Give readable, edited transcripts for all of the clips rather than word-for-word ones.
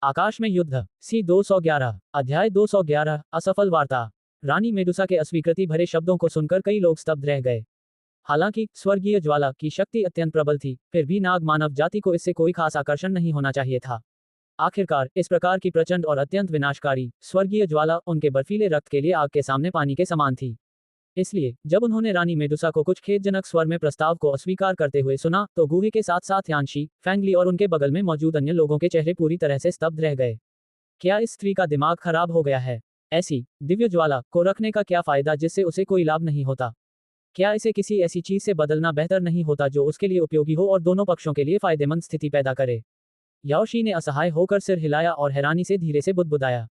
आकाश में युद्ध सी 211 अध्याय 211 असफल वार्ता। रानी मेडुसा के अस्वीकृति भरे शब्दों को सुनकर कई लोग स्तब्ध रह गए। हालांकि स्वर्गीय ज्वाला की शक्ति अत्यंत प्रबल थी, फिर भी नाग मानव जाति को इससे कोई खास आकर्षण नहीं होना चाहिए था। आखिरकार इस प्रकार की प्रचंड और अत्यंत विनाशकारी स्वर्गीय ज्वाला उनके बर्फीले रक्त के लिए आग के सामने पानी के समान थी। इसलिए जब उन्होंने रानी मेडुसा को कुछ खेदजनक स्वर में प्रस्ताव को अस्वीकार करते हुए सुना, तो गूहे के साथ साथ यानशी, फैंगली और उनके बगल में मौजूद अन्य लोगों के चेहरे पूरी तरह से स्तब्ध रह गए। क्या इस स्त्री का दिमाग खराब हो गया है? ऐसी दिव्य ज्वाला को रखने का क्या फायदा जिससे उसे कोई लाभ नहीं होता? क्या इसे किसी ऐसी चीज से बदलना बेहतर नहीं होता जो उसके लिए उपयोगी हो और दोनों पक्षों के लिए फायदेमंद स्थिति पैदा करे? याओशी ने असहाय होकर सिर हिलाया और हैरानी से धीरे से बुदबुदाया।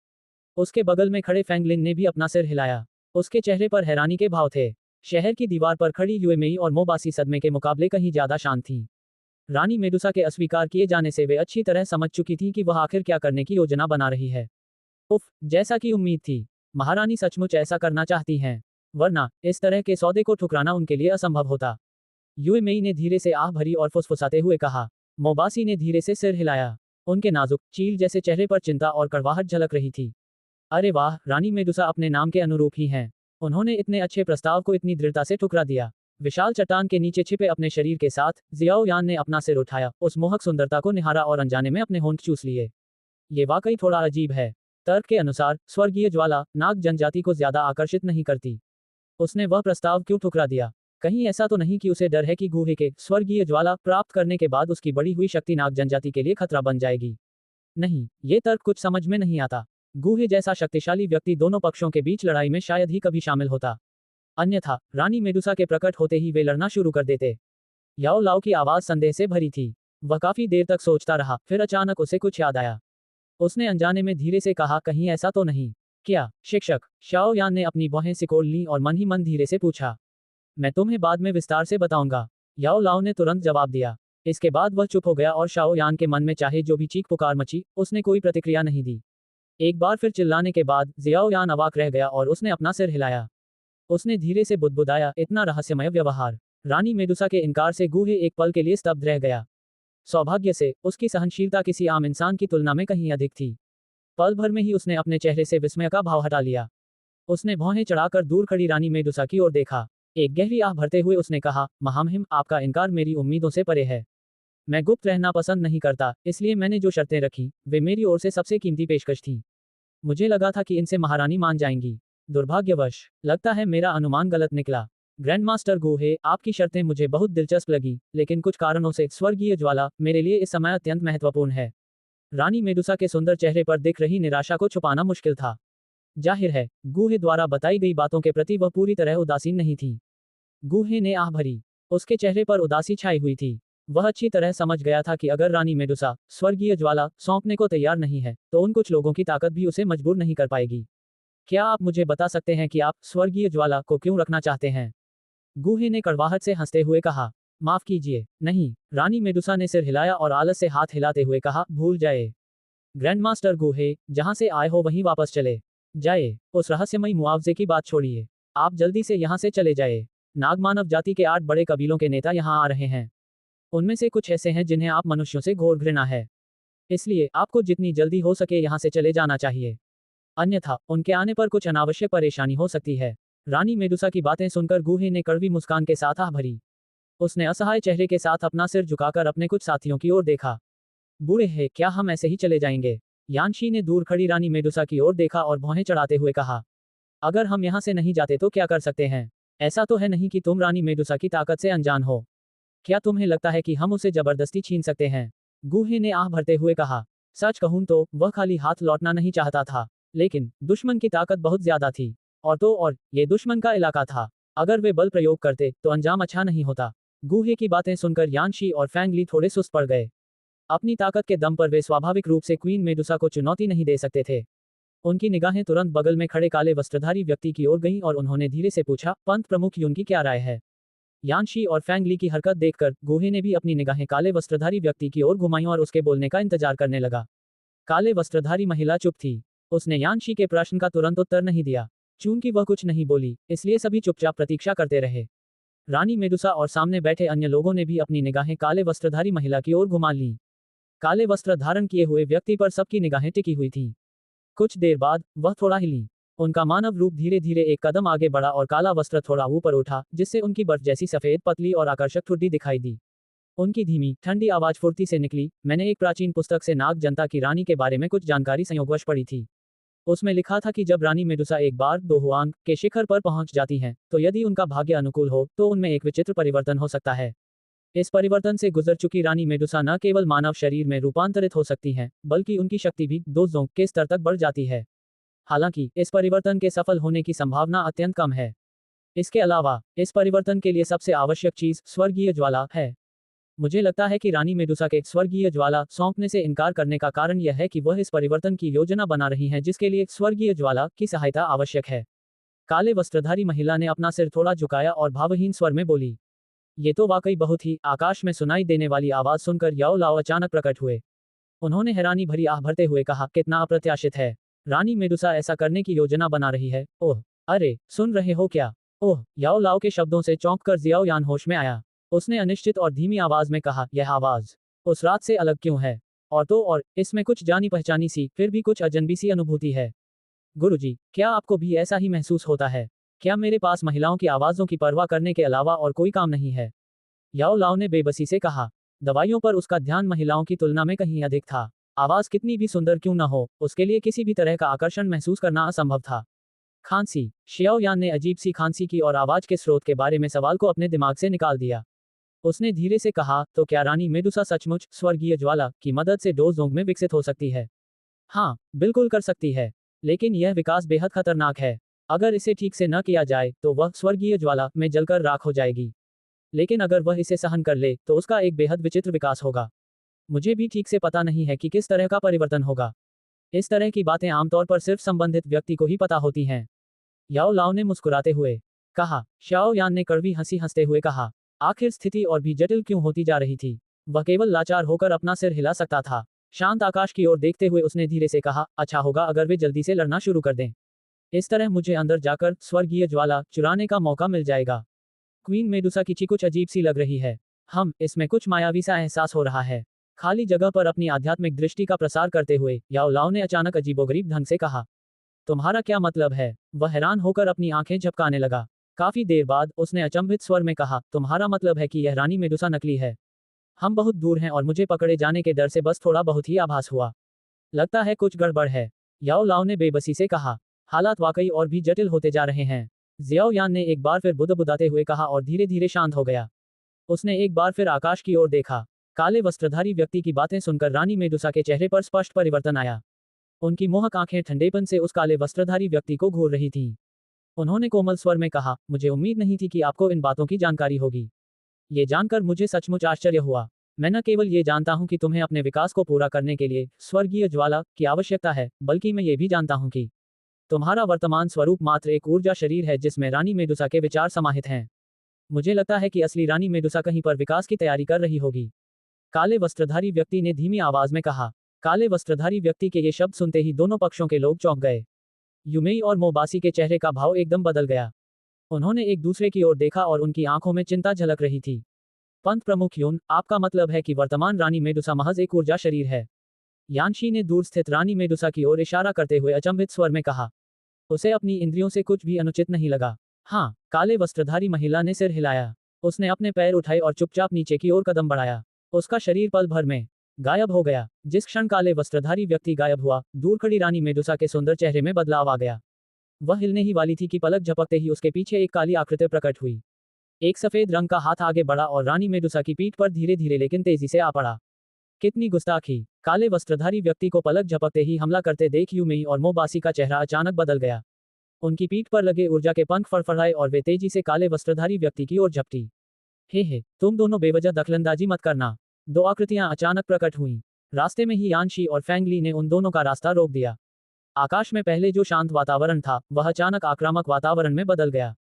उसके बगल में खड़े फैंगलिन ने भी अपना सिर हिलाया। उसके चेहरे पर हैरानी के भाव थे। शहर की दीवार पर खड़ी यूएमेई और मोबासी सदमे के मुकाबले कहीं ज्यादा शांत थी। रानी मेडुसा के अस्वीकार किए जाने से वे अच्छी तरह समझ चुकी थी कि वह आखिर क्या करने की योजना बना रही है। उफ, जैसा कि उम्मीद थी, महारानी सचमुच ऐसा करना चाहती हैं, वरना इस तरह के सौदे को ठुकराना उनके लिए असंभव होता। यूएमेई ने धीरे से आह भरी और फुसफुसाते हुए कहा। मोबासी ने धीरे से सिर हिलाया। उनके नाजुक चील जैसे चेहरे पर चिंता और कड़वाहट झलक रही थी। अरे वाह, रानी मेडुसा अपने नाम के अनुरूप ही हैं। उन्होंने इतने अच्छे प्रस्ताव को इतनी दृढ़ता से ठुकरा दिया। विशाल चट्टान के नीचे छिपे अपने शरीर के साथ जियाओ यान ने अपना सिर उठाया, उस मोहक सुंदरता को निहारा और अनजाने में अपने होंठ चूस लिए। ये वाकई थोड़ा अजीब है। तर्क के अनुसार स्वर्गीय ज्वाला नाग जनजाति को ज्यादा आकर्षित नहीं करती। उसने वह प्रस्ताव क्यों ठुकरा दिया? कहीं ऐसा तो नहीं कि उसे डर है कि गूहे के स्वर्गीय ज्वाला प्राप्त करने के बाद उसकी बढ़ी हुई शक्ति नाग जनजाति के लिए खतरा बन जाएगी? नहीं, ये तर्क कुछ समझ में नहीं आता। गूहे जैसा शक्तिशाली व्यक्ति दोनों पक्षों के बीच लड़ाई में शायद ही कभी शामिल होता। अन्यथा रानी मेडुसा के प्रकट होते ही वे लड़ना शुरू कर देते। याओ लाओ की आवाज संदेह से भरी थी। वह काफी देर तक सोचता रहा, फिर अचानक उसे कुछ याद आया। उसने अनजाने में धीरे से कहा, कहीं ऐसा तो नहीं? क्या शिक्षक? शाओ यान ने अपनी भौहें सिकोड़ ली और मन ही मन धीरे से पूछा। मैं तुम्हें बाद में विस्तार से बताऊंगा, याओ लाओ ने तुरंत जवाब दिया। इसके बाद वह चुप हो गया और शाओ यान के मन में चाहे जो भी चीख पुकार मची, उसने कोई प्रतिक्रिया नहीं दी। एक बार फिर चिल्लाने के बाद जियाओ यान अवाक रह गया और उसने अपना सिर हिलाया। उसने धीरे से बुदबुदाया, इतना रहस्यमय व्यवहार। रानी मेडुसा के इनकार से गूहे एक पल के लिए स्तब्ध रह गया। सौभाग्य से उसकी सहनशीलता किसी आम इंसान की तुलना में कहीं अधिक थी। पल भर में ही उसने अपने चेहरे से विस्मय का भाव हटा लिया। उसने भौहें चढ़ाकर दूर खड़ी रानी मेडुसा की ओर देखा। एक गहरी आह भरते हुए उसने कहा, महामहिम, आपका इनकार मेरी उम्मीदों से परे है। मैं गुप्त रहना पसंद नहीं करता, इसलिए मैंने जो शर्तें रखी वे मेरी ओर से सबसे कीमती पेशकश थी। मुझे लगा था कि इनसे महारानी मान जाएंगी। दुर्भाग्यवश लगता है मेरा अनुमान गलत निकला। ग्रैंडमास्टर गूहे, आपकी शर्तें मुझे बहुत दिलचस्प लगी, लेकिन कुछ कारणों से स्वर्गीय ज्वाला मेरे लिए इस समय अत्यंत महत्वपूर्ण है। रानी मेडुसा के सुंदर चेहरे पर दिख रही निराशा को छुपाना मुश्किल था। जाहिर है, गूहे द्वारा बताई गई बातों के प्रति वह पूरी तरह उदासीन नहीं थी। गूहे ने आह भरी। उसके चेहरे पर उदासी छाई हुई थी। वह अच्छी तरह समझ गया था कि अगर रानी मेडुसा स्वर्गीय ज्वाला सौंपने को तैयार नहीं है, तो उन कुछ लोगों की ताकत भी उसे मजबूर नहीं कर पाएगी। क्या आप मुझे बता सकते हैं कि आप स्वर्गीय ज्वाला को क्यों रखना चाहते हैं? गूहे ने कड़वाहट से हंसते हुए कहा। माफ कीजिए, नहीं। रानी मेडुसा ने सिर हिलाया और आलस से हाथ हिलाते हुए कहा, भूल जाए। ग्रैंडमास्टर गूहे, जहां से आए हो वहीं वापस चले जाए। उस रहस्यमयी मुआवजे की बात छोड़िए। आप जल्दी से यहां से चले जाए। नागमानव जाति के 8 बड़े कबीलों के नेता यहां आ रहे हैं। उनमें से कुछ ऐसे हैं जिन्हें आप मनुष्यों से घोर घृणा है। इसलिए आपको जितनी जल्दी हो सके यहां से चले जाना चाहिए, अन्यथा उनके आने पर कुछ अनावश्यक परेशानी हो सकती है। रानी मेडुसा की बातें सुनकर गूहे ने कड़वी मुस्कान के साथ आह भरी। उसने असहाय चेहरे के साथ अपना सिर झुकाकर अपने कुछ साथियों की ओर देखा। बूढ़े हैं, क्या हम ऐसे ही चले जाएंगे? यानशी ने दूर खड़ी रानी मेडुसा की ओर देखा और भौहें चढ़ाते हुए कहा, अगर हम यहां से नहीं जाते तो क्या कर सकते हैं? ऐसा तो है नहीं कि तुम रानी मेडुसा की ताकत से अनजान हो। क्या तुम्हें लगता है कि हम उसे जबरदस्ती छीन सकते हैं? गूहे ने आह भरते हुए कहा। सच कहूं तो वह खाली हाथ लौटना नहीं चाहता था, लेकिन दुश्मन की ताकत बहुत ज्यादा थी। और ये दुश्मन का इलाका था। अगर वे बल प्रयोग करते तो अंजाम अच्छा नहीं होता। गूहे की बातें सुनकर यानशी और फैंगली थोड़े सुस्त पड़ गए। अपनी ताकत के दम पर वे स्वाभाविक रूप से क्वीन मेडुसा को चुनौती नहीं दे सकते थे। उनकी निगाहें तुरंत बगल में खड़े काले वस्त्रधारी व्यक्ति की ओर गईं और उन्होंने धीरे से पूछा, पंत प्रमुख युन की क्या राय है? यानशी और फैंगली की हरकत देखकर गूहे ने भी अपनी निगाहें काले वस्त्रधारी व्यक्ति की ओर घुमाईं और उसके बोलने का इंतजार करने लगा। काले वस्त्रधारी महिला चुप थी। उसने यानशी के प्रश्न का तुरंत उत्तर नहीं दिया। चूंकि वह कुछ नहीं बोली, इसलिए सभी चुपचाप प्रतीक्षा करते रहे। रानी मेडुसा और सामने बैठे अन्य लोगों ने भी अपनी निगाहें काले वस्त्रधारी महिला की ओर घुमा लीं। काले वस्त्र धारण किए हुए व्यक्ति पर सबकी निगाहें टिकी हुई थीं। कुछ देर बाद वह थोड़ा हिली। उनका मानव रूप धीरे धीरे एक कदम आगे बढ़ा और काला वस्त्र थोड़ा ऊपर उठा, जिससे उनकी बर्फ जैसी सफेद, पतली और आकर्षक ठुड्डी दिखाई दी। उनकी धीमी ठंडी आवाज फुर्ती से निकली, मैंने एक प्राचीन पुस्तक से नाग जनता की रानी के बारे में कुछ जानकारी संयोगवश पढ़ी थी। उसमें लिखा था कि जब रानी मेडुसा एक बार दोहुआंग के शिखर पर पहुंच जाती हैं, तो यदि उनका भाग्य अनुकूल हो तो उनमें एक विचित्र परिवर्तन हो सकता है। इस परिवर्तन से गुजर चुकी रानी मेडुसा न केवल मानव शरीर में रूपांतरित हो सकती हैं, बल्कि उनकी शक्ति भी दोजोंग के स्तर तक बढ़ जाती है। हालांकि इस परिवर्तन के सफल होने की संभावना अत्यंत कम है। इसके अलावा इस परिवर्तन के लिए सबसे आवश्यक चीज स्वर्गीय ज्वाला है। मुझे लगता है कि रानी मेडुसा के स्वर्गीय ज्वाला सौंपने से इनकार करने का कारण यह है कि वह इस परिवर्तन की योजना बना रही हैं, जिसके लिए स्वर्गीय ज्वाला की सहायता आवश्यक है। काले वस्त्रधारी महिला ने अपना सिर थोड़ा झुकाया और भावहीन स्वर में बोली, ये तो वाकई बहुत ही। आकाश में सुनाई देने वाली आवाज सुनकर याओ लाओ अचानक प्रकट हुए। उन्होंने हैरानी भरी आह भरते हुए कहा, कितना अप्रत्याशित है। रानी मेडुसा ऐसा करने की योजना बना रही है। ओह, अरे, सुन रहे हो क्या? ओह, याओ लाओ के शब्दों से चौंककर जियाओ यान होश में आया। उसने अनिश्चित और धीमी आवाज में कहा, यह आवाज उस रात से अलग क्यों है? और तो और इसमें कुछ जानी पहचानी सी, फिर भी कुछ अजनबी सी अनुभूति है। गुरुजी, क्या आपको भी ऐसा ही महसूस होता है? क्या मेरे पास महिलाओं की आवाजों की परवाह करने के अलावा और कोई काम नहीं है? याओ लाओ ने बेबसी से कहा। दवाइयों पर उसका ध्यान महिलाओं की तुलना में कहीं अधिक था। आवाज कितनी भी सुंदर क्यों न हो, उसके लिए किसी भी तरह का आकर्षण महसूस करना असंभव था। खांसी। शियाओ यान ने अजीब सी खांसी की और आवाज के स्रोत के बारे में सवाल को अपने दिमाग से निकाल दिया। उसने धीरे से कहा, तो क्या रानी मेडुसा सचमुच स्वर्गीय ज्वाला की मदद से डोजोंग में विकसित हो सकती है? हाँ, बिल्कुल कर सकती है। लेकिन यह विकास बेहद खतरनाक है। अगर इसे ठीक से न किया जाए तो वह स्वर्गीय ज्वाला में जलकर राख हो जाएगी। लेकिन अगर वह इसे सहन कर ले तो उसका एक बेहद विचित्र विकास होगा। मुझे भी ठीक से पता नहीं है कि किस तरह का परिवर्तन होगा। इस तरह की बातें आमतौर पर सिर्फ संबंधित व्यक्ति को ही पता होती हैं। याओ लाओ ने मुस्कुराते हुए कहा। शाओ यान ने कड़वी हंसी हंसते हुए कहा, आखिर स्थिति और भी जटिल क्यों होती जा रही थी? वह केवल लाचार होकर अपना सिर हिला सकता था। शांत आकाश की ओर देखते हुए उसने धीरे से कहा, अच्छा होगा अगर वे जल्दी से लड़ना शुरू कर दें। इस तरह मुझे अंदर जाकर स्वर्गीय ज्वाला चुराने का मौका मिल जाएगा। क्वीन मेडुसा की ची कुछ अजीब सी लग रही है। इसमें कुछ मायावी सा एहसास हो रहा है। खाली जगह पर अपनी आध्यात्मिक दृष्टि का प्रसार करते हुए याओ लाओ ने अचानक अजीबोगरीब ढंग से कहा, तुम्हारा क्या मतलब है? वह हैरान होकर अपनी आंखें झपकाने लगा। काफी देर बाद उसने अचंभित स्वर में कहा, तुम्हारा मतलब है कि यह रानी मेडुसा नकली है? हम बहुत दूर हैं और मुझे पकड़े जाने के डर से बस थोड़ा बहुत ही आभास हुआ। लगता है कुछ गड़बड़ है। याओ लाओ ने बेबसी से कहा। हालात वाकई और भी जटिल होते जा रहे हैं। जियाओ यान ने एक बार फिर बुदबुदाते हुए कहा और धीरे धीरे शांत हो गया। उसने एक बार फिर आकाश की ओर देखा। काले वस्त्रधारी व्यक्ति की बातें सुनकर रानी मेडुसा के चेहरे पर स्पष्ट परिवर्तन आया। उनकी मोहक आंखें ठंडेपन से उस काले वस्त्रधारी व्यक्ति को घूर रही थीं। उन्होंने कोमल स्वर में कहा, मुझे उम्मीद नहीं थी कि आपको इन बातों की जानकारी होगी। ये जानकर मुझे सचमुच आश्चर्य हुआ। मैं न केवल ये जानता हूं कि तुम्हें अपने विकास को पूरा करने के लिए स्वर्गीय ज्वाला की आवश्यकता है, बल्कि मैं ये भी जानता हूं कि तुम्हारा वर्तमान स्वरूप मात्र एक ऊर्जा शरीर है जिसमें रानी मेडुसा के विचार समाहित हैं। मुझे लगता है कि असली रानी मेडुसा कहीं पर विकास की तैयारी कर रही होगी। काले वस्त्रधारी व्यक्ति ने धीमी आवाज में कहा। काले वस्त्रधारी व्यक्ति के ये शब्द सुनते ही दोनों पक्षों के लोग चौंक गए। युमेई और मोबासी के चेहरे का भाव एकदम बदल गया। उन्होंने एक दूसरे की ओर देखा और उनकी आंखों में चिंता झलक रही थी। पंत प्रमुख यून, आपका मतलब है कि वर्तमान रानी मेडुसा महज एक ऊर्जा शरीर है? यानशी ने दूर स्थित रानी मेडुसा की ओर इशारा करते हुए अचंभित स्वर में कहा। उसे अपनी इंद्रियों से कुछ भी अनुचित नहीं लगा। हाँ, काले वस्त्रधारी महिला ने सिर हिलाया। उसने अपने पैर उठाए और चुपचाप नीचे की ओर कदम बढ़ाया। उसका शरीर पल भर में गायब हो गया। जिस क्षण काले वस्त्रधारी व्यक्ति गायब हुआ, दूर खड़ी रानी मेडुसा के सुंदर चेहरे में बदलाव आ गया। वह हिलने ही वाली थी कि पलक झपकते ही उसके पीछे एक काली आकृति प्रकट हुई। एक सफेद रंग का हाथ आगे बढ़ा और रानी मेडुसा की पीठ पर धीरे धीरे लेकिन तेजी से आ पड़ा। कितनी गुस्ताखी! काले वस्त्रधारी व्यक्ति को पलक झपकते ही हमला करते देख युमेई और मोबासी का चेहरा अचानक बदल गया। उनकी पीठ पर लगे ऊर्जा के पंख फड़फड़ाए और वे तेजी से काले वस्त्रधारी व्यक्ति की ओर झपटी। हे, तुम दोनों बेवजह दखलंदाजी मत करना। दो आकृतियां अचानक प्रकट हुईं। रास्ते में ही यानशी और फेंगली ने उन दोनों का रास्ता रोक दिया। आकाश में पहले जो शांत वातावरण था, वह अचानक आक्रामक वातावरण में बदल गया।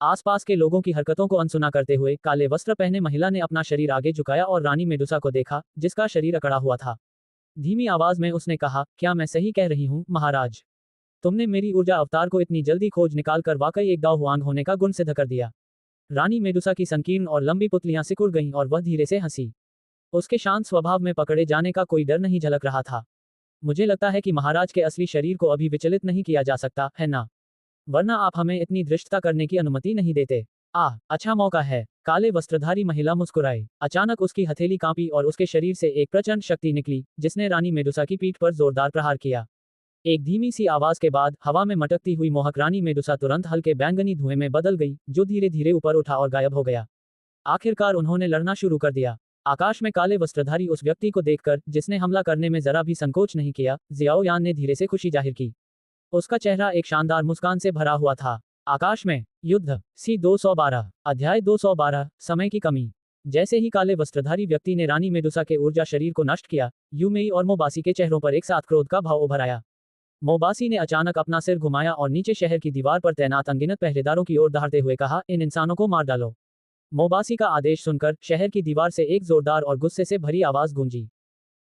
आसपास के लोगों की हरकतों को अनसुना करते हुए काले वस्त्र पहने महिला ने अपना शरीर आगे झुकाया और रानी मेडुसा को देखा, जिसका शरीर अकड़ा हुआ था। धीमी आवाज में उसने कहा, क्या मैं सही कह रही हूँ, महाराज? तुमने मेरी ऊर्जा अवतार को इतनी जल्दी खोज निकाल कर वाकई एक दाओहुआंग होने का गुण सिद्ध कर दिया। रानी मेडुसा की संकीर्ण और लंबी पुतलियां सिकुड़ गईं और वह धीरे से हंसी। उसके शांत स्वभाव में पकड़े जाने का कोई डर नहीं झलक रहा था। मुझे लगता है कि महाराज के असली शरीर को अभी विचलित नहीं किया जा सकता है ना, वरना आप हमें इतनी धृष्टता करने की अनुमति नहीं देते। अच्छा मौका है। काले वस्त्रधारी महिला मुस्कुराई। अचानक उसकी हथेली कांपी और उसके शरीर से एक प्रचंड शक्ति निकली, जिसने रानी मेडुसा की पीठ पर जोरदार प्रहार किया। एक धीमी सी आवाज के बाद हवा में मटकती हुई मोहक रानी मेडुसा तुरंत हल्के बैंगनी धुएं में बदल गई, जो धीरे धीरे ऊपर उठा और गायब हो गया। आखिरकार उन्होंने लड़ना शुरू कर दिया। आकाश में काले वस्त्रधारी उस व्यक्ति को देखकर, जिसने हमला करने में जरा भी संकोच नहीं किया, जियाओ यान ने धीरे से खुशी जाहिर की। उसका चेहरा एक शानदार मुस्कान से भरा हुआ था। आकाश में युद्ध सी 212 अध्याय 212 समय की कमी। जैसे ही काले वस्त्रधारी व्यक्ति ने रानी मेडुसा के ऊर्जा शरीर को नष्ट किया, यूमेई और मोबासी के चेहरों पर एक साथ क्रोध का भाव उभर आया। मोबासी ने अचानक अपना सिर घुमाया और नीचे शहर की दीवार पर तैनात अनगिनत पहरेदारों की ओर दहाड़ते हुए कहा, इन इंसानों को मार डालो। मोबासी का आदेश सुनकर शहर की दीवार से एक जोरदार और गुस्से से भरी आवाज गूंजी।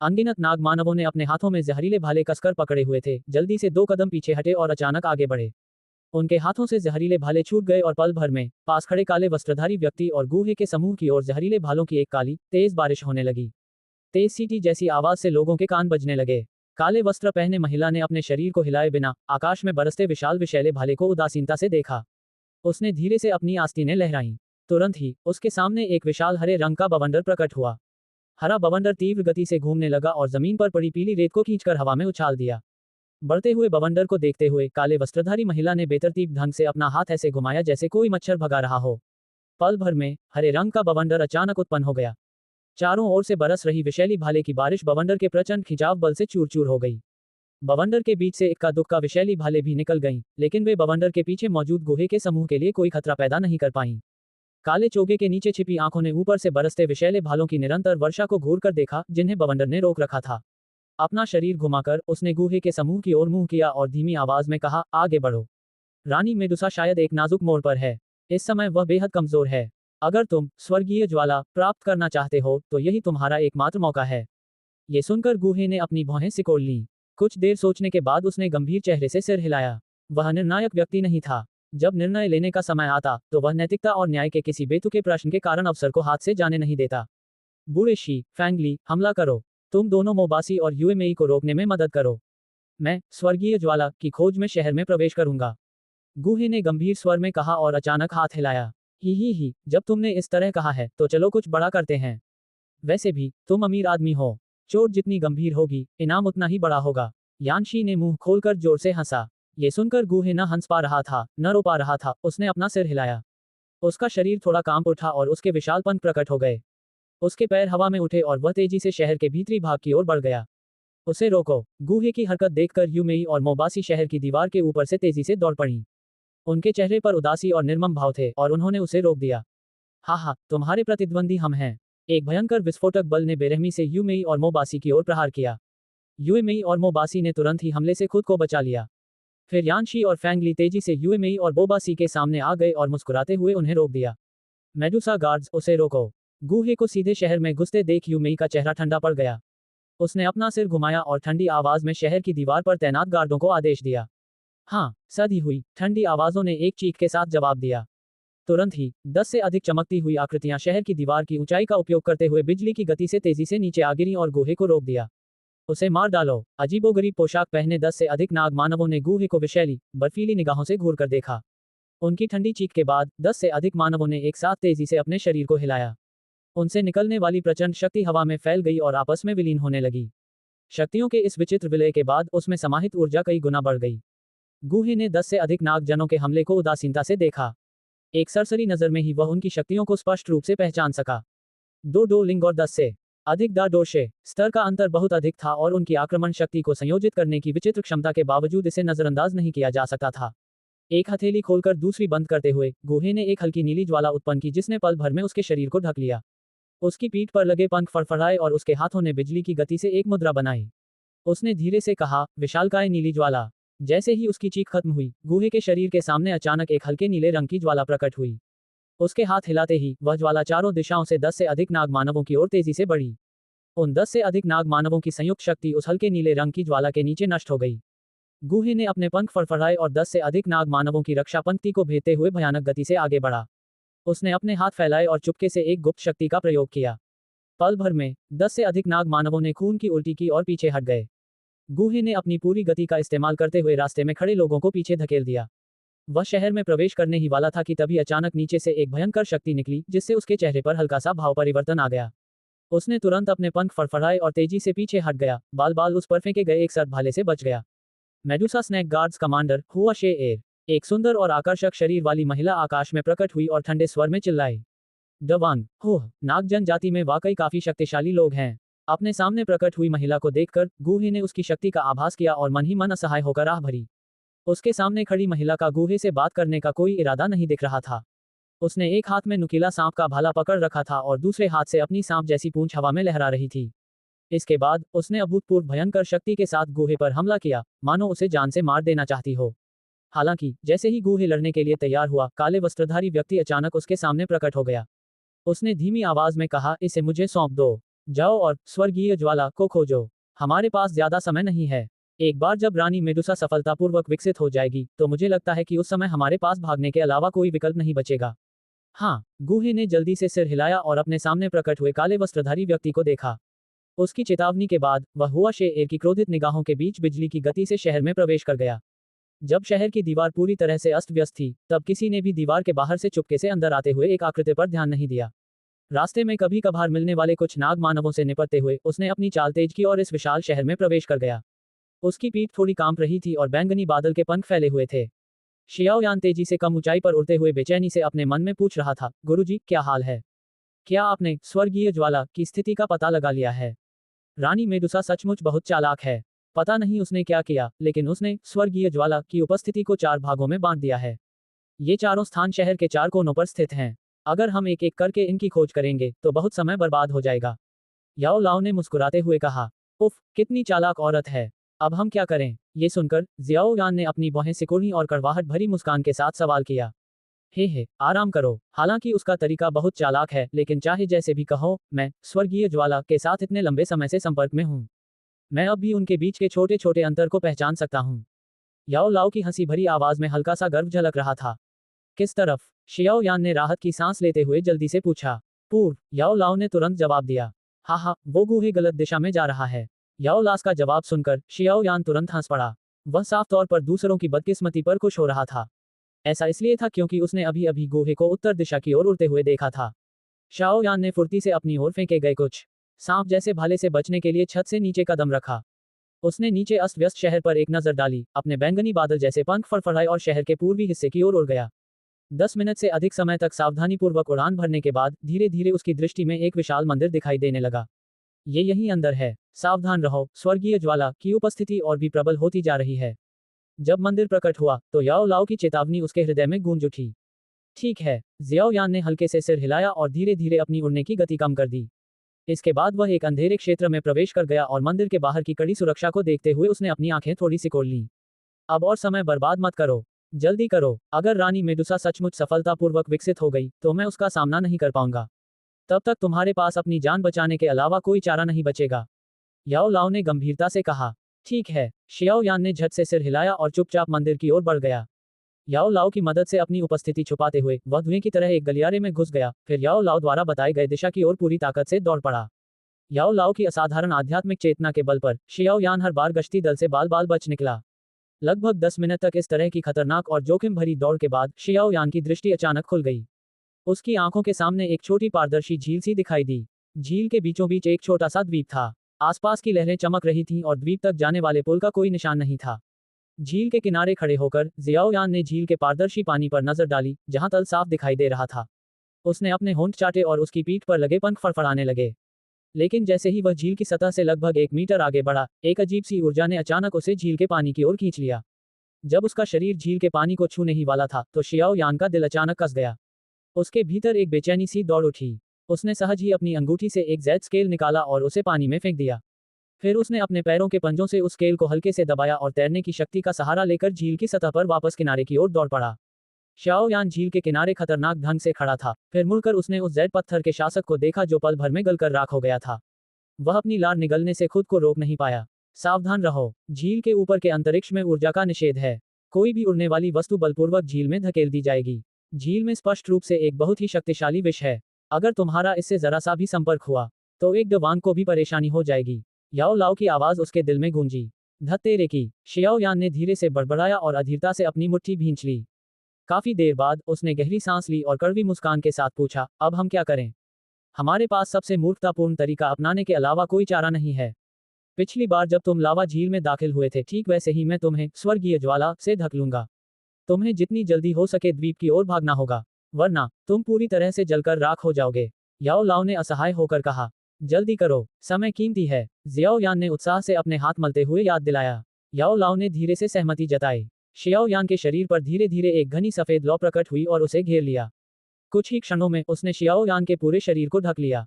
अनगिनत नाग मानवों ने अपने हाथों में जहरीले भाले कसकर पकड़े हुए थे, जल्दी से 2 कदम पीछे हटे और अचानक आगे बढ़े। उनके हाथों से जहरीले भाले छूट गए और पल भर में पास खड़े काले वस्त्रधारी व्यक्ति और गूहे के समूह की ओर जहरीले भालों की एक काली तेज बारिश होने लगी। तेज सीटी जैसी आवाज से लोगों के कान बजने लगे। काले वस्त्र पहने महिला ने अपने शरीर को हिलाए बिना आकाश में बरसते विशाल विषैले भाले को उदासीनता से देखा। उसने धीरे से अपनी आस्तीनें लहराई। तुरंत ही उसके सामने एक विशाल हरे रंग का बवंडर प्रकट हुआ। हरा बवंडर तीव्र गति से घूमने लगा और जमीन पर पड़ी पीली रेत को खींचकर हवा में उछाल दिया। बढ़ते हुए बवंडर को देखते हुए काले वस्त्रधारी महिला ने बेतरतीब ढंग से अपना हाथ ऐसे घुमाया जैसे कोई मच्छर भगा रहा हो। पल भर में हरे रंग का बवंडर अचानक उत्पन्न हो गया। चारों ओर से बरस रही विषैली भाले की बारिश बवंडर के प्रचंड खिंचाव बल से चूर चूर हो गई। बवंडर के बीच से इक्का दुक्का विषैली भाले भी निकल गईं, लेकिन वे बवंडर के पीछे मौजूद गुहे के समूह के लिए कोई खतरा पैदा नहीं कर पाईं। काले चोगे के नीचे छिपी आंखों ने ऊपर से बरसते विषैले भालों की निरंतर वर्षा को घूर कर देखा, जिन्हें बवंडर ने रोक रखा था। अपना शरीर घुमाकर उसने गुहे के समूह की ओर मुंह किया और धीमी आवाज में कहा, आगे बढ़ो। रानी मेडुसा शायद एक नाजुक मोड़ पर है। इस समय वह बेहद कमजोर है। अगर तुम स्वर्गीय ज्वाला प्राप्त करना चाहते हो तो यही तुम्हारा एकमात्र मौका है। ये सुनकर गुहे ने अपनी भौहें सिकोड़ लीं। कुछ देर सोचने के बाद उसने गंभीर चेहरे से सिर हिलाया। वह निर्णायक व्यक्ति नहीं था। जब निर्णय लेने का समय आता तो वह नैतिकता और न्याय के किसी बेतुके प्रश्न के कारण अवसर को हाथ से जाने नहीं देता। बूढ़े शी फैंगली, हमला करो। तुम दोनों मोबासी और यूएमई को रोकने में मदद करो। मैं स्वर्गीय ज्वाला की खोज में शहर में प्रवेश करूंगा। गुहे ने गंभीर स्वर में कहा और अचानक हाथ हिलाया। ही, जब तुमने इस तरह कहा है तो चलो कुछ बड़ा करते हैं। वैसे भी तुम अमीर आदमी हो। चोट जितनी गंभीर होगी, इनाम उतना ही बड़ा होगा। यानशी ने मुंह खोलकर जोर से हंसा। ये सुनकर गुहे न हंस पा रहा था, न रो पा रहा था। उसने अपना सिर हिलाया। उसका शरीर थोड़ा कांप उठा और उसके विशाल पंख प्रकट हो गए। उसके पैर हवा में उठे और वह तेजी से शहर के भीतरी भाग की ओर बढ़ गया। उसे रोको। गुहे की हरकत देखकर यूमेई और मोबासी शहर की दीवार के ऊपर से तेजी से दौड़ पड़ी। उनके चेहरे पर उदासी और निर्मम भाव थे और उन्होंने उसे रोक दिया। हाँ, तुम्हारे प्रतिद्वंदी हम हैं। एक भयंकर विस्फोटक बल ने बेरहमी से यूमेई और मोबासी की ओर प्रहार किया। यूमेई और मोबासी ने तुरंत ही हमले से खुद को बचा लिया। फिर यानशी और फैंगली तेजी से यूएमई और मोबासी के सामने आ गए और मुस्कुराते हुए उन्हें रोक दिया। मेडुसा गार्ड्स, उसे रोको। गुहे को सीधे शहर में घुसते देख यूमेई का चेहरा ठंडा पड़ गया। उसने अपना सिर घुमाया और ठंडी आवाज में शहर की दीवार पर तैनात गार्डों को आदेश दिया। हाँ, सदी हुई। ठंडी आवाजों ने एक चीख के साथ जवाब दिया। तुरंत ही 10 से अधिक चमकती हुई आकृतियां शहर की दीवार की ऊंचाई का उपयोग करते हुए बिजली की गति से तेजी से नीचे आ गिरीं और गुहे को रोक दिया। उसे मार डालो। अजीबोगरीब पोशाक पहने 10 से अधिक नाग मानवों ने गुहे को विषैली बर्फीली निगाहों से घूर कर देखा। उनकी ठंडी चीख के बाद 10 से अधिक मानवों ने एक साथ तेजी से अपने शरीर को हिलाया। उनसे निकलने वाली प्रचंड शक्ति हवा में फैल गई और आपस में विलीन होने लगी। शक्तियों के इस विचित्र विलय के बाद उसमें समाहित ऊर्जा कई गुना बढ़ गई। गुहे ने 10 से अधिक नाग जनों के हमले को उदासीनता से देखा। एक सरसरी नजर में ही वह उनकी शक्तियों को स्पष्ट रूप से पहचान सका। दो लिंग और 10 से अधिक दाडोशे स्तर का अंतर बहुत अधिक था और उनकी आक्रमण शक्ति को संयोजित करने की विचित्र क्षमता के बावजूद इसे नजरअंदाज नहीं किया जा सकता था। एक हथेली खोलकर दूसरी बंद करते हुए गुहे ने एक हल्की नीली ज्वाला उत्पन्न की जिसने पल भर में उसके शरीर को ढक लिया। उसकी पीठ पर लगे पंख फड़फड़ाए और उसके हाथों ने बिजली की गति से एक मुद्रा बनाई। उसने धीरे से कहा, विशालकाय नीली ज्वाला। जैसे ही उसकी चीख खत्म हुई, गुहे के शरीर के सामने अचानक एक हल्के नीले रंग की ज्वाला प्रकट हुई। उसके हाथ हिलाते ही वह ज्वाला चारों दिशाओं से 10 से अधिक नाग मानवों की ओर तेजी से बढ़ी। उन 10 से अधिक नाग मानवों की संयुक्त शक्ति उस हल्के नीले रंग की ज्वाला के नीचे नष्ट हो गई। गुहे ने अपने पंख फड़फड़ाए और 10 से अधिक नाग मानवों की रक्षा पंक्ति को भेदते हुए भयानक गति से आगे बढ़ा। उसने अपने हाथ फैलाए और चुपके से एक गुप्त शक्ति का प्रयोग किया। पल भर में 10 से अधिक नाग मानवों ने खून की उल्टी की और पीछे हट गए। गूहे ने अपनी पूरी गति का इस्तेमाल करते हुए रास्ते में खड़े लोगों को पीछे धकेल दिया। वह शहर में प्रवेश करने ही वाला था कि तभी अचानक नीचे से एक भयंकर शक्ति निकली, जिससे उसके चेहरे पर हल्का सा भाव परिवर्तन आ गया। उसने तुरंत अपने पंख फड़फड़ाए और तेजी से पीछे हट गया। बाल बाल उस पर फेंके गए एक सर्प भाले से बच गया। मेडुसा स्नेक गार्ड्स कमांडर हुआ शे एर। एक सुंदर और आकर्षक शरीर वाली महिला आकाश में प्रकट हुई और ठंडे स्वर में चिल्लाई, डवांग, ओह, नाग जनजाति में वाकई काफी शक्तिशाली लोग हैं। अपने सामने प्रकट हुई महिला को देखकर गूहे ने उसकी शक्ति का आभास किया और मन ही मन असहाय होकर आह भरी। उसके सामने खड़ी महिला का गूहे से बात करने का कोई इरादा नहीं दिख रहा था। उसने एक हाथ में नुकीला सांप का भाला पकड़ रखा था और दूसरे हाथ से अपनी सांप जैसी पूंछ हवा में लहरा रही थी। इसके बाद उसने अभूतपूर्व भयंकर शक्ति के साथ गूहे पर हमला किया, मानो उसे जान से मार देना चाहती हो। हालांकि जैसे ही गूहे लड़ने के लिए तैयार हुआ, काले वस्त्रधारी व्यक्ति अचानक उसके सामने प्रकट हो गया। उसने धीमी आवाज में कहा, इसे मुझे सौंप दो। जाओ और स्वर्गीय ज्वाला को खोजो। हमारे पास ज्यादा समय नहीं है। एक बार जब रानी मेडुसा सफलतापूर्वक विकसित हो जाएगी, तो मुझे लगता है कि उस समय हमारे पास भागने के अलावा कोई विकल्प नहीं बचेगा। हाँ, गूहे ने जल्दी से सिर हिलाया और अपने सामने प्रकट हुए काले वस्त्रधारी व्यक्ति को देखा। उसकी चेतावनी के बाद वह हुआ शे एर की क्रोधित निगाहों के बीच बिजली की गति से शहर में प्रवेश कर गया। जब शहर की दीवार पूरी तरह से अस्त व्यस्त थी, तब किसी ने भी दीवार के बाहर से चुपके से अंदर आते हुए एक आकृति पर ध्यान नहीं दिया। रास्ते में कभी कभार मिलने वाले कुछ नाग मानवों से निपटते हुए उसने अपनी चाल तेज की और इस विशाल शहर में प्रवेश कर गया। उसकी पीठ थोड़ी कांप रही थी और बैंगनी बादल के पंख फैले हुए थे। शियाओ यान तेजी से कम ऊंचाई पर उड़ते हुए बेचैनी से अपने मन में पूछ रहा था, गुरुजी, क्या हाल है? क्या आपने स्वर्गीय ज्वाला की स्थिति का पता लगा लिया है? रानी मेडुसा सचमुच बहुत चालाक है। पता नहीं उसने क्या किया, लेकिन उसने स्वर्गीय ज्वाला की उपस्थिति को 4 भागों में बांट दिया है। ये चारों स्थान शहर के 4 कोनों पर स्थित हैं। अगर हम एक एक करके इनकी खोज करेंगे तो बहुत समय बर्बाद हो जाएगा। याओ लाओ ने मुस्कुराते हुए कहा, उफ, कितनी चालाक औरत है। अब हम क्या करें? ये सुनकर जियाओ यान ने अपनी भौहें सिकुड़ी और कड़वाहट भरी मुस्कान के साथ सवाल किया, हे, आराम करो। हालांकि उसका तरीका बहुत चालाक है, लेकिन चाहे जैसे भी कहो, मैं स्वर्गीय ज्वाला के साथ इतने लंबे समय से संपर्क में हूँ। मैं अब भी उनके बीच के छोटे छोटे अंतर को पहचान सकता हूँ। याओ लाओ की हंसी भरी आवाज में हल्का सा गर्व झलक रहा था। किस तरफ? शियाओ यान ने राहत की सांस लेते हुए जल्दी से पूछा। पूर्व, याओ लाओ ने तुरंत जवाब दिया। हाँ, वो गूहे गलत दिशा में जा रहा है। याओ लास का जवाब सुनकर शियाओ यान तुरंत हंस पड़ा। वह साफ तौर पर दूसरों की बदकिस्मती पर खुश हो रहा था। ऐसा इसलिए था क्योंकि उसने अभी अभी गूहे को उत्तर दिशा की ओर उड़ते हुए देखा था। शाओ यान ने फुर्ती से अपनी ओर फेंके गए कुछ सांप जैसे भाले से बचने के लिए छत से नीचे कदम रखा। उसने नीचे अस्त व्यस्त शहर पर एक नजर डाली, अपने बैंगनी बादल जैसे पंख फड़फड़ाए और शहर के पूर्वी हिस्से की ओर उड़ गया। 10 मिनट से अधिक समय तक सावधानीपूर्वक उड़ान भरने के बाद धीरे धीरे उसकी दृष्टि में एक विशाल मंदिर दिखाई देने लगा। ये यहीं अंदर है। सावधान रहो, स्वर्गीय ज्वाला की उपस्थिति और भी प्रबल होती जा रही है। जब मंदिर प्रकट हुआ तो याओ लाओ की चेतावनी उसके हृदय में गूंज उठी। ठीक है। जियाओ यान ने हल्के से सिर हिलाया और धीरे धीरे अपनी उड़ने की गति कम कर दी। इसके बाद वह एक अंधेरे क्षेत्र में प्रवेश कर गया और मंदिर के बाहर की कड़ी सुरक्षा को देखते हुए उसने अपनी आंखें थोड़ी सिकोड़ लीं। अब और समय बर्बाद मत करो, जल्दी करो। अगर रानी मेडुसा सचमुच सफलतापूर्वक विकसित हो गई तो मैं उसका सामना नहीं कर पाऊंगा। तब तक तुम्हारे पास अपनी जान बचाने के अलावा कोई चारा नहीं बचेगा। याओ लाओ ने गंभीरता से कहा। ठीक है। शियाओ यान ने झट से सिर हिलाया और चुपचाप मंदिर की ओर बढ़ गया। याओ लाओ की मदद से अपनी उपस्थिति छुपाते हुए वह धुएं की तरह एक गलियारे में घुस गया, फिर याओ लाओ द्वारा बताए गए दिशा की ओर पूरी ताकत से दौड़ पड़ा। याओ लाओ की असाधारण आध्यात्मिक चेतना के बल पर शियाओ यान हर बार गश्ती दल से बाल बाल बच निकला। लगभग 10 मिनट तक इस तरह की खतरनाक और जोखिम भरी दौड़ के बाद शियाओ यान की दृष्टि अचानक खुल गई। उसकी आंखों के सामने एक छोटी पारदर्शी झील सी दिखाई दी। झील के बीचों बीच एक छोटा सा द्वीप था। आसपास की लहरें चमक रही थीं और द्वीप तक जाने वाले पुल का कोई निशान नहीं था। झील के किनारे खड़े होकर जियाओ यान ने झील के पारदर्शी पानी पर नजर डाली, जहां तल साफ दिखाई दे रहा था। उसने अपने होंठ चाटे और उसकी पीठ पर लगे पंख फड़फड़ाने लगे। लेकिन जैसे ही वह झील की सतह से लगभग 1 मीटर आगे बढ़ा, एक अजीब सी ऊर्जा ने अचानक उसे झील के पानी की ओर खींच लिया। जब उसका शरीर झील के पानी को छूने ही वाला था तो शियाओ यान का दिल अचानक कस गया। उसके भीतर एक बेचैनी सी दौड़ उठी। उसने सहज ही अपनी अंगूठी से एक जेड स्केल निकाला और उसे पानी में फेंक दिया। फिर उसने अपने पैरों के पंजों से उस स्केल को हल्के से दबाया और तैरने की शक्ति का सहारा लेकर झील की सतह पर वापस किनारे की ओर दौड़ पड़ा। शाओ यान झील के किनारे खतरनाक ढंग से खड़ा था। फिर मुड़कर उसने उस जेड पत्थर के शासक को देखा जो पल भर में गलकर राख हो गया था। वह अपनी लार निगलने से खुद को रोक नहीं पाया। सावधान रहो, झील के ऊपर के अंतरिक्ष में ऊर्जा का निषेध है। कोई भी उड़ने वाली वस्तु बलपूर्वक झील में धकेल दी जाएगी। झील में स्पष्ट रूप से एक बहुत ही शक्तिशाली विष है। अगर तुम्हारा इससे जरा सा भी संपर्क हुआ तो एक डवांग को भी परेशानी हो जाएगी। याओ लाओ की आवाज उसके दिल में गूंजी। धत तेरे की। शियाओ यान ने धीरे से बड़बड़ाया और अधीरता से अपनी मुट्ठी भींच ली। काफी देर बाद उसने गहरी सांस ली और कड़वी मुस्कान के साथ पूछा, अब हम क्या करें? हमारे पास सबसे मूर्खतापूर्ण तरीका अपनाने के अलावा कोई चारा नहीं है। पिछली बार जब तुम लावा झील में दाखिल हुए थे, ठीक वैसे ही मैं तुम्हें स्वर्गीय ज्वाला से ढक लूंगा। तुम्हें जितनी जल्दी हो सके द्वीप की ओर भागना होगा, वरना तुम पूरी तरह से जलकर राख हो जाओगे। याओ लाओ ने असहाय होकर कहा। जल्दी करो, समय कीमती है। जियाओ यान ने उत्साह से अपने हाथ मलते हुए याद दिलाया। याओ लाओ ने धीरे से सहमति जताई। शियाओ यान के शरीर पर धीरे धीरे एक घनी सफेद लौ प्रकट हुई और उसे घेर लिया। कुछ ही क्षणों में उसने शियाओ यान के पूरे शरीर को ढक लिया।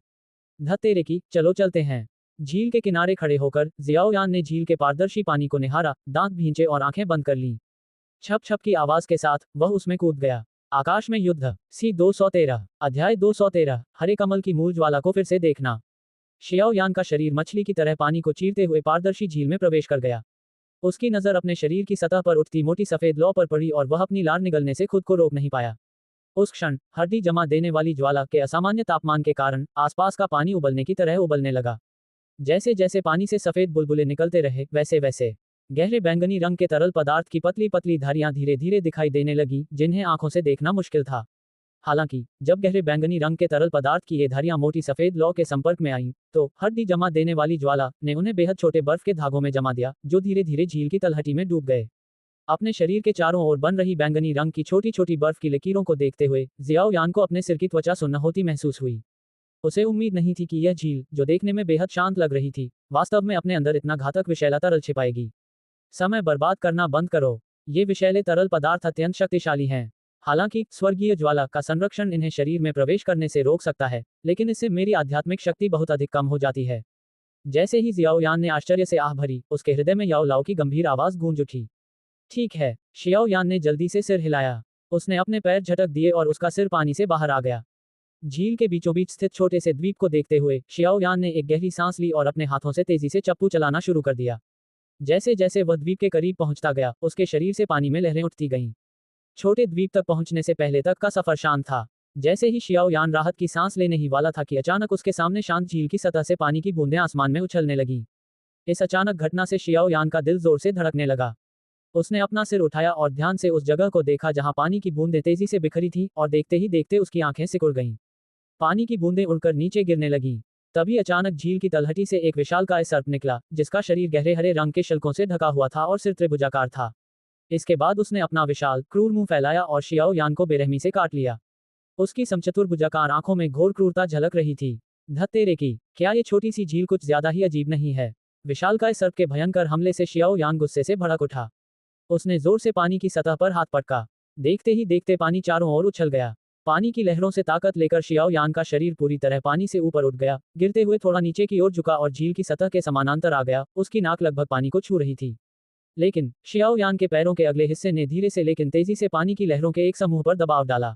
धत तेरे की, चलो चलते हैं। झील के किनारे खड़े होकर जियाओ यान ने झील के पारदर्शी पानी को निहारा, दांत भींचे और आंखें बंद कर लीं। छप छप की आवाज के साथ वह उसमें कूद गया। आकाश में युद्ध। सी 213। अध्याय 213। हरे कमल की मूल ज्वाला को फिर से देखना। शियाओ यान का शरीर मछली की तरह पानी को चीरते हुए पारदर्शी झील में प्रवेश कर गया। उसकी नजर अपने शरीर की सतह पर उठती मोटी सफेद लौ पर पड़ी और वह अपनी लार निगलने से खुद को रोक नहीं पाया। उस क्षण हड्डी जमा देने वाली ज्वाला के असामान्य तापमान के कारण आसपास का पानी उबलने की तरह उबलने लगा। जैसे जैसे पानी से सफेद बुलबुले निकलते रहे, वैसे वैसे गहरे बैंगनी रंग के तरल पदार्थ की पतली पतली धारियां धीरे धीरे दिखाई देने लगी, जिन्हें आंखों से देखना मुश्किल था। हालांकि जब गहरे बैंगनी रंग के तरल पदार्थ की ये धारियां मोटी सफेद लौ के संपर्क में आईं, तो हड्डी जमा देने वाली ज्वाला ने उन्हें बेहद छोटे बर्फ के धागों में जमा दिया, जो धीरे धीरे झील की तलहटी में डूब गए। अपने शरीर के चारों ओर बन रही बैंगनी रंग की छोटी छोटी बर्फ की लकीरों को देखते हुए जियाओ यान को अपने सिर की त्वचा सुन्न होती महसूस हुई। उसे उम्मीद नहीं थी कि यह झील, जो देखने में बेहद शांत लग रही थी, वास्तव में अपने अंदर इतना घातक विषैला तरल छिपाएगी। समय बर्बाद करना बंद करो। ये विषैले तरल पदार्थ अत्यंत शक्तिशाली हैं। हालांकि स्वर्गीय ज्वाला का संरक्षण इन्हें शरीर में प्रवेश करने से रोक सकता है, लेकिन इससे मेरी आध्यात्मिक शक्ति बहुत अधिक कम हो जाती है। जैसे ही जियाओ यान ने आश्चर्य से आह भरी, उसके हृदय में याओ लाओ की गंभीर आवाज गूंज उठी। ठीक है। शियाओ यान ने जल्दी से सिर हिलाया। उसने अपने पैर झटक दिए और उसका सिर पानी से बाहर आ गया। झील के बीचों बीच स्थित छोटे से द्वीप को देखते हुए शियाओ यान ने एक गहरी सांस ली और अपने हाथों से तेजी से चप्पू चलाना शुरू कर दिया। जैसे जैसे वह द्वीप के करीब पहुंचता गया, उसके शरीर से पानी में लहरें उठती गईं। छोटे द्वीप तक पहुंचने से पहले तक का सफर शांत था। जैसे ही शियाओ यान राहत की सांस लेने ही वाला था कि अचानक उसके सामने शांत झील की सतह से पानी की बूंदें आसमान में उछलने लगीं। इस अचानक घटना से शियाओ यान का दिल जोर से धड़कने लगा। उसने अपना सिर उठाया और ध्यान से उस जगह को देखा जहां पानी की बूंदें तेजी से बिखरी थीं, और देखते ही देखते उसकी आंखें सिकुड़ गईं। पानी की बूंदें उड़कर नीचे गिरने लगीं। तभी अचानक झील की तलहटी से एक विशालकाय सर्प निकला, जिसका शरीर गहरे हरे रंग के शिल्कों से ढका हुआ था और सिर त्रिभुजाकार था। इसके बाद उसने अपना विशाल क्रूर मुंह फैलाया और शियाओ यान को बेरहमी से काट लिया। उसकी समचतुर भुजाकार आंखों में घोर क्रूरता झलक रही थी। धत तेरे की, क्या ये छोटी सी झील कुछ ज्यादा ही अजीब नहीं है? विशालकाय सर्प के भयंकर हमले से शियाओ यान गुस्से से भड़क उठा। उसने जोर से पानी की सतह पर हाथ पटका। देखते ही देखते पानी चारों ओर उछल गया। पानी की लहरों से ताकत लेकर शियाओ यान का शरीर पूरी तरह पानी से ऊपर उठ गया, गिरते हुए थोड़ा नीचे की ओर झुका और झील की सतह के समानांतर आ गया। उसकी नाक लगभग पानी को छू रही थी। लेकिन शियाओ यान के पैरों के अगले हिस्से ने धीरे से लेकिन तेजी से पानी की लहरों के एक समूह पर दबाव डाला।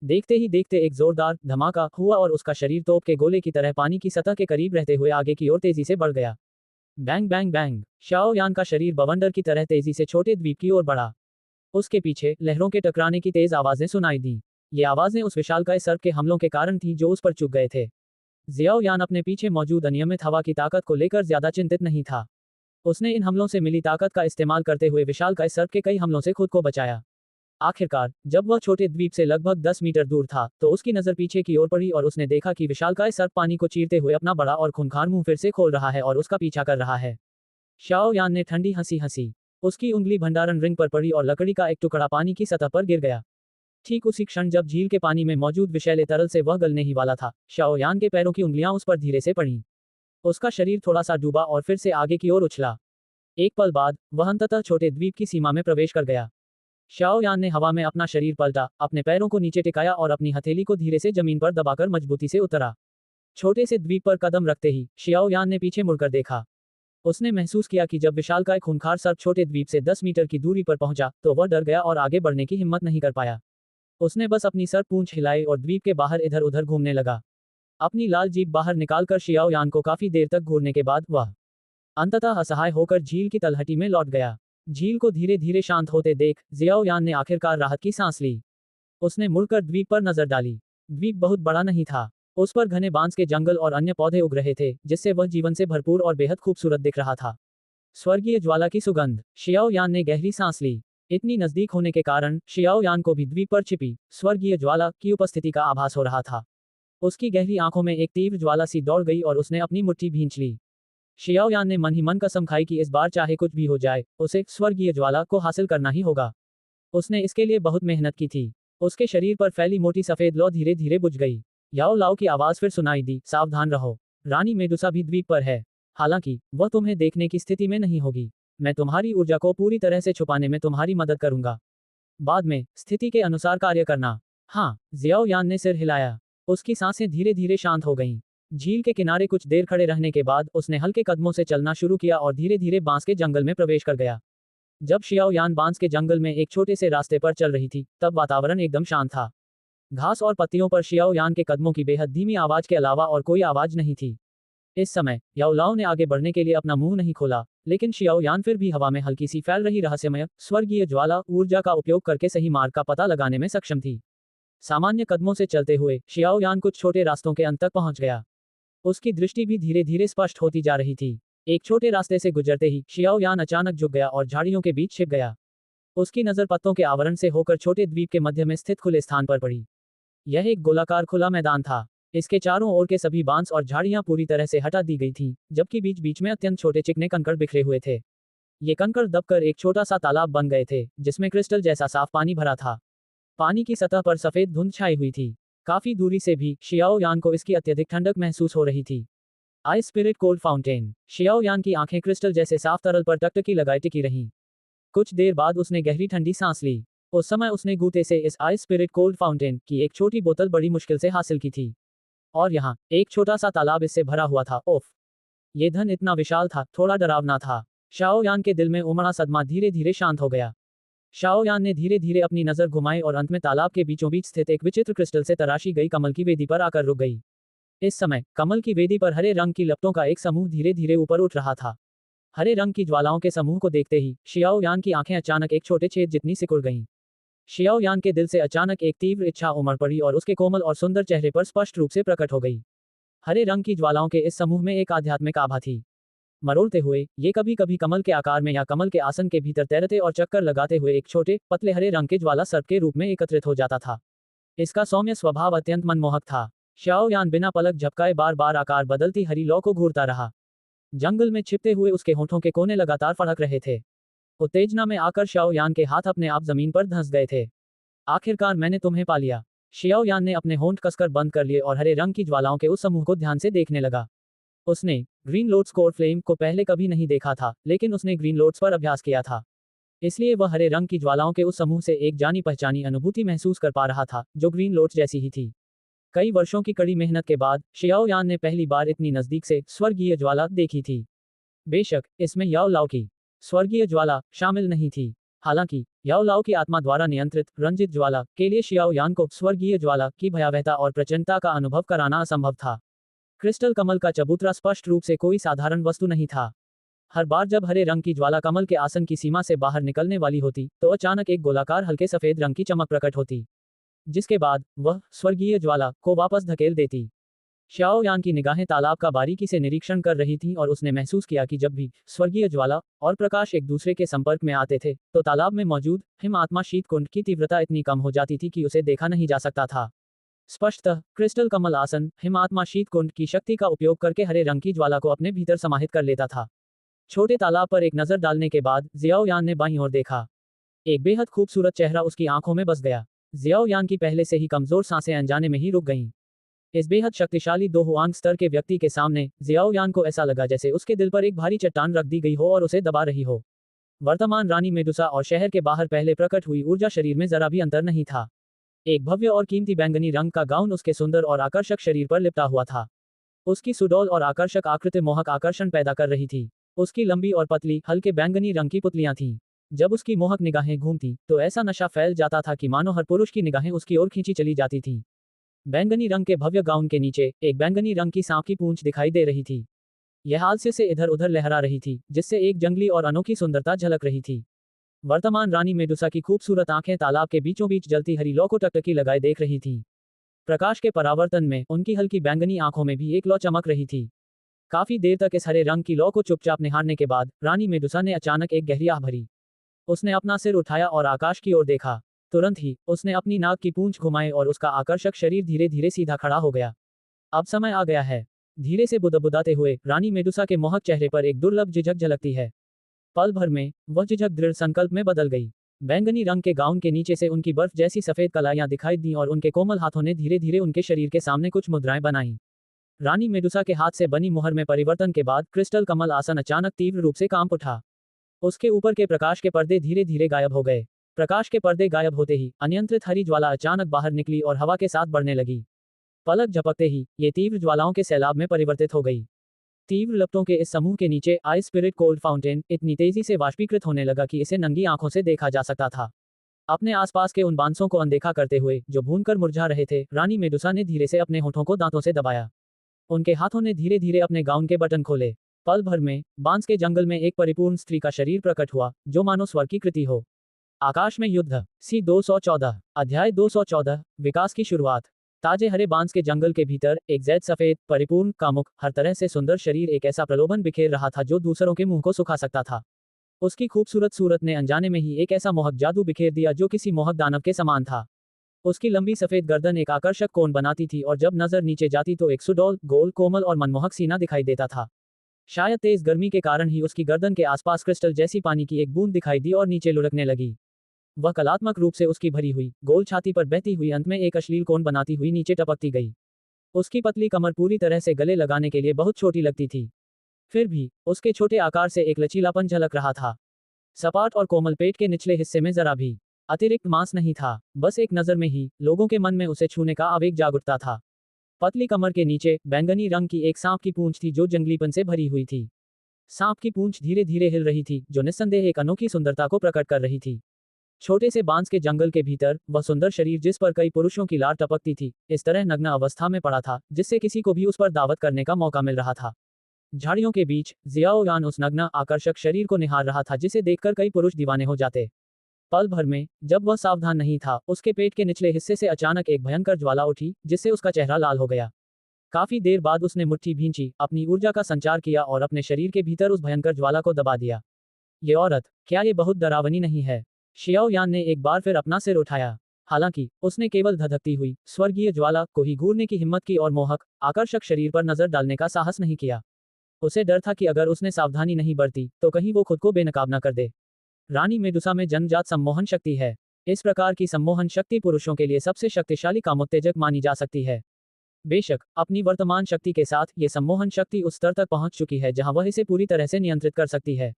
देखते ही देखते एक जोरदार धमाका हुआ और उसका शरीर तोप के गोले की तरह पानी की सतह के करीब रहते हुए आगे की ओर तेजी से बढ़ गया। Bang bang bang. शियाओ यान का शरीर बवंडर की तरह तेजी से छोटे द्वीप की ओर बढ़ा। उसके पीछे लहरों के टकराने की तेज आवाजें सुनाई दी। ये आवाजें उस विशालकाय सर्प के हमलों के कारण थीं जो उस पर चुप गए थे। जियाओ यान अपने पीछे मौजूद अनियमित हवा की ताकत को लेकर ज्यादा चिंतित नहीं था। उसने इन हमलों से मिली ताकत का इस्तेमाल करते हुए विशालकाय सर्प के कई हमलों से खुद को बचाया। आखिरकार जब वह छोटे द्वीप से लगभग 10 मीटर दूर था, तो उसकी नजर पीछे की ओर पड़ी और उसने देखा कि विशालकाय सर्प पानी को चीरते हुए अपना बड़ा और खूंखार मुंह फिर से खोल रहा है और उसका पीछा कर रहा है। शियाओ यान ने ठंडी हंसी हंसी। उसकी उंगली भंडारण रिंग पर पड़ी और लकड़ी का एक टुकड़ा पानी की सतह पर गिर गया। ठीक उसी क्षण जब झील के पानी में मौजूद विषैले तरल से वह गलने ही वाला था, शियाओ यान के पैरों की उंगलियां उस पर धीरे से पड़ीं। उसका शरीर थोड़ा सा डूबा और फिर से आगे की ओर उछला। एक पल बाद वह अंततः छोटे द्वीप की सीमा में प्रवेश कर गया। शियाओ यान ने हवा में अपना शरीर पलटा, अपने पैरों को नीचे टिकाया और अपनी हथेली को धीरे से जमीन पर दबाकर मजबूती से उतरा। छोटे से द्वीप पर कदम रखते ही शियाओ यान ने पीछे मुड़कर देखा। उसने महसूस किया कि जब विशालकाय खूंखार सर्प छोटे द्वीप से 10 मीटर की दूरी पर पहुंचा, तो वह डर गया और आगे बढ़ने की हिम्मत नहीं कर पाया। उसने बस अपनी सर पूंछ हिलाई और द्वीप के बाहर इधर उधर घूमने लगा। अपनी लाल जीभ बाहर निकालकर शियाओ यान को काफी देर तक घूरने के बाद वह अंततः असहाय होकर झील की तलहटी में लौट गया। झील को धीरे धीरे शांत होते देख जियाओ यान ने आखिरकार राहत की सांस ली। उसने मुड़कर द्वीप पर नजर डाली। द्वीप बहुत बड़ा नहीं था। उस पर घने बांस के जंगल और अन्य पौधे उग रहे थे, जिससे वह जीवन से भरपूर और बेहद खूबसूरत दिख रहा था। स्वर्गीय ज्वाला की सुगंध। शियाओ यान ने गहरी सांस ली। इतनी नजदीक होने के कारण शियाओ यान को भी द्वीप पर छिपी स्वर्गीय ज्वाला की उपस्थिति का आभास हो रहा था। उसकी गहरी आंखों में एक तीव्र ज्वाला सी दौड़ गई और उसने अपनी मुट्ठी भींच ली। शियाओ यान ने मन ही मन कसम खाई कि इस बार चाहे कुछ भी हो जाए, उसे स्वर्गीय ज्वाला को हासिल करना ही होगा। उसने इसके लिए बहुत मेहनत की थी। उसके शरीर पर फैली मोटी सफेद लौ धीरे धीरे बुझ गई। याओ लाओ की आवाज फिर सुनाई दी, सावधान रहो। रानी मेडुसा भी द्वीप पर है। हालांकि वह तुम्हें देखने की स्थिति में नहीं होगी। मैं तुम्हारी ऊर्जा को पूरी तरह से छुपाने में तुम्हारी मदद करूंगा। बाद में स्थिति के अनुसार कार्य करना। हाँ, जियाओ यान ने सिर हिलाया। उसकी सांसें धीरे धीरे शांत हो गईं। झील के किनारे कुछ देर खड़े रहने के बाद उसने हल्के कदमों से चलना शुरू किया और धीरे धीरे बांस के जंगल में प्रवेश कर गया। जब शियाओ यान बांस के जंगल में एक छोटे से रास्ते पर चल रही थी, तब वातावरण एकदम शांत था। घास और पत्तियों पर शियाओ यान के कदमों की बेहद धीमी आवाज के अलावा और कोई आवाज नहीं थी। इस समय याओलाओ ने आगे बढ़ने के लिए अपना मुंह नहीं खोला, लेकिन शियाओ यान फिर भी हवा में हल्की सी फैल रही रहस्यमय स्वर्गीय ज्वाला ऊर्जा का उपयोग करके सही मार्ग का पता लगाने में सक्षम थी। सामान्य कदमों से चलते हुए शियाओ यान कुछ छोटे रास्तों के अंत तक पहुंच गया। उसकी दृष्टि भी धीरे धीरे स्पष्ट होती जा रही थी। एक छोटे रास्ते से गुजरते ही शियाओ यान अचानक झुक गया और झाड़ियों के बीच छिप गया। उसकी नजर पत्तों के आवरण से होकर छोटे द्वीप के मध्य में स्थित खुले स्थान पर पड़ी। यह एक गोलाकार खुला मैदान था। इसके चारों ओर के सभी बांस और झाड़ियां पूरी तरह से हटा दी गई थीं, जबकि बीच बीच में अत्यंत छोटे चिकने कंकड़ बिखरे हुए थे। ये कंकड़ दबकर एक छोटा सा तालाब बन गए थे, जिसमें क्रिस्टल जैसा साफ पानी भरा था। पानी की सतह पर सफेद धुंध छाई हुई थी। काफी दूरी से भी शियाओ यान को इसकी अत्यधिक ठंडक महसूस हो रही थी। Ice spirit cold fountain. Xiao यान की आंखें क्रिस्टल जैसे साफ तरल पर टकटकी लगाए टिकी रहीं। कुछ देर बाद उसने गहरी ठंडी सांस ली। उस समय उसने गूते से इस आइस स्पिरिट कोल्ड फाउंटेन की एक छोटी बोतल बड़ी मुश्किल से हासिल की थी। और यहाँ एक छोटा सा तालाब इससे भरा हुआ था। ओफ, ये धन इतना विशाल था, थोड़ा डरावना था। शाओ यान के दिल में उमड़ा सदमा धीरे धीरे शांत हो गया। शाओ यान ने धीरे धीरे अपनी नजर घुमाई और अंत में तालाब के बीचों बीच स्थित एक विचित्र क्रिस्टल से तराशी गई कमल की वेदी पर आकर रुक गई। इस समय कमल की वेदी पर हरे रंग की लपटों का एक समूह धीरे धीरे ऊपर उठ रहा था। हरे रंग की ज्वालाओं के समूह को देखते ही शियाओ यान की आंखें अचानक एक छोटे छेद जितनी सिकुड़ गईं। शियाओ यान के दिल से अचानक एक तीव्र इच्छा उमड़ पड़ी और उसके कोमल और सुंदर चेहरे पर स्पष्ट रूप से प्रकट हो गई। हरे रंग की ज्वालाओं के इस समूह में एक आध्यात्मिक आभा थी। मरोड़ते हुए ये कभी कभी कमल के आकार में या कमल के आसन के भीतर तैरते और चक्कर लगाते हुए एक छोटे पतले हरे रंग के ज्वाला सर्प के रूप में एकत्रित हो जाता था। इसका सौम्य स्वभाव अत्यंत मनमोहक था। शाओ यान बिना पलक झपकाए बार बार आकार बदलती हरी लौ को घूरता रहा। जंगल में छिपते हुए उसके होठों के कोने लगातार फड़क रहे थे। उत्तेजना में आकर शाओ यान के हाथ अपने आप जमीन पर धंस गए थे। आखिरकार मैंने तुम्हें पा लिया। शियाओ यान ने अपने होंठ कसकर बंद कर लिए और हरे रंग की ज्वालाओं के उस समूह को ध्यान से देखने लगा। उसने ग्रीन लोड्स कोर फ्लेम को पहले कभी नहीं देखा था, लेकिन उसने ग्रीन लोड्स पर अभ्यास किया था। इसलिए वह हरे रंग की ज्वालाओं के उस समूह से एक जानी पहचानी अनुभूति महसूस कर पा रहा था, जो ग्रीन लोड्स जैसी ही थी। कई वर्षों की कड़ी मेहनत के बाद शियाओ यान ने पहली बार इतनी नजदीक से स्वर्गीय ज्वाला देखी थी। बेशक इसमें याओ लाओ की स्वर्गीय ज्वाला शामिल नहीं थी। हालांकि याओ लाओ की आत्मा द्वारा नियंत्रित रंजित ज्वाला के लिए शियाओ यान को स्वर्गीय ज्वाला की भयावहता और प्रचंडता का अनुभव कराना असंभव था। क्रिस्टल कमल का चबूतरा स्पष्ट रूप से कोई साधारण वस्तु नहीं था। हर बार जब हरे रंग की ज्वाला कमल के आसन की सीमा से बाहर निकलने वाली होती, तो अचानक एक गोलाकार हल्के सफेद रंग की चमक प्रकट होती, जिसके बाद वह स्वर्गीय ज्वाला को वापस धकेल देती। शाओ यान की निगाहें तालाब का बारीकी से निरीक्षण कर रही थीं और उसने महसूस किया कि जब भी स्वर्गीय ज्वाला और प्रकाश एक दूसरे के संपर्क में आते थे, तो तालाब में मौजूद हिम आत्मा शीत कुंड की तीव्रता इतनी कम हो जाती थी कि उसे देखा नहीं जा सकता था। स्पष्टतः क्रिस्टल कमल आसन हिम आत्मा शीत कुंड की शक्ति का उपयोग करके हरे रंग की ज्वाला को अपने भीतर समाहित कर लेता था। छोटे तालाब पर एक नजर डालने के बाद जियाओ यान ने बाईं ओर देखा। एक बेहद खूबसूरत चेहरा उसकी आंखों में बस गया। जियाओ यान की पहले से ही कमजोर सांसें अनजाने में ही रुक गईं। इस बेहद शक्तिशाली दो हुआंग स्तर के व्यक्ति के सामने जियाओ यान को ऐसा लगा जैसे उसके दिल पर एक भारी चट्टान रख दी गई हो और उसे दबा रही हो। वर्तमान रानी मेडुसा और शहर के बाहर पहले प्रकट हुई ऊर्जा शरीर में जरा भी अंतर नहीं था। एक भव्य और कीमती बैंगनी रंग का गाउन उसके सुंदर और आकर्षक शरीर पर लिपटा हुआ था। उसकी सुडौल और आकर्षक आकृति मोहक आकर्षण पैदा कर रही थी। उसकी लंबी और पतली हल्के बैंगनी रंग की पुतलियां थीं। जब उसकी मोहक निगाहें घूमती, तो ऐसा नशा फैल जाता था कि मानो हर पुरुष की निगाहें उसकी ओर खींची चली जाती थीं। बैंगनी रंग के भव्य गाउन के नीचे एक बैंगनी रंग की सांप की पूंछ दिखाई दे रही थी। यह हास्य से इधर उधर लहरा रही थी, जिससे एक जंगली और अनोखी सुंदरता झलक रही थी। वर्तमान रानी मेडुसा की खूबसूरत आंखें तालाब के बीचों बीच जलती हरी लौ को टकटकी लगाए देख रही थीं। प्रकाश के परावर्तन में उनकी हल्की बैंगनी आंखों में भी एक लौ चमक रही थी। काफी देर तक इस हरे रंग की लौ को चुपचाप निहारने के बाद रानी मेडुसा ने अचानक एक गहरी आह भरी। उसने अपना सिर उठाया और आकाश की ओर देखा। तुरंत ही उसने अपनी नाक की पूंछ घुमाई और उसका आकर्षक शरीर धीरे धीरे सीधा खड़ा हो गया। अब समय आ गया है। धीरे से बुदबुदाते हुए रानी मेडुसा के मोहक चेहरे पर एक दुर्लभ झिझक झलकती है। पल भर में वह झिझक दृढ़ संकल्प में बदल गई। बैंगनी रंग के गाउन के नीचे से उनकी बर्फ जैसी सफेद कलाइयां दिखाई दी और उनके कोमल हाथों ने धीरे धीरे उनके शरीर के सामने कुछ मुद्राएं बनाई। रानी मेडुसा के हाथ से बनी मुहर में परिवर्तन के बाद क्रिस्टल कमल आसन अचानक तीव्र रूप से कांप उठा। उसके ऊपर के प्रकाश के पर्दे धीरे धीरे गायब हो गए। प्रकाश के पर्दे गायब होते ही अनियंत्रित हरी ज्वाला अचानक बाहर निकली और हवा के साथ बढ़ने लगी। पलक झपकते ही ये तीव्र ज्वालाओं के सैलाब में परिवर्तित हो गई। तीव्र लपटों के इस समूह के नीचे आइस स्पिरिट कोल्ड फाउंटेन इतनी तेजी से वाष्पीकृत होने लगा कि इसे नंगी आंखों से देखा जा सकता था। अपने आसपास के उन बांसों को अनदेखा करते हुए जो भूनकर मुरझा रहे थे, रानी मेडुसा ने धीरे से अपने होठों को दांतों से दबाया। उनके हाथों ने धीरे धीरे अपने गाउन के बटन खोले। पल भर में बांस के जंगल में एक परिपूर्ण स्त्री का शरीर प्रकट हुआ, जो मानो स्वर की कृति हो। आकाश में युद्ध सी 214 अध्याय 214 विकास की शुरुआत। ताजे हरे बांस के जंगल के भीतर एक जैद सफेद परिपूर्ण कामुक हर तरह से सुंदर शरीर एक ऐसा प्रलोभन बिखेर रहा था जो दूसरों के मुंह को सुखा सकता था। उसकी खूबसूरत सूरत ने अनजाने में ही एक ऐसा मोहक जादू बिखेर दिया जो किसी मोहक दानव के समान था। उसकी लंबी सफेद गर्दन एक आकर्षक कोण बनाती थी और जब नजर नीचे जाती तो एक सुडौल गोल कोमल और मनमोहक सीना दिखाई देता था। शायद तेज गर्मी के कारण ही उसकी गर्दन के आसपास क्रिस्टल जैसी पानी की एक बूंद दिखाई दी और नीचे लुढ़कने लगी। वह कलात्मक रूप से उसकी भरी हुई गोल छाती पर बहती हुई अंत में एक अश्लील कोण बनाती हुई नीचे टपकती गई। उसकी पतली कमर पूरी तरह से गले लगाने के लिए बहुत छोटी लगती थी। फिर भी उसके छोटे आकार से एक लचीलापन झलक रहा था। सपाट और कोमल पेट के निचले हिस्से में जरा भी अतिरिक्त मांस नहीं था। बस एक नजर में ही लोगों के मन में उसे छूने का आवेग जाग उठता था। पतली कमर के नीचे बैंगनी रंग की एक सांप की पूंछ थी जो जंगलीपन से भरी हुई थी। सांप की पूंछ धीरे धीरे हिल रही थी, जो निस्संदेह एक अनोखी सुंदरता को प्रकट कर रही थी। छोटे से बांस के जंगल के भीतर वह सुंदर शरीर जिस पर कई पुरुषों की लार टपकती थी, इस तरह नग्न अवस्था में पड़ा था जिससे किसी को भी उस पर दावत करने का मौका मिल रहा था। झाड़ियों के बीच जियाओ यान उस नग्न आकर्षक शरीर को निहार रहा था जिसे देखकर कई पुरुष दीवाने हो जाते। पल भर में जब वह सावधान नहीं था, उसके पेट के निचले हिस्से से अचानक एक भयंकर ज्वाला उठी जिससे उसका चेहरा लाल हो गया। काफी देर बाद उसने मुट्ठी भींची, अपनी ऊर्जा का संचार किया और अपने शरीर के भीतर उस भयंकर ज्वाला को दबा दिया। ये औरत, क्या ये बहुत डरावनी नहीं है? शियाओ यान ने एक बार फिर अपना सिर उठाया। हालांकि उसने केवल धधकती हुई स्वर्गीय ज्वाला को ही घूरने की हिम्मत की और मोहक आकर्षक शरीर पर नजर डालने का साहस नहीं किया। उसे डर था कि अगर उसने सावधानी नहीं बरती तो कहीं वो खुद को बेनकाब न कर दे। रानी मेडुसा में जन्मजात सम्मोहन शक्ति है। इस प्रकार की सम्मोहन शक्ति पुरुषों के लिए सबसे शक्तिशाली कामोत्तेजक मानी जा सकती है। बेशक अपनी वर्तमान शक्ति के साथ ये सम्मोहन शक्ति उस स्तर तक पहुंच चुकी है जहां वह इसे पूरी तरह से नियंत्रित कर सकती है।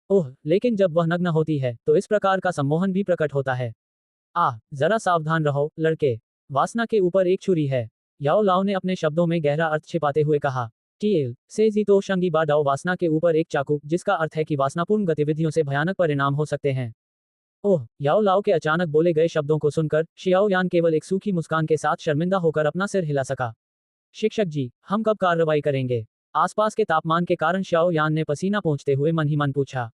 ओह, लेकिन जब वह नग्न होती है तो इस प्रकार का सम्मोहन भी प्रकट होता है। जरा सावधान रहो लड़के, वासना के ऊपर एक छुरी है। याओ लाओ ने अपने शब्दों में गहरा अर्थ छिपाते हुए कहा। टीएल से जी तो शंगी बा डाओ, वासना के ऊपर एक चाकू, जिसका अर्थ है कि वासनापूर्ण गतिविधियों से भयानक परिणाम हो सकते हैं। ओह, याओ लाओ के अचानक बोले गए शब्दों को सुनकर शियाओ यान केवल एक सूखी मुस्कान के साथ शर्मिंदा होकर अपना सिर हिला सका। शिक्षक जी, हम कब कार्रवाई करेंगे? आसपास के तापमान के कारण शियाओ यान ने पसीना पोंछते हुए मन ही मन पूछा।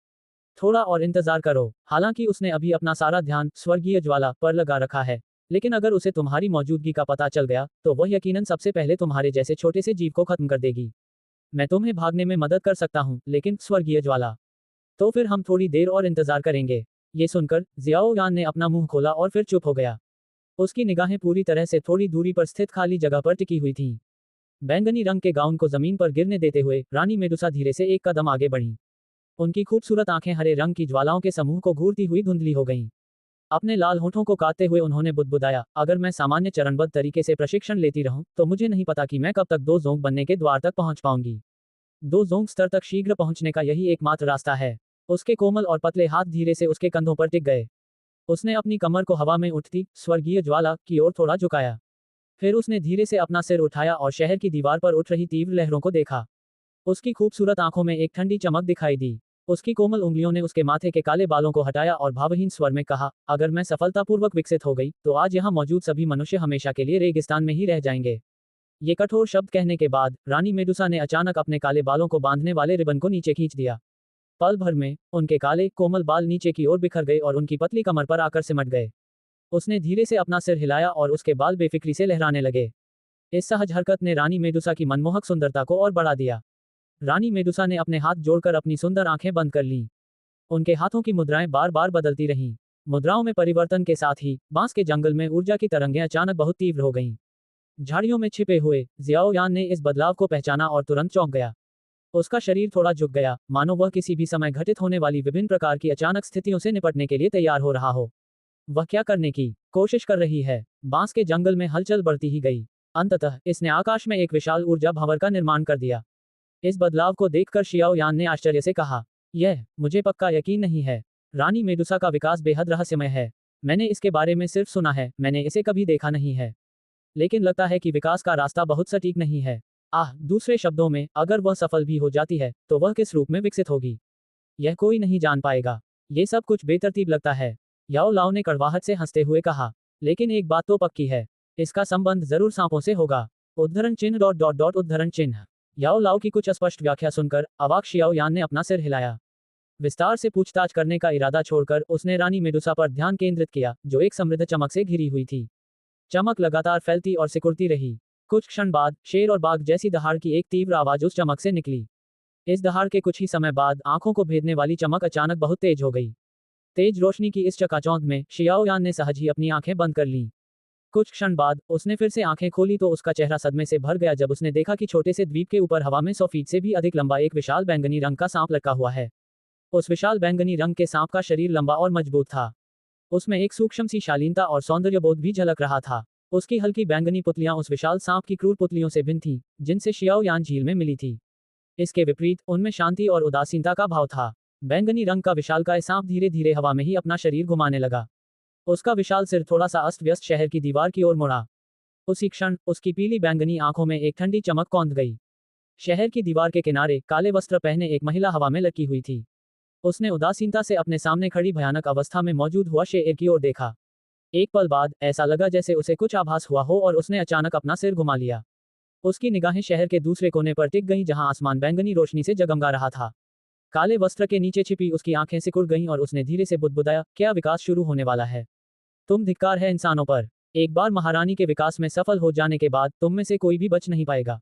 थोड़ा और इंतजार करो। हालांकि उसने अभी अपना सारा ध्यान स्वर्गीय ज्वाला पर लगा रखा है, लेकिन अगर उसे तुम्हारी मौजूदगी का पता चल गया तो वह यकीनन सबसे पहले तुम्हारे जैसे छोटे से जीव को खत्म कर देगी। मैं तुम्हें भागने में मदद कर सकता हूँ, लेकिन स्वर्गीय ज्वाला, तो फिर हम थोड़ी देर और इंतजार करेंगे। ये सुनकर जियाओ यान ने अपना मुंह खोला और फिर चुप हो गया। उसकी निगाहें पूरी तरह से थोड़ी दूरी पर स्थित खाली जगह पर टिकी हुई थीं। बैंगनी रंग के गाउन को जमीन पर गिरने देते हुए रानी मेडुसा धीरे से एक कदम आगे बढ़ी। उनकी खूबसूरत आंखें हरे रंग की ज्वालाओं के समूह को घूरती हुई धुंधली हो गईं। अपने लाल होठों को काटते हुए उन्होंने बुदबुदाया, अगर मैं सामान्य चरणबद्ध तरीके से प्रशिक्षण लेती रहूं तो मुझे नहीं पता कि मैं कब तक दो जोंग बनने के द्वार तक पहुंच पाऊंगी। दो जोंग स्तर तक शीघ्र पहुंचने का यही एकमात्र रास्ता है। उसके कोमल और पतले हाथ धीरे से उसके कंधों पर टिक गए। उसने अपनी कमर को हवा में उठती स्वर्गीय ज्वाला की ओर थोड़ा झुकाया। फिर उसने धीरे से अपना सिर उठाया और शहर की दीवार पर उठ रही तीव्र लहरों को देखा। उसकी खूबसूरत आंखों में एक ठंडी चमक दिखाई दी। उसकी कोमल उंगलियों ने उसके माथे के काले बालों को हटाया और भावहीन स्वर में कहा, अगर मैं सफलतापूर्वक विकसित हो गई तो आज यहाँ मौजूद सभी मनुष्य हमेशा के लिए रेगिस्तान में ही रह जाएंगे। ये कठोर शब्द कहने के बाद रानी मेडुसा ने अचानक अपने काले बालों को बांधने वाले रिबन को नीचे खींच दिया। पल भर में उनके काले कोमल बाल नीचे की ओर बिखर गए और उनकी पतली कमर पर आकर सिमट गए। उसने धीरे से अपना सिर हिलाया और उसके बाल बेफिक्री से लहराने लगे। इस सहज हरकत ने रानी मेडुसा की मनमोहक सुंदरता को और बढ़ा दिया। रानी मेडुसा ने अपने हाथ जोड़कर अपनी सुंदर आंखें बंद कर लीं। उनके हाथों की मुद्राएं बार बार बदलती रहीं। मुद्राओं में परिवर्तन के साथ ही बांस के जंगल में ऊर्जा की तरंगें अचानक बहुत तीव्र हो गईं। झाड़ियों में छिपे हुए जियाओ यान ने इस बदलाव को पहचाना और तुरंत चौंक गया। उसका शरीर थोड़ा झुक गया, मानो वह किसी भी समय घटित होने वाली विभिन्न प्रकार की अचानक स्थितियों से निपटने के लिए तैयार हो रहा हो। वह क्या करने की कोशिश कर रही है? बांस के जंगल में हलचल बढ़ती ही गई। अंततः इसने आकाश में एक विशाल ऊर्जा भंवर का निर्माण कर दिया। इस बदलाव को देखकर शियाओ यान ने आश्चर्य से कहा, यह मुझे पक्का यकीन नहीं है। रानी मेडुसा का विकास बेहद रहस्यमय है। मैंने इसके बारे में सिर्फ सुना है, मैंने इसे कभी देखा नहीं है। लेकिन लगता है कि विकास का रास्ता बहुत सटीक नहीं है। दूसरे शब्दों में, अगर वह सफल भी हो जाती है तो वह किस रूप में विकसित होगी, यह कोई नहीं जान पाएगा। ये सब कुछ बेतरतीब लगता है। याओ लाओ ने कड़वाहट से हंसते हुए कहा, लेकिन एक बात तो पक्की है, इसका संबंध जरूर सांपों से होगा। उद्धरण चिन्ह डॉट डॉट डॉट उद्धरण चिन्ह। याओ लाओ की कुछ अस्पष्ट व्याख्या सुनकर अवाक शियाओ यान ने अपना सिर हिलाया। विस्तार से पूछताछ करने का इरादा छोड़कर उसने रानी मेडुसा पर ध्यान केंद्रित किया, जो एक समृद्ध चमक से घिरी हुई थी। चमक लगातार फैलती और सिकुड़ती रही। कुछ क्षण बाद शेर और बाघ जैसी दहाड़ की एक तीव्र आवाज उस चमक से निकली। इस दहाड़ के कुछ ही समय बाद आंखों को भेदने वाली चमक अचानक बहुत तेज हो गई। तेज रोशनी की इस चकाचौंध में शियाओ यान ने सहज ही अपनी आंखें बंद कर लीं। कुछ क्षण बाद उसने फिर से आंखें खोली तो उसका चेहरा सदमे से भर गया जब उसने देखा कि छोटे से द्वीप के ऊपर हवा में 100 फीट से भी अधिक लंबा एक विशाल बैंगनी रंग का सांप लटका हुआ है। उस विशाल बैंगनी रंग के सांप का शरीर लंबा और मजबूत था। उसमें एक सूक्ष्म सी शालीनता और सौंदर्यबोध भी झलक रहा था। उसकी हल्की बैंगनी पुतलियां उस विशाल सांप की क्रूर पुतलियों से भिन्न थीं, जिनसे शियाओ यान झील में मिली थी। इसके विपरीत उनमें शांति और उदासीनता का भाव था। बैंगनी रंग का विशालकाय सांप धीरे धीरे हवा में ही अपना शरीर घुमाने लगा। उसका विशाल सिर थोड़ा सा अस्त व्यस्त शहर की दीवार की ओर मुड़ा। उसी क्षण उसकी पीली बैंगनी आंखों में एक ठंडी चमक कौंध गई। शहर की दीवार के किनारे काले वस्त्र पहने एक महिला हवा में लटकी हुई थी। उसने उदासीनता से अपने सामने खड़ी भयानक अवस्था में मौजूद हुआ शेर की ओर देखा। एक पल बाद ऐसा लगा जैसे उसे कुछ आभास हुआ हो और उसने अचानक अपना सिर घुमा लिया। उसकी निगाहें शहर के दूसरे कोने पर टिक गईं जहां आसमान बैंगनी रोशनी से जगमगा रहा था। काले वस्त्र के नीचे छिपी उसकी आंखें सिकुड़ गईं और उसने धीरे से बुदबुदाया, क्या विकास शुरू होने वाला है? तुम धिक्कार है इंसानों पर। एक बार महारानी के विकास में सफल हो जाने के बाद तुम में से कोई भी बच नहीं पाएगा।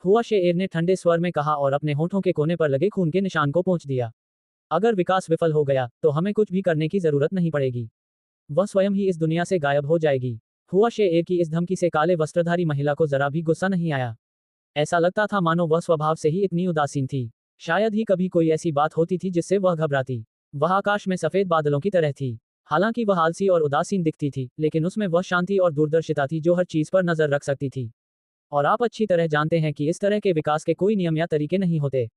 हुआ शेर ने ठंडे स्वर में कहा और अपने होठों के कोने पर लगे खून के निशान को पोंछ दिया। अगर विकास विफल हो गया तो हमें कुछ भी करने की जरूरत नहीं पड़ेगी। वह स्वयं ही इस दुनिया से गायब हो जाएगी। हुआ शेर की इस धमकी से काले वस्त्रधारी महिला को जरा भी गुस्सा नहीं आया। ऐसा लगता था मानो वह स्वभाव से ही इतनी उदासीन थी। शायद ही कभी कोई ऐसी बात होती थी जिससे वह घबराती। वह आकाश में सफेद बादलों की तरह थी। हालांकि वह आलसी और उदासीन दिखती थी, लेकिन उसमें वह शांति और दूरदर्शिता थी जो हर चीज पर नजर रख सकती थी। और आप अच्छी तरह जानते हैं कि इस तरह के विकास के कोई नियम या तरीके नहीं होते।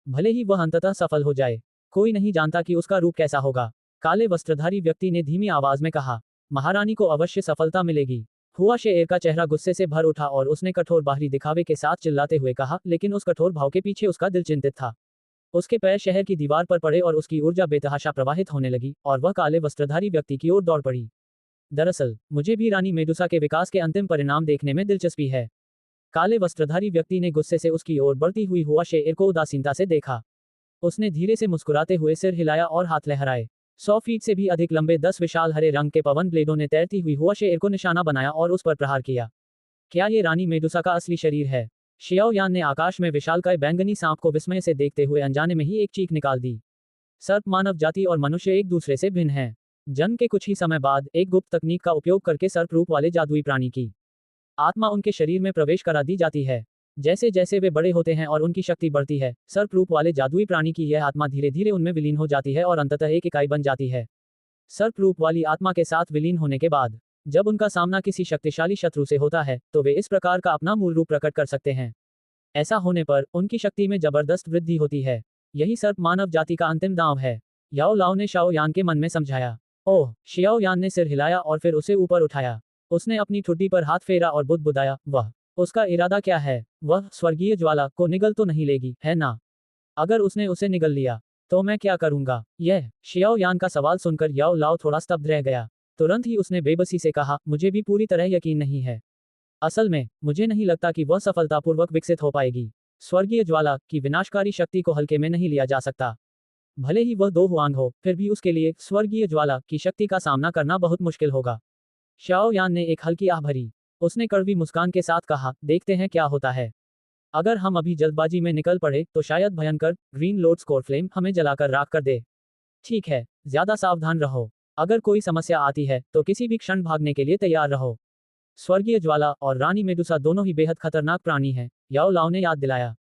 भले ही वह अंततः सफल हो जाए, कोई नहीं जानता कि उसका रूप कैसा होगा। काले वस्त्रधारी व्यक्ति ने धीमी आवाज में कहा, महारानी को अवश्य सफलता मिलेगी। हुआ शेर का चेहरा गुस्से से भर उठा और उसने कठोर बाहरी दिखावे के साथ चिल्लाते हुए कहा, लेकिन उस कठोर भाव के पीछे उसका दिल चिंतित था। उसके पैर शहर की दीवार पर पड़े और उसकी ऊर्जा बेतहाशा प्रवाहित होने लगी और वह काले वस्त्रधारी व्यक्ति की ओर दौड़ पड़ी। दरअसल मुझे भी रानी मेडुसा के विकास के अंतिम परिणाम देखने में दिलचस्पी है। काले वस्त्रधारी व्यक्ति ने गुस्से से उसकी ओर बढ़ती हुई हुआ शेर को उदासीनता से देखा। उसने धीरे से मुस्कुराते हुए सिर हिलाया और हाथ लहराए। 100 फीट से भी अधिक लंबे 10 विशाल हरे रंग के पवन ब्लेडों ने तैरती हुई हुआ शेर को निशाना बनाया और उस पर प्रहार किया। क्या ये रानी मेडुसा का असली शरीर है? शियाओ यान ने आकाश में विशालकाय बैंगनी सांप को विस्मय से देखते हुए अनजाने में ही एक चीख निकाल दी। सर्प मानव जाति और मनुष्य एक दूसरे से भिन्न हैं। जन्म के कुछ ही समय बाद एक गुप्त तकनीक का उपयोग करके सर्प रूप वाले जादुई प्राणी की आत्मा उनके शरीर में प्रवेश करा दी जाती है। जैसे जैसे वे बड़े होते हैं और उनकी शक्ति बढ़ती है, सर्प रूप वाले जादुई प्राणी की यह आत्मा धीरे धीरे उनमें विलीन हो जाती है और अंततः एक इकाई बन जाती है। सर्प रूप वाली आत्मा के साथ विलीन होने के बाद जब उनका सामना किसी शक्तिशाली शत्रु से होता है तो वे इस प्रकार का अपना मूल रूप प्रकट कर सकते हैं। ऐसा होने पर उनकी शक्ति में जबरदस्त वृद्धि होती है। यही सर्प मानव जाति का अंतिम दांव है। याओ लाओ ने शाओ यान के मन में समझाया। ओह! शियाओ यान ने सिर हिलाया और फिर उसे ऊपर उठाया। उसने अपनी ठुड्डी पर हाथ फेरा और बुदबुदाया, वह उसका इरादा क्या है? वह स्वर्गीय ज्वाला को निगल तो नहीं लेगी, है ना? अगर उसने उसे निगल लिया तो मैं क्या करूंगा? यह शियाओ यान का सवाल सुनकर याओ लाओ थोड़ा स्तब्ध रह गया। तुरंत ही उसने बेबसी से कहा, मुझे भी पूरी तरह यकीन नहीं है। असल में मुझे नहीं लगता कि वह सफलतापूर्वक विकसित हो पाएगी। स्वर्गीय ज्वाला की विनाशकारी शक्ति को हल्के में नहीं लिया जा सकता। भले ही वह दो हुआंग हो, फिर भी उसके लिए स्वर्गीय ज्वाला की शक्ति का सामना करना बहुत मुश्किल होगा। शाओ यान ने एक हल्की आह भरी। उसने कड़वी मुस्कान के साथ कहा, देखते हैं क्या होता है। अगर हम अभी जल्दबाजी में निकल पड़े तो शायद भयंकर ग्रीन लोड स्कोरफ्लेम हमें जलाकर राख कर दे। ठीक है, ज्यादा सावधान रहो। अगर कोई समस्या आती है तो किसी भी क्षण भागने के लिए तैयार रहो। स्वर्गीय ज्वाला और रानी मेडुसा दोनों ही बेहद खतरनाक प्राणी हैं, याओ लाओ ने याद दिलाया।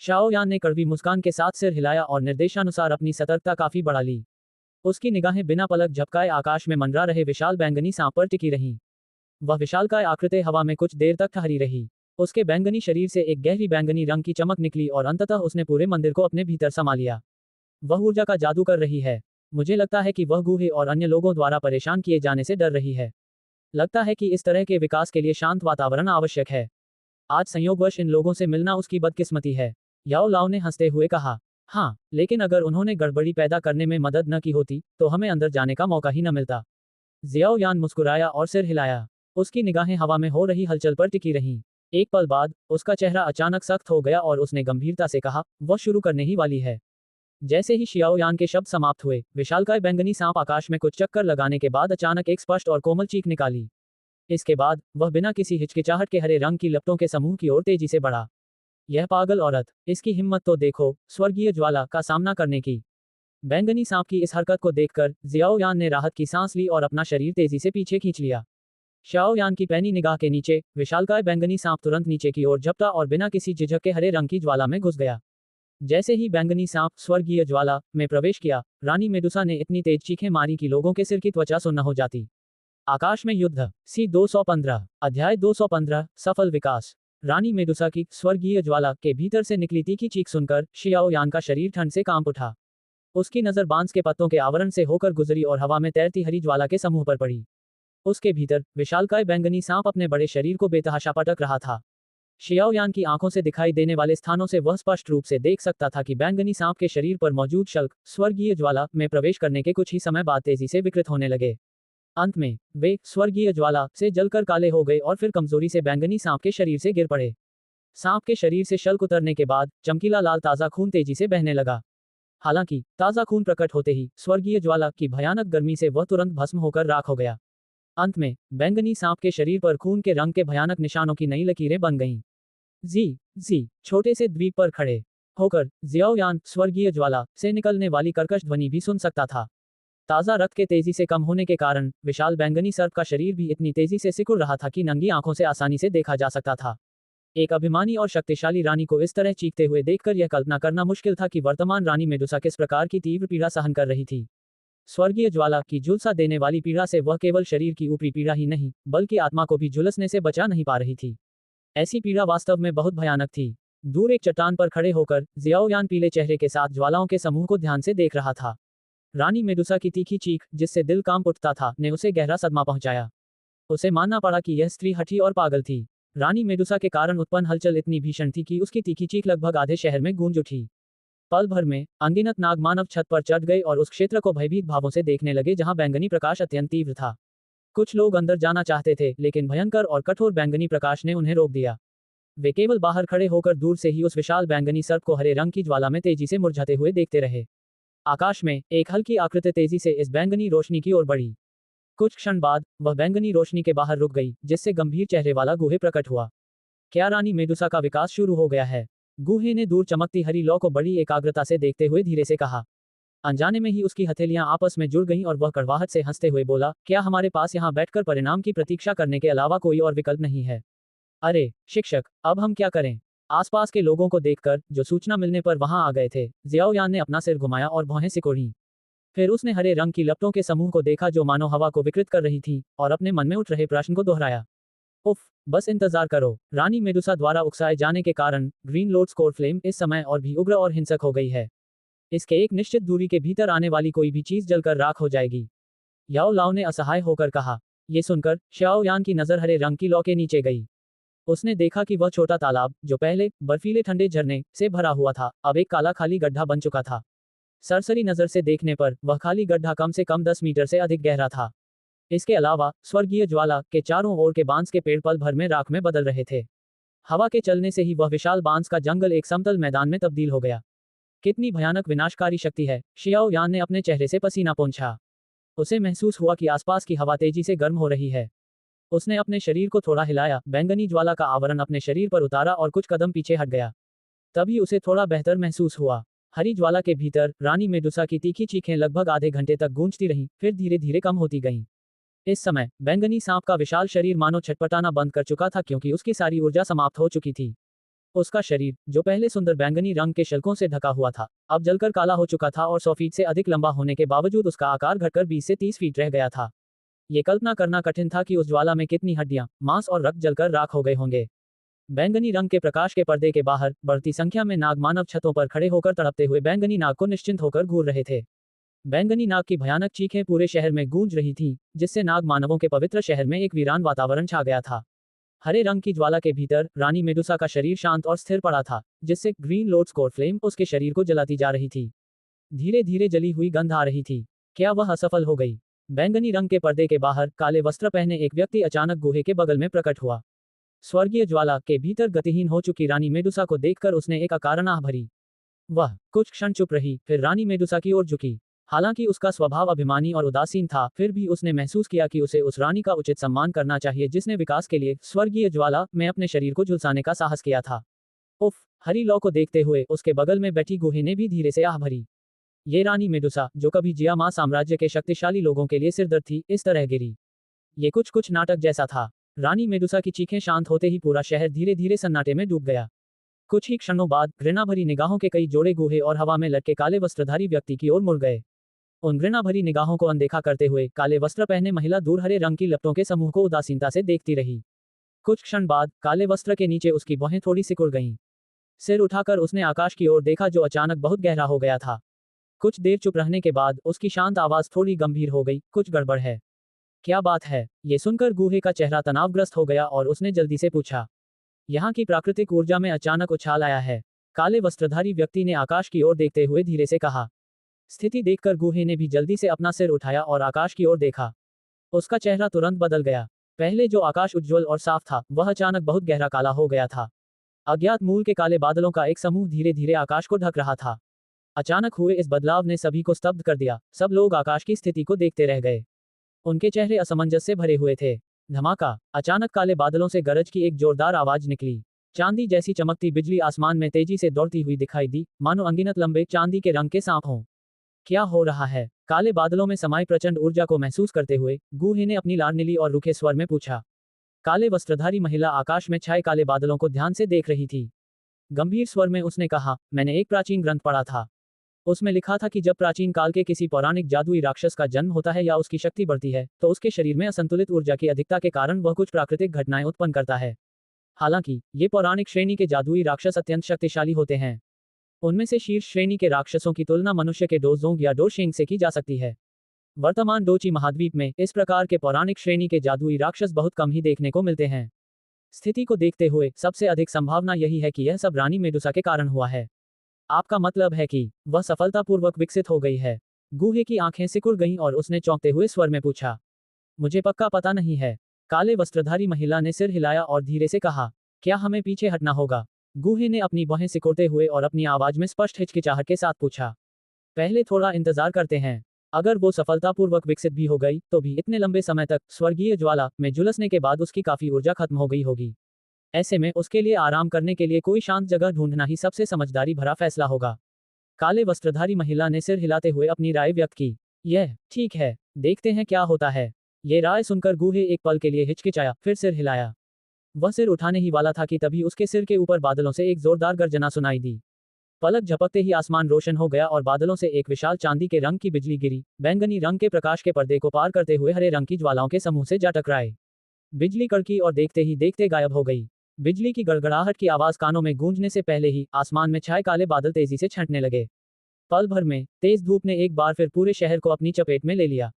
शाओ यान ने कड़वी मुस्कान के साथ सिर हिलाया और निर्देशानुसार अपनी सतर्कता काफी बढ़ा ली। उसकी निगाहें बिना पलक झपकाए आकाश में मंडरा रहे विशाल बैंगनी सांप पर टिकी रहीं। वह विशालकाय आकृति हवा में कुछ देर तक ठहरी रही। उसके बैंगनी शरीर से एक गहरी बैंगनी रंग की चमक निकली और अंततः उसने पूरे मंदिर को अपने भीतर समा लिया। वह ऊर्जा का जादू कर रही है। मुझे लगता है कि वह गूहे और अन्य लोगों द्वारा परेशान किए जाने से डर रही है। लगता है कि इस तरह के विकास के लिए शांत वातावरण आवश्यक है। आज संयोगवश इन लोगों से मिलना उसकी बदकिस्मती है। याओ लाओ ने हंसते हुए कहा। हाँ, लेकिन अगर उन्होंने गड़बड़ी पैदा करने में मदद न की होती तो हमें अंदर जाने का मौका ही न मिलता। जियाओ यान मुस्कुराया और सिर हिलाया। उसकी निगाहें हवा में हो रही हलचल पर टिकी रहीं। एक पल बाद उसका चेहरा अचानक सख्त हो गया और उसने गंभीरता से कहा, वह शुरू करने ही वाली है। जैसे ही शियाओ यान के शब्द समाप्त हुए, विशालकाय बैंगनी सांप आकाश में कुछ चक्कर लगाने के बाद अचानक एक स्पष्ट और कोमल चीख निकाली। इसके बाद वह बिना किसी हिचकिचाहट के हरे रंग की लपटों के समूह की ओर तेजी से बढ़ा। यह पागल औरत, इसकी हिम्मत तो देखो, स्वर्गीय ज्वाला का सामना करने की। बैंगनी सांप की इस हरकत को देखकर जियाओ यान ने राहत की सांस ली और अपना शरीर तेजी से पीछे खींच लिया। शाओ यान की पैनी निगाह के नीचे विशालकाय बैंगनी सांप तुरंत नीचे की ओर झपटा और बिना किसी झिझक के हरे रंग की ज्वाला में घुस गया। जैसे ही बैंगनी सांप स्वर्गीय ज्वाला में प्रवेश किया, रानी मेडुसा ने इतनी तेज चीखें मारी कि लोगों के सिर की त्वचा सुन्न हो जाती। आकाश में युद्ध सी 215 अध्याय 215 सफल विकास। रानी मेडुसा की स्वर्गीय ज्वाला के भीतर से निकली तीखी चीख सुनकर शियाओ यान का शरीर ठंड से कांप उठा। उसकी नजर बांस के पत्तों के आवरण से होकर गुजरी और हवा में तैरती हरी ज्वाला के समूह पर पड़ी। उसके भीतर विशालकाय बैंगनी सांप अपने बड़े शरीर को बेतहाशा पटक रहा था। शियाओ यान की आंखों से दिखाई देने वाले स्थानों से वह स्पष्ट रूप से देख सकता था कि बैंगनी सांप के शरीर पर मौजूद शल्क स्वर्गीय ज्वाला में प्रवेश करने के कुछ ही समय बाद तेजी से विकृत होने लगे। अंत में वे स्वर्गीय ज्वाला से जलकर काले हो गए और फिर कमजोरी से बैंगनी सांप के शरीर से गिर पड़े। सांप के शरीर से शल्क उतरने के बाद चमकीला लाल ताजा खून तेजी से बहने लगा। हालांकि ताजा खून प्रकट होते ही स्वर्गीय ज्वाला की भयानक गर्मी से वह तुरंत भस्म होकर राख हो गया। अंत में बैंगनी सांप के शरीर पर खून के रंग के भयानक निशानों की नई लकीरें बन गईं। जी छोटे से द्वीप पर खड़े होकर जियाओ यान स्वर्गीय ज्वाला से निकलने वाली कर्कश ध्वनि भी सुन सकता था। ताजा रक्त के तेजी से कम होने के कारण विशाल बैंगनी सर्प का शरीर भी इतनी तेजी से सिकुड़ रहा था कि नंगी आंखों से आसानी से देखा जा सकता था। एक अभिमानी और शक्तिशाली रानी को इस तरह चीखते हुए देखकर यह कल्पना करना मुश्किल था कि वर्तमान रानी मेडुसा किस प्रकार की तीव्र पीड़ा सहन कर रही थी। स्वर्गीय ज्वाला की झुलसा देने वाली पीड़ा से वह केवल शरीर की ऊपरी पीड़ा ही नहीं, बल्कि आत्मा को भी झुलसने से बचा नहीं पा रही थी। ऐसी पीड़ा वास्तव में बहुत भयानक थी। दूर एक चट्टान पर खड़े होकर जियाओ यान पीले चेहरे के साथ ज्वालाओं के समूह को ध्यान से देख रहा था। रानी मेडुसा की तीखी चीख, जिससे दिल कांप उठता था, ने उसे गहरा सदमा पहुंचाया। उसे मानना पड़ा कि यह स्त्री हठी और पागल थी। रानी मेडुसा के कारण उत्पन्न हलचल इतनी भीषण थी कि उसकी तीखी चीख लगभग आधे शहर में गूंज उठी। पल भर में अनगिनत नाग मानव छत पर चढ़ गए और उस क्षेत्र को भयभीत भावों से देखने लगे जहां बैंगनी प्रकाश अत्यंत तीव्र था। कुछ लोग अंदर जाना चाहते थे, लेकिन भयंकर और कठोर बैंगनी प्रकाश ने उन्हें रोक दिया। वे केवल बाहर खड़े होकर दूर से ही उस विशाल बैंगनी सर्प को हरे रंग की ज्वाला में तेजी से मुरझाते हुए देखते रहे। आकाश में एक हल्की आकृति तेजी से इस बैंगनी रोशनी की ओर बढ़ी। कुछ क्षण बाद वह बैंगनी रोशनी के बाहर रुक गई, जिससे गंभीर चेहरे वाला गूहे प्रकट हुआ। क्या रानी मेडुसा का विकास शुरू हो गया है? गूहे ने दूर चमकती हरी लौ को बड़ी एकाग्रता से देखते हुए धीरे से कहा। अनजाने में ही उसकी हथेलियां आपस में जुड़ गईं और वह कड़वाहट से हंसते हुए बोला, क्या हमारे पास यहाँ बैठकर परिणाम की प्रतीक्षा करने के अलावा कोई और विकल्प नहीं है? अरे शिक्षक, अब हम क्या करें? आसपास के लोगों को देखकर, जो सूचना मिलने पर वहां आ गए थे, जियाओ यान ने अपना सिर घुमाया और भौहें सिकोड़ी। फिर उसने हरे रंग की लपटों के समूह को देखा जो मानो हवा को विकृत कर रही थी, और अपने मन में उठ रहे प्रश्न को दोहराया। उफ, बस इंतजार करो। रानी मेडुसा द्वारा उकसाए जाने के कारण ग्रीन लोड स्कोरफ्लेम इस समय और भी उग्र और हिंसक हो गई है। इसके एक निश्चित दूरी के भीतर आने वाली कोई भी चीज जलकर राख हो जाएगी। याओ लाओ ने असहाय होकर कहा। ये सुनकर शाओ यान की नजर हरे रंग की लौ के नीचे गई। उसने देखा कि वह छोटा तालाब, जो पहले बर्फीले ठंडे झरने से भरा हुआ था, अब एक काला खाली गड्ढा बन चुका था। सरसरी नजर से देखने पर वह खाली गड्ढा कम से कम 10 मीटर से अधिक गहरा था। इसके अलावा स्वर्गीय ज्वाला के चारों ओर के बांस के पेड़ पल भर में राख में बदल रहे थे। हवा के चलने से ही वह विशाल बांस का जंगल एक समतल मैदान में तब्दील हो गया। कितनी भयानक विनाशकारी शक्ति है! शियाओ यान ने अपने चेहरे से पसीना पोंछा। उसे महसूस हुआ कि आसपास की हवा तेजी से गर्म हो रही है। उसने अपने शरीर को थोड़ा हिलाया, बैंगनी ज्वाला का आवरण अपने शरीर पर उतारा और कुछ कदम पीछे हट गया। तभी उसे थोड़ा बेहतर महसूस हुआ। हरी ज्वाला के भीतर रानी मेडुसा की तीखी चीखें लगभग आधे घंटे तक गूंजती रहीं, फिर धीरे धीरे कम होती गईं। इस समय बैंगनी सांप का विशाल शरीर मानो छटपटाना बंद कर चुका था, क्योंकि उसकी सारी ऊर्जा समाप्त हो चुकी थी। उसका शरीर, जो पहले सुंदर बैंगनी रंग के शल्कों से ढका हुआ था, अब जलकर काला हो चुका था और 100 फीट से अधिक लंबा होने के बावजूद उसका आकार घटकर 20 से 30 फीट रह गया था। ये कल्पना करना कठिन था कि उस ज्वाला में कितनी हड्डियां, मांस और रक्त जलकर राख हो गए होंगे। बैंगनी रंग के प्रकाश के पर्दे के बाहर बढ़ती संख्या में नाग मानव छतों पर खड़े होकर तड़पते हुए बैंगनी नाग को निश्चिंत होकर घूर रहे थे। बैंगनी नाग की भयानक चीखें पूरे शहर में गूंज रही थीं, जिससे नाग मानवों के पवित्र शहर में एक वीरान वातावरण छा गया था। हरे रंग की ज्वाला के भीतर रानी मेडुसा का शरीर शांत और स्थिर पड़ा था, जिससे ग्रीन लोड्स कोर फ्लेम उसके शरीर को जलाती जा रही थी। धीरे धीरे जली हुई गंध आ रही थी। क्या वह असफल हो गई? बैंगनी रंग के पर्दे के बाहर काले वस्त्र पहने एक व्यक्ति अचानक गुहे के बगल में प्रकट हुआ। स्वर्गीय ज्वाला के भीतर गतिहीन हो चुकी रानी मेडुसा को देखकर उसने एक अकारण आह भरी। वह कुछ क्षण चुप रही, फिर रानी मेडुसा की ओर झुकी। हालांकि उसका स्वभाव अभिमानी और उदासीन था, फिर भी उसने महसूस किया कि उसे उस रानी का उचित सम्मान करना चाहिए जिसने विकास के लिए स्वर्गीय ज्वाला में अपने शरीर को झुलसाने का साहस किया था। उफ! हरी लौ को देखते हुए उसके बगल में बैठी गुहे ने भी धीरे से आह भरी। ये रानी मेडुसा, जो कभी जियामा साम्राज्य के शक्तिशाली लोगों के लिए सिरदर्द थी, इस तरह गिरी। ये कुछ नाटक जैसा था। रानी मेडुसा की चीखें शांत होते ही पूरा शहर धीरे धीरे सन्नाटे में डूब गया। कुछ ही क्षणों बाद घृणा भरी निगाहों के कई जोड़े गुहे और हवा में लटके काले वस्त्रधारी व्यक्ति की ओर मुड़ गए। उन घृणा भरी निगाहों को अनदेखा करते हुए काले वस्त्र पहने महिला दूर हरे रंग की लपटों के समूह को उदासीनता से देखती रही। कुछ क्षण बाद काले वस्त्र के नीचे उसकी भौहें थोड़ी सिकुड़ गईं। सिर उठाकर उसने आकाश की ओर देखा, जो अचानक बहुत गहरा हो गया था। कुछ देर चुप रहने के बाद उसकी शांत आवाज थोड़ी गंभीर हो गई, कुछ गड़बड़ है। क्या बात है? ये सुनकर गुहे का चेहरा तनावग्रस्त हो गया और उसने जल्दी से पूछा। यहाँ की प्राकृतिक ऊर्जा में अचानक उछाल आया है। काले वस्त्रधारी व्यक्ति ने आकाश की ओर देखते हुए धीरे से कहा। स्थिति देखकर गुहे ने भी जल्दी से अपना सिर उठाया और आकाश की ओर देखा। उसका चेहरा तुरंत बदल गया। पहले जो आकाश उज्ज्वल और साफ था, वह अचानक बहुत गहरा काला हो गया था। अज्ञात मूल के काले बादलों का एक समूह धीरे धीरे आकाश को ढक रहा था। अचानक हुए इस बदलाव ने सभी को स्तब्ध कर दिया। सब लोग आकाश की स्थिति को देखते रह गए। उनके चेहरे असमंजस से भरे हुए थे। धमाका! अचानक काले बादलों से गरज की एक जोरदार आवाज निकली। चांदी जैसी चमकती बिजली आसमान में तेजी से दौड़ती हुई दिखाई दी, मानो अनगिनत लंबे चांदी के रंग के सांप हों। क्या हो रहा है? काले बादलों में समाई प्रचंड ऊर्जा को महसूस करते हुए गुहे ने अपनी लाडली और रूखे स्वर में पूछा। काले वस्त्रधारी महिला आकाश में छाए काले बादलों को ध्यान से देख रही थी। गंभीर स्वर में उसने कहा, मैंने एक प्राचीन ग्रंथ पढ़ा था। उसमें लिखा था कि जब प्राचीन काल के किसी पौराणिक जादुई राक्षस का जन्म होता है या उसकी शक्ति बढ़ती है, तो उसके शरीर में असंतुलित ऊर्जा की अधिकता के कारण वह कुछ प्राकृतिक घटनाएं उत्पन्न करता है। हालांकि ये पौराणिक श्रेणी के जादुई राक्षस अत्यंत शक्तिशाली होते हैं। उनमें से शीर्ष श्रेणी के राक्षसों की तुलना मनुष्य के डोजोंग या डोशेंग से की जा सकती है। वर्तमान डोची महाद्वीप में इस प्रकार के पौराणिक श्रेणी के जादुई राक्षस बहुत कम ही देखने को मिलते हैं। स्थिति को देखते हुए सबसे अधिक संभावना यही है कि यह सब रानी मेडुसा के कारण हुआ है। आपका मतलब है कि वह सफलतापूर्वक विकसित हो गई है? गुहे की आंखें सिकुड़ गईं और उसने चौंकते हुए स्वर में पूछा। मुझे पक्का पता नहीं है। काले वस्त्रधारी महिला ने सिर हिलाया और धीरे से कहा। क्या हमें पीछे हटना होगा? गुहे ने अपनी बाहें सिकुड़ते हुए और अपनी आवाज में स्पष्ट हिचकिचाहट के साथ पूछा। पहले थोड़ा इंतजार करते हैं। अगर वो सफलतापूर्वक विकसित भी हो गई, तो भी इतने लंबे समय तक स्वर्गीय ज्वाला में झुलसने के बाद उसकी काफी ऊर्जा खत्म हो गई होगी। ऐसे में उसके लिए आराम करने के लिए कोई शांत जगह ढूंढना ही सबसे समझदारी भरा फैसला होगा। काले वस्त्रधारी महिला ने सिर हिलाते हुए अपनी राय व्यक्त की। यह ठीक है, देखते हैं क्या होता है। ये राय सुनकर गुहे एक पल के लिए हिचकिचाया, फिर सिर हिलाया। वह सिर उठाने ही वाला था कि तभी उसके सिर के ऊपर बादलों से एक जोरदार गर्जना सुनाई दी। पलक झपकते ही आसमान रोशन हो गया और बादलों से एक विशाल चांदी के रंग की बिजली गिरी, बैंगनी रंग के प्रकाश के पर्दे को पार करते हुए हरे रंग की ज्वालाओं के समूह से जा टकराए। बिजली कड़की और देखते ही देखते गायब हो गई। बिजली की गड़गड़ाहट की आवाज कानों में गूंजने से पहले ही आसमान में छाए काले बादल तेजी से छंटने लगे। पल भर में तेज धूप ने एक बार फिर पूरे शहर को अपनी चपेट में ले लिया।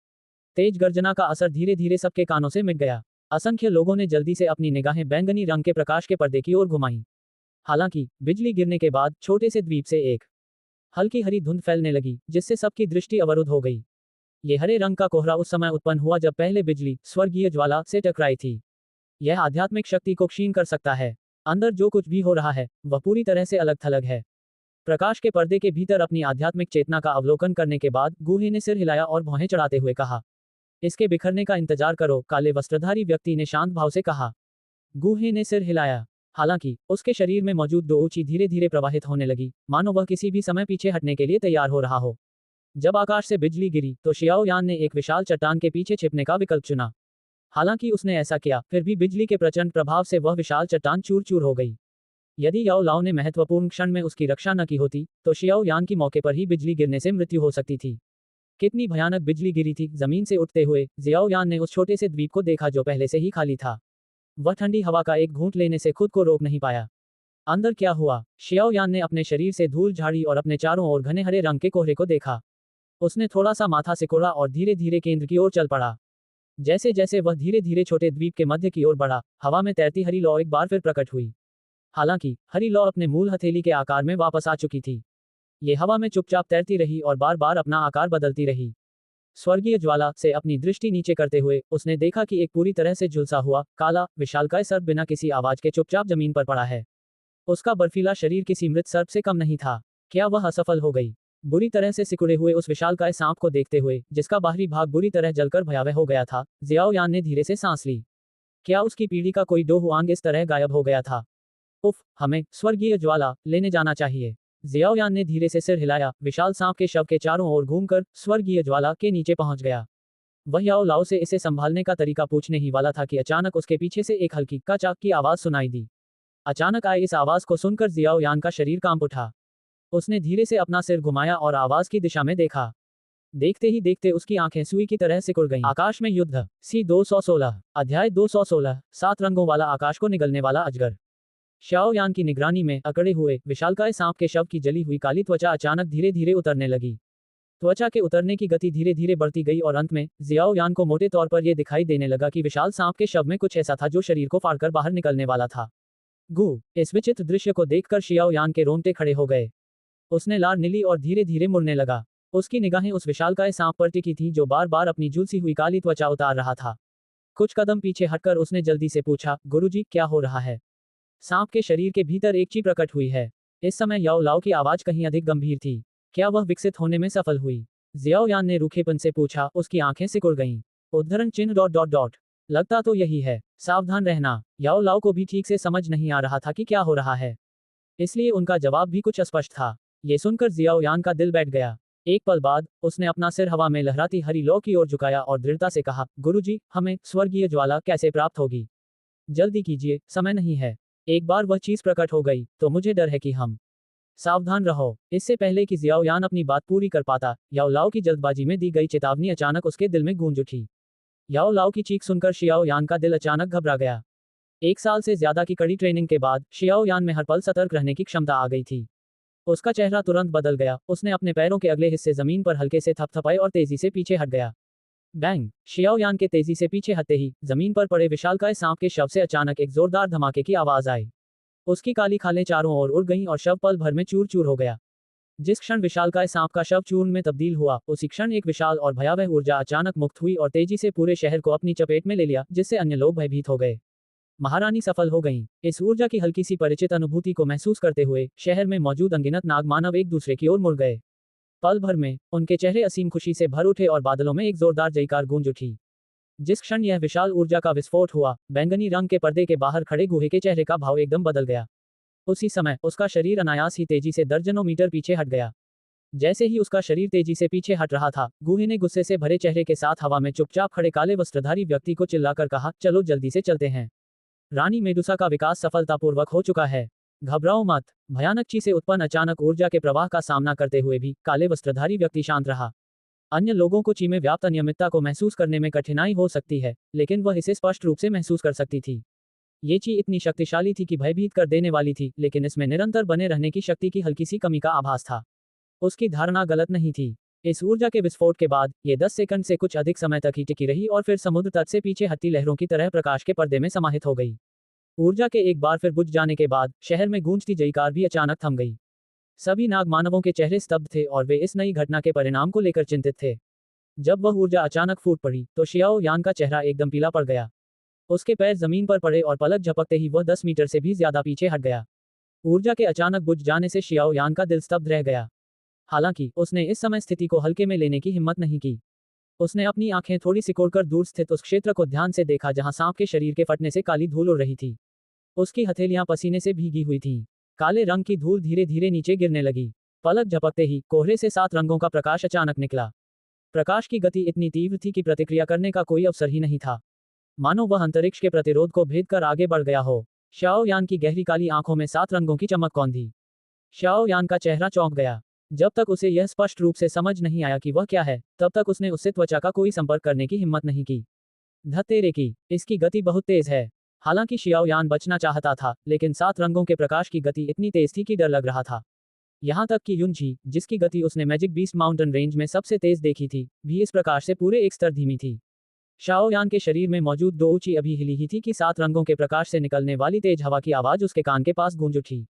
तेज गर्जना का असर धीरे धीरे सबके कानों से मिट गया। असंख्य लोगों ने जल्दी से अपनी निगाहें बैंगनी रंग के प्रकाश के पर्दे की ओर घुमाईं। हालांकि बिजली गिरने के बाद छोटे से द्वीप से एक हल्की हरी धुंध फैलने लगी, जिससे सबकी दृष्टि अवरुद्ध हो गई। ये हरे रंग का कोहरा उस समय उत्पन्न हुआ जब पहले बिजली स्वर्गीय ज्वाला से टकराई थी। यह आध्यात्मिक शक्ति को क्षीण कर सकता है। अंदर जो कुछ भी हो रहा है, वह पूरी तरह से अलग थलग है। प्रकाश के पर्दे के भीतर अपनी आध्यात्मिक चेतना का अवलोकन करने के बाद गुहे ने सिर हिलाया और भौहें चढ़ाते हुए कहा। इसके बिखरने का इंतजार करो, काले वस्त्रधारी व्यक्ति ने शांत भाव से कहा। गूहे ने सिर हिलाया। हालांकि उसके शरीर में मौजूद दो ऊंची धीरे धीरे प्रवाहित होने लगी, मानो वह किसी भी समय पीछे हटने के लिए तैयार हो रहा हो। जब आकाश से बिजली गिरी तो शियाओ यान ने एक विशाल चट्टान के पीछे छिपने का विकल्प चुना। हालांकि उसने ऐसा किया, फिर भी बिजली के प्रचंड प्रभाव से वह विशाल चट्टान चूर चूर हो गई। यदि याओ लाओ ने महत्वपूर्ण क्षण में उसकी रक्षा न की होती, तो शियाओ यान की मौके पर ही बिजली गिरने से मृत्यु हो सकती थी। कितनी भयानक बिजली गिरी थी। जमीन से उठते हुए जियाओ यान ने उस छोटे से द्वीप को देखा जो पहले से ही खाली था। वह ठंडी हवा का एक घूंट लेने से खुद को रोक नहीं पाया। अंदर क्या हुआ? शियाओ यान ने अपने शरीर से धूल झाड़ी और अपने चारों ओर घने हरे रंग के कोहरे को देखा। उसने थोड़ा सा माथा सिकोड़ा और धीरे धीरे केंद्र की ओर चल पड़ा। जैसे जैसे वह धीरे धीरे छोटे द्वीप के मध्य की ओर बढ़ा, हवा में तैरती हरी लौ एक बार फिर प्रकट हुई। हालांकि हरी लौ अपने मूल हथेली के आकार में वापस आ चुकी थी। ये हवा में चुपचाप तैरती रही और बार बार अपना आकार बदलती रही। स्वर्गीय ज्वाला से अपनी दृष्टि नीचे करते हुए उसने देखा कि एक पूरी तरह से झुलसा हुआ काला विशालकाय सर्प बिना किसी आवाज के चुपचाप जमीन पर पड़ा है। उसका बर्फीला शरीर किसी मृत सर्प से कम नहीं था। क्या वह असफल हो गई? बुरी तरह से सिकुड़े हुए उस विशालकाय सांप को देखते हुए, जिसका बाहरी भाग बुरी तरह जलकर भयावह हो गया था, जियाओ यान ने धीरे से सांस ली। क्या उसकी पीढ़ी का कोई डोहुआंग इस तरह गायब हो गया था? उफ, हमें स्वर्गीय ज्वाला लेने जाना चाहिए। जियाओ यान ने धीरे से सिर हिलाया, विशाल सांप के शव के चारों ओर घूमकर स्वर्गीय ज्वाला के नीचे पहुंच गया। वह याओ लाओ से इसे संभालने का तरीका पूछने ही वाला था कि अचानक उसके पीछे से एक हल्की काचाक की आवाज सुनाई दी। अचानक आए इस आवाज को सुनकर जियाओ यान का शरीर कांप उठा। उसने धीरे से अपना सिर घुमाया और आवाज की दिशा में देखा। देखते ही देखते उसकी आंखें सुई की तरह सिकुड़ गईं। आकाश में युद्ध। सी 216 अध्याय 216 7 रंगों वाला आकाश को निगलने वाला अजगर। शाओ यान की निगरानी में अकड़े हुए विशालकाय सांप के शव की जली हुई काली त्वचा अचानक धीरे धीरे उतरने लगी। त्वचा के उतरने की गति धीरे धीरे बढ़ती गई और अंत में जियाओ यान को मोटे तौर पर यह दिखाई देने लगा कि विशाल सांप के शव में कुछ ऐसा था जो शरीर को फाड़कर बाहर निकलने वाला था। गु इस विचित्र दृश्य को देखकर शियाओ यान के रोंगटे खड़े हो गए। उसने लार नीली और धीरे धीरे मुड़ने लगा। उसकी निगाहें उस विशालकाय सांप पर टिकी थी जो बार बार अपनी झुलसी हुई काली त्वचा उतार रहा था। कुछ कदम पीछे हटकर उसने जल्दी से पूछा, गुरुजी, क्या हो रहा है? सांप के शरीर के भीतर एक ची प्रकट हुई है। इस समय याओ लाओ की आवाज कहीं अधिक गंभीर थी। क्या वह विकसित होने में सफल हुई? जियाओ यान ने रूखेपन से पूछा। उसकी आंखें सिकुड़ गईं। उद्धरण चिन्ह डॉट डॉट डॉट। लगता तो यही है। सावधान रहना। याओ लाओ को भी ठीक से समझ नहीं आ रहा था कि क्या हो रहा है, इसलिए उनका जवाब भी कुछ अस्पष्ट था। ये सुनकर जियाओ यान का दिल बैठ गया। एक पल बाद उसने अपना सिर हवा में लहराती हरी लौ की ओर झुकाया और दृढ़ता से कहा, गुरुजी, हमें स्वर्गीय ज्वाला कैसे प्राप्त होगी? जल्दी कीजिए, समय नहीं है। एक बार वह चीज प्रकट हो गई तो मुझे डर है कि हम सावधान रहो। इससे पहले कि जियाओ यान अपनी बात पूरी कर पाता, याओ लाओ की जल्दबाजी में दी गई चेतावनी अचानक उसके दिल में गूंज उठी। याओ लाओ की चीख सुनकर शियाओ यान का दिल अचानक घबरा गया। 1 साल से ज्यादा की कड़ी ट्रेनिंग के बाद शियाओ यान में हर पल सतर्क रहने की क्षमता आ गई थी। उसका चेहरा तुरंत बदल गया। उसने अपने पैरों के अगले हिस्से जमीन पर हल्के से थपथपाए और तेजी से पीछे हट गया। बैंग! शियाओ यान के तेजी से पीछे हटते ही जमीन पर पड़े विशालकाय सांप के शव से अचानक एक जोरदार धमाके की आवाज आई। उसकी काली खालें चारों ओर उड़ गईं और शव पल भर में चूर चूर हो गया। जिस क्षण विशालकाय सांप का शव चूर्ण में तब्दील हुआ, उसी क्षण एक विशाल और भयावह ऊर्जा अचानक मुक्त हुई और तेजी से पूरे शहर को अपनी चपेट में ले लिया, जिससे अन्य लोग भयभीत हो गए। महारानी सफल हो गईं। इस ऊर्जा की हल्की सी परिचित अनुभूति को महसूस करते हुए शहर में मौजूद अनगिनत नाग मानव एक दूसरे की ओर मुड़ गए। पल भर में उनके चेहरे असीम खुशी से भर उठे और बादलों में एक जोरदार जयकार गूंज उठी। जिस क्षण यह विशाल ऊर्जा का विस्फोट हुआ, बैंगनी रंग के पर्दे के बाहर खड़े गुहे के चेहरे का भाव एकदम बदल गया। उसी समय उसका शरीर अनायास ही तेजी से दर्जनों मीटर पीछे हट गया। जैसे ही उसका शरीर तेजी से पीछे हट रहा था, गुहे ने गुस्से से भरे चेहरे के साथ हवा में चुपचाप खड़े काले वस्त्रधारी व्यक्ति को चिल्लाकर कहा, चलो जल्दी से चलते हैं। रानी मेडुसा का विकास सफलतापूर्वक हो चुका है। घबराओ मत। भयानक ची से उत्पन्न अचानक ऊर्जा के प्रवाह का सामना करते हुए भी काले वस्त्रधारी व्यक्ति शांत रहा। अन्य लोगों को ची में व्याप्त अनियमितता को महसूस करने में कठिनाई हो सकती है, लेकिन वह इसे स्पष्ट रूप से महसूस कर सकती थी। ये ची इतनी शक्तिशाली थी कि भयभीत कर देने वाली थी, लेकिन इसमें निरंतर बने रहने की शक्ति की हल्की सी कमी का आभास था। उसकी धारणा गलत नहीं थी। इस ऊर्जा के विस्फोट के बाद ये 10 सेकंड से कुछ अधिक समय तक ही टिकी रही और फिर समुद्र तट से पीछे हटती लहरों की तरह प्रकाश के पर्दे में समाहित हो गई। ऊर्जा के एक बार फिर बुझ जाने के बाद शहर में गूंजती जयकार भी अचानक थम गई। सभी नाग मानवों के चेहरे स्तब्ध थे और वे इस नई घटना के परिणाम को लेकर चिंतित थे। जब वह ऊर्जा अचानक फूट पड़ी तो शियाओ यान का चेहरा एकदम पीला पड़ गया। उसके पैर जमीन पर पड़े और पलक झपकते ही वह 10 मीटर से भी ज्यादा पीछे हट गया। ऊर्जा के अचानक बुझ जाने से शियाओ यान का दिल स्तब्ध रह गया। हालांकि उसने इस समय स्थिति को हल्के में लेने की हिम्मत नहीं की। उसने अपनी आंखें थोड़ी सिकोड़कर दूर स्थित उस क्षेत्र को ध्यान से देखा जहां सांप के शरीर के फटने से काली धूल उड़ रही थी। उसकी हथेलियां पसीने से भीगी हुई थीं। काले रंग की धूल धीरे धीरे नीचे गिरने लगी। पलक झपकते ही कोहरे से 7 रंगों का प्रकाश अचानक निकला। प्रकाश की गति इतनी तीव्र थी कि प्रतिक्रिया करने का कोई अवसर ही नहीं था, मानो वह अंतरिक्ष के प्रतिरोध को भेद कर आगे बढ़ गया हो। शाओ यान की गहरी काली आंखों में 7 रंगों की चमक कौंधी। शाओ यान का चेहरा चौंक गया। जब तक उसे यह स्पष्ट रूप से समझ नहीं आया कि वह क्या है, तब तक उसने उससे त्वचा का कोई संपर्क करने की हिम्मत नहीं की। धत्तेरे की, इसकी गति बहुत तेज है। हालांकि शियाओ यान बचना चाहता था, लेकिन 7 रंगों के प्रकाश की गति इतनी तेज थी कि डर लग रहा था। यहाँ तक कि युनझी, जिसकी गति उसने मैजिक बीस्ट माउंटेन रेंज में सबसे तेज देखी थी, भी इस प्रकाश से पूरे एक स्तर धीमी थी। शाओ यान के शरीर में मौजूद 2 ऊंची अभी हिली ही थी कि 7 रंगों के प्रकाश से निकलने वाली तेज हवा की आवाज उसके कान के पास गूंज उठी।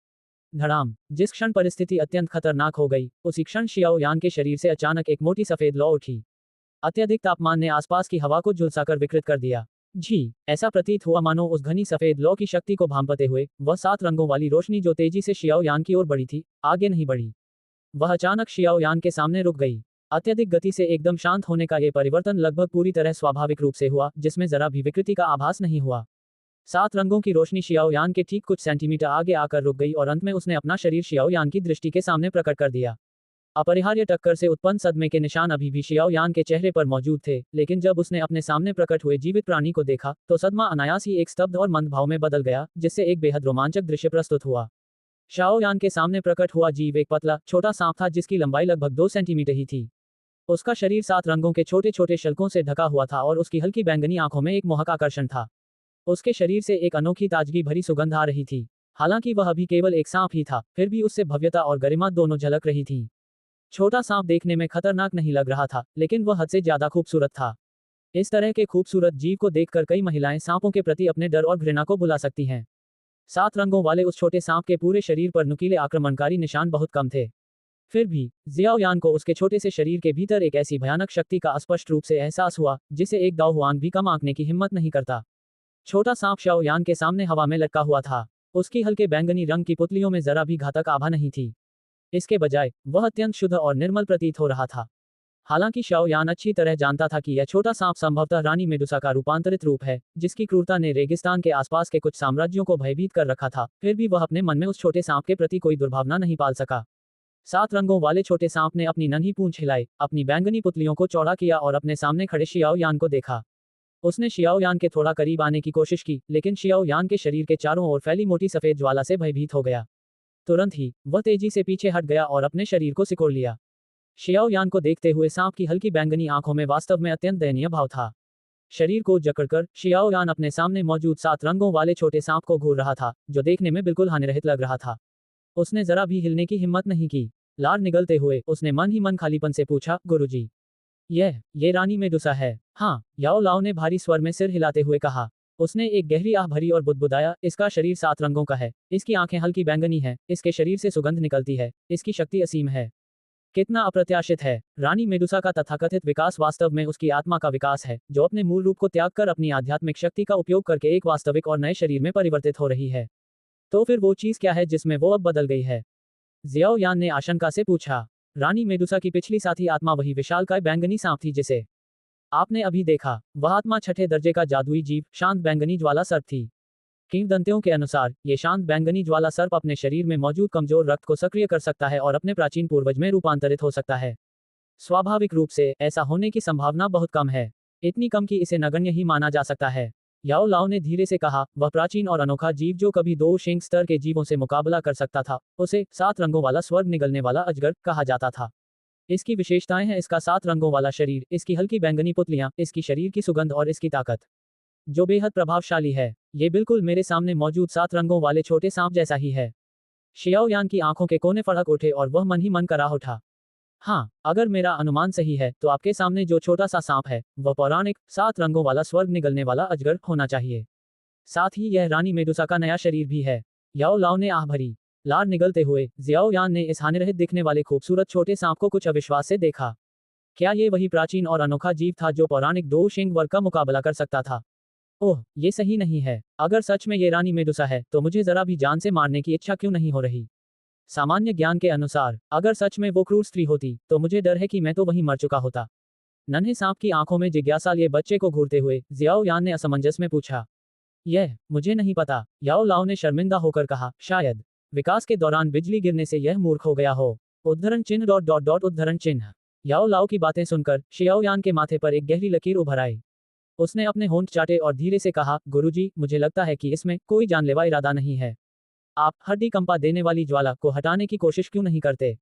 धड़ाम। जिस क्षण परिस्थिति अत्यंत खतरनाक हो गई, उसी क्षण शियाओ यान के शरीर से अचानक एक मोटी सफेद लौ उठी। अत्यधिक तापमान ने आसपास की हवा को झुलसाकर विकृत कर दिया। जी, ऐसा प्रतीत हुआ मानो उस घनी सफेद लौ की शक्ति को भांपते हुए वह 7 रंगों वाली रोशनी जो तेजी से शियाओ यान की ओर बढ़ी थी, आगे नहीं बढ़ी। वह अचानक शियाओ यान के सामने रुक गई। अत्यधिक गति से एकदम शांत होने का यह परिवर्तन लगभग पूरी तरह स्वाभाविक रूप से हुआ, जिसमें जरा भी विकृति का आभास नहीं हुआ। 7 रंगों की रोशनी शियाओ यान के ठीक कुछ सेंटीमीटर आगे आकर रुक गई और अंत में उसने अपना शरीर शियाओ यान की दृष्टि के सामने प्रकट कर दिया। अपरिहार्य टक्कर से उत्पन्न सदमे के निशान अभी भी शियाओ यान के चेहरे पर मौजूद थे, लेकिन जब उसने अपने सामने प्रकट हुए जीवित प्राणी को देखा, तो सदमा अनायास ही एक स्तब्ध और मंद भाव में बदल गया, जिससे एक बेहद रोमांचक दृश्य प्रस्तुत हुआ। शाओ यान के सामने प्रकट हुआ जीव एक पतला, छोटा सांप था जिसकी लंबाई लगभग 2 सेंटीमीटर ही थी। उसका शरीर 7 रंगों के छोटे छोटे शल्कों से ढका हुआ था और उसकी हल्की बैंगनी आंखों में एक मोहक आकर्षण था। उसके शरीर से एक अनोखी ताजगी भरी सुगंध आ रही थी। हालांकि वह अभी केवल एक सांप ही था, फिर भी उससे भव्यता और गरिमा दोनों झलक रही थीं। छोटा सांप देखने में खतरनाक नहीं लग रहा था, लेकिन वह हद से ज्यादा खूबसूरत था। इस तरह के खूबसूरत जीव को देखकर कई महिलाएं सांपों के प्रति अपने डर और घृणा को भुला सकती हैं। 7 रंगों वाले उस छोटे सांप के पूरे शरीर पर नुकीले आक्रमणकारी निशान बहुत कम थे। फिर भी जियाओ यान को उसके छोटे से शरीर के भीतर एक ऐसी भयानक शक्ति का स्पष्ट रूप से एहसास हुआ, जिसे एक दाओ हुआंग भी कम आंकने की हिम्मत नहीं करता। छोटा सांप शाओ यान के सामने हवा में लटका हुआ था। उसकी हल्के बैंगनी रंग की पुतलियों में जरा भी घातक आभा नहीं थी। इसके बजाय वह अत्यंत शुद्ध और निर्मल प्रतीत हो रहा था। हालांकि शाओ यान अच्छी तरह जानता था कि यह छोटा सांप संभवतः रानी मेडुसा का रूपांतरित रूप है, जिसकी क्रूरता ने रेगिस्तान के आसपास के कुछ साम्राज्यों को भयभीत कर रखा था। फिर भी वह अपने मन में उस छोटे सांप के प्रति कोई दुर्भावना नहीं पाल सका। 7 रंगों वाले छोटे सांप ने अपनी नन्ही पूंछ हिलाई, अपनी बैंगनी पुतलियों को चौड़ा किया और अपने सामने खड़े शियाओ यान को देखा। उसने शियाओ यान के थोड़ा करीब आने की कोशिश की, लेकिन शियाओ यान के शरीर के चारों ओर फैली मोटी सफेद ज्वाला से भयभीत हो गया। तुरंत ही वह तेजी से पीछे हट गया और अपने शरीर को सिकोड़ लिया। शियाओ यान को देखते हुए सांप की हल्की बैंगनी आंखों में वास्तव में अत्यंत दयनीय भाव था। शरीर को जकड़कर शियाओ यान अपने सामने मौजूद 7 रंगों वाले छोटे सांप को घूर रहा था, जो देखने में बिल्कुल हानिरहित लग रहा था। उसने जरा भी हिलने की हिम्मत नहीं की। लार निगलते हुए उसने मन ही मन खालीपन से पूछा, गुरुजी, ये रानी मेडुसा है? हाँ, याओ लाओ ने भारी स्वर में सिर हिलाते हुए कहा। उसने एक गहरी आह भरी और बुदबुदाया, इसका शरीर 7 रंगों का है, इसकी आंखें हल्की बैंगनी हैं, इसके शरीर से सुगंध निकलती है, इसकी शक्ति असीम है। कितना अप्रत्याशित है। रानी मेडुसा का तथाकथित विकास वास्तव में उसकी आत्मा का विकास है, जो अपने मूल रूप को त्याग कर अपनी आध्यात्मिक शक्ति का उपयोग करके एक वास्तविक और नए शरीर में परिवर्तित हो रही है। तो फिर वो चीज क्या है जिसमें वो अब बदल गई है? जियाओ यान ने आशंका से पूछा। रानी मेडुसा की पिछली साथी आत्मा वही विशालकाय बैंगनी सांप थी जिसे आपने अभी देखा। वह आत्मा 6ठे दर्जे का जादुई जीव, शांत बैंगनी ज्वाला सर्प थी। किंवदंतियों के अनुसार ये शांत बैंगनी ज्वाला सर्प अपने शरीर में मौजूद कमजोर रक्त को सक्रिय कर सकता है और अपने प्राचीन पूर्वज में रूपांतरित हो सकता है। स्वाभाविक रूप से ऐसा होने की संभावना बहुत कम है, इतनी कम कि इसे नगण्य ही माना जा सकता है। याओ लाओ ने धीरे से कहा, वह प्राचीन और अनोखा जीव जो कभी 2 शिंग स्तर के जीवों से मुकाबला कर सकता था, उसे 7 रंगों वाला स्वर्ग निगलने वाला अजगर कहा जाता था। इसकी विशेषताएं हैं इसका 7 रंगों वाला शरीर, इसकी हल्की बैंगनी पुतलियां, इसकी शरीर की सुगंध और इसकी ताकत, जो बेहद प्रभावशाली है। ये बिल्कुल मेरे सामने मौजूद 7 रंगों वाले छोटे सांप जैसा ही है। शियाओ यान की आंखों के कोने फड़क उठे और वह मन ही मन कराह उठा। हाँ, अगर मेरा अनुमान सही है तो आपके सामने जो छोटा सा सांप है, वह पौराणिक 7 रंगों वाला स्वर्ग निगलने वाला अजगर होना चाहिए। साथ ही यह रानी मेडुसा का नया शरीर भी है। याओ लाओ ने आह भरी। लार निगलते हुए जियाओ यान ने इस हानिरहित दिखने वाले खूबसूरत छोटे सांप को कुछ अविश्वास से देखा। क्या ये वही प्राचीन और अनोखा जीव था जो पौराणिक 2 शिंग वर्ग का मुकाबला कर सकता था? ओह, ये सही नहीं है। अगर सच में ये रानी मेडुसा है, तो मुझे जरा भी जान से मारने की इच्छा क्यों नहीं हो रही? सामान्य ज्ञान के अनुसार अगर सच में वो क्रूर स्त्री होती, तो मुझे डर है कि मैं तो वहीं मर चुका होता। नन्हे सांप की आंखों में जिज्ञासा लिए बच्चे को घूरते हुए जियाओ यान ने असमंजस में पूछा। यह मुझे नहीं पता, याओ लाओ ने शर्मिंदा होकर कहा। शायद विकास के दौरान बिजली गिरने से यह मूर्ख हो गया हो। उद्धरण चिन्ह डॉट डॉट डॉट उद्धरण चिन्ह। याओ लाओ की बातें सुनकर शियाओ यान के माथे पर एक गहरी लकीर उभर आई। उसने अपने होंठ चाटे और धीरे से कहा, गुरुजी, मुझे लगता है कि इसमें कोई जानलेवा इरादा नहीं है। आप हड्डी कंपा देने वाली ज्वाला को हटाने की कोशिश क्यों नहीं करते?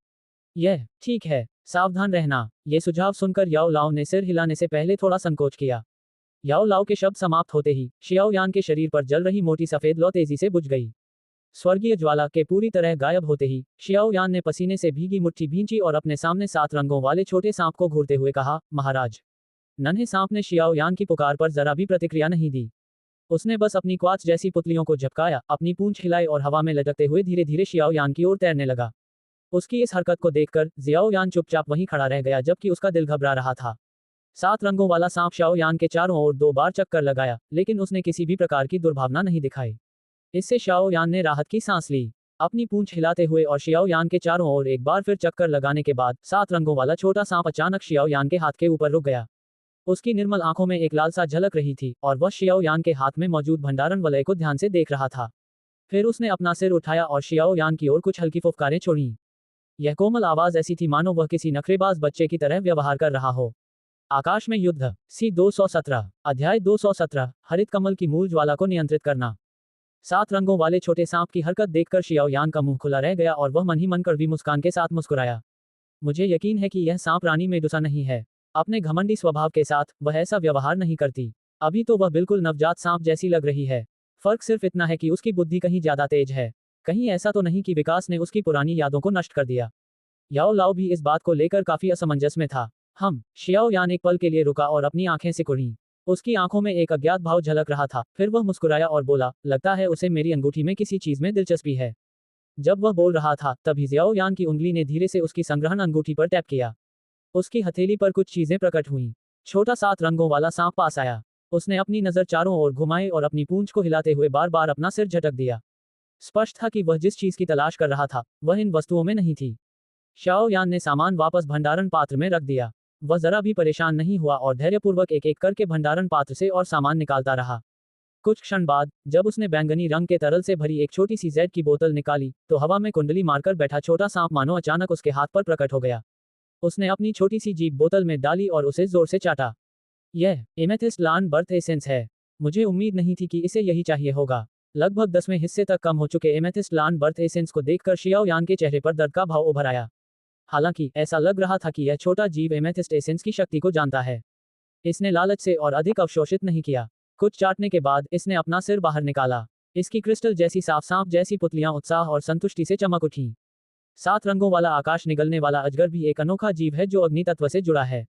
यह ठीक है, सावधान रहना। ये सुझाव सुनकर याओ लाओ ने सिर हिलाने से पहले थोड़ा संकोच किया। याओ लाओ के शब्द समाप्त होते ही शियाओ यान के शरीर पर जल रही मोटी सफेद लौ तेजी से बुझ गई। स्वर्गीय ज्वाला के पूरी तरह गायब होते ही शियाओ यान ने पसीने से भीगी मुट्ठी भींची और अपने सामने 7 रंगों वाले छोटे सांप को घूरते हुए कहा, महाराज। नन्हे सांप ने शियाओ यान की पुकार पर जरा भी प्रतिक्रिया नहीं दी। उसने बस अपनी क्वाच जैसी पुतलियों को झपकाया, अपनी पूंछ हिलाई और हवा में लटकते हुए धीरे धीरे शियाओ यान की ओर तैरने लगा। उसकी इस हरकत को देखकर जियाओ यान चुपचाप वहीं खड़ा रह गया, जबकि उसका दिल घबरा रहा था। 7 रंगों वाला सांप शियाओ यान के चारों ओर 2 बार चक्कर लगाया, लेकिन उसने किसी भी प्रकार की दुर्भावना नहीं दिखाई। इससे शियाओ यान ने राहत की सांस ली। अपनी पूंछ हिलाते हुए और शियाओ यान के चारों ओर एक बार फिर चक्कर लगाने के बाद 7 रंगों वाला छोटा सांप अचानक शियाओ यान के हाथ के ऊपर रुक गया। उसकी निर्मल आंखों में एक लालसा झलक रही थी और वह शियाओ यान के हाथ में मौजूद भंडारण वलय को ध्यान से देख रहा था। फिर उसने अपना सिर उठाया और शियाओ यान की ओर कुछ हल्की फुफकारें छोड़ीं। यह कोमल आवाज ऐसी थी मानो वह किसी नखरेबाज बच्चे की तरह व्यवहार कर रहा हो। आकाश में युद्ध सी 217 अध्याय 217 हरित कमल की मूल ज्वाला को नियंत्रित करना। 7 रंगों वाले छोटे सांप की हरकत देखकर शियाओ यान का मुंह खुला रह गया और वह मन ही मन कड़वी मुस्कान के साथ मुस्कुराया। मुझे यकीन है कि यह सांप रानी मेडुसा नहीं है। अपने घमंडी स्वभाव के साथ वह ऐसा व्यवहार नहीं करती। अभी तो वह बिल्कुल नवजात सांप जैसी लग रही है। फर्क सिर्फ इतना है कि उसकी बुद्धि कहीं ज्यादा तेज है। कहीं ऐसा तो नहीं कि विकास ने उसकी पुरानी यादों को नष्ट कर दिया। याओ लाओ भी इस बात को लेकर काफी असमंजस में था। शियाओ यान एक पल के लिए रुका और अपनी आंखें सिकुड़ी। उसकी आंखों में एक अज्ञात भाव झलक रहा था। फिर वह मुस्कुराया और बोला, लगता है उसे मेरी अंगूठी में किसी चीज में दिलचस्पी है। जब वह बोल रहा था तभी जियाओ यान की उंगली ने धीरे से उसकी संग्रहण अंगूठी पर टैप किया। उसकी हथेली पर कुछ चीजें प्रकट हुईं। छोटा 7 रंगों वाला सांप पास आया। उसने अपनी नजर चारों ओर घुमाई और अपनी पूंछ को हिलाते हुए बार बार अपना सिर झटक दिया। स्पष्ट था कि वह जिस चीज की तलाश कर रहा था वह इन वस्तुओं में नहीं थी। शियाओ यान ने सामान वापस भंडारण पात्र में रख दिया। वह जरा भी परेशान नहीं हुआ और धैर्यपूर्वक एक एक करके भंडारण पात्र से और सामान निकालता रहा। कुछ क्षण बाद जब उसने बैंगनी रंग के तरल से भरी एक छोटी सी जेड की बोतल निकाली तो हवा में कुंडली मारकर बैठा छोटा सांप मानो अचानक उसके हाथ पर प्रकट हो गया। उसने अपनी छोटी सी जीभ बोतल में डाली और उसे जोर से चाटा। यह एमेथिस्ट लान बर्थ एसेंस है। मुझे उम्मीद नहीं थी कि इसे यही चाहिए होगा। लगभग 10वें हिस्से तक कम हो चुके एमेथिस्ट लान बर्थ एसेंस को देखकर शियाओ यान के चेहरे पर दर्द का भाव उभर आया। हालांकि ऐसा लग रहा था कि यह छोटा जीव एमेथिस्ट एसेंस की शक्ति को जानता है। इसने लालच से और अधिक अवशोषित नहीं किया। कुछ चाटने के बाद इसने अपना सिर बाहर निकाला। इसकी क्रिस्टल जैसी साफ सांप जैसी पुतलियां उत्साह और संतुष्टि से चमक उठीं। 7 रंगों वाला आकाश निगलने वाला अजगर भी एक अनोखा जीव है जो अग्नि तत्व से जुड़ा है।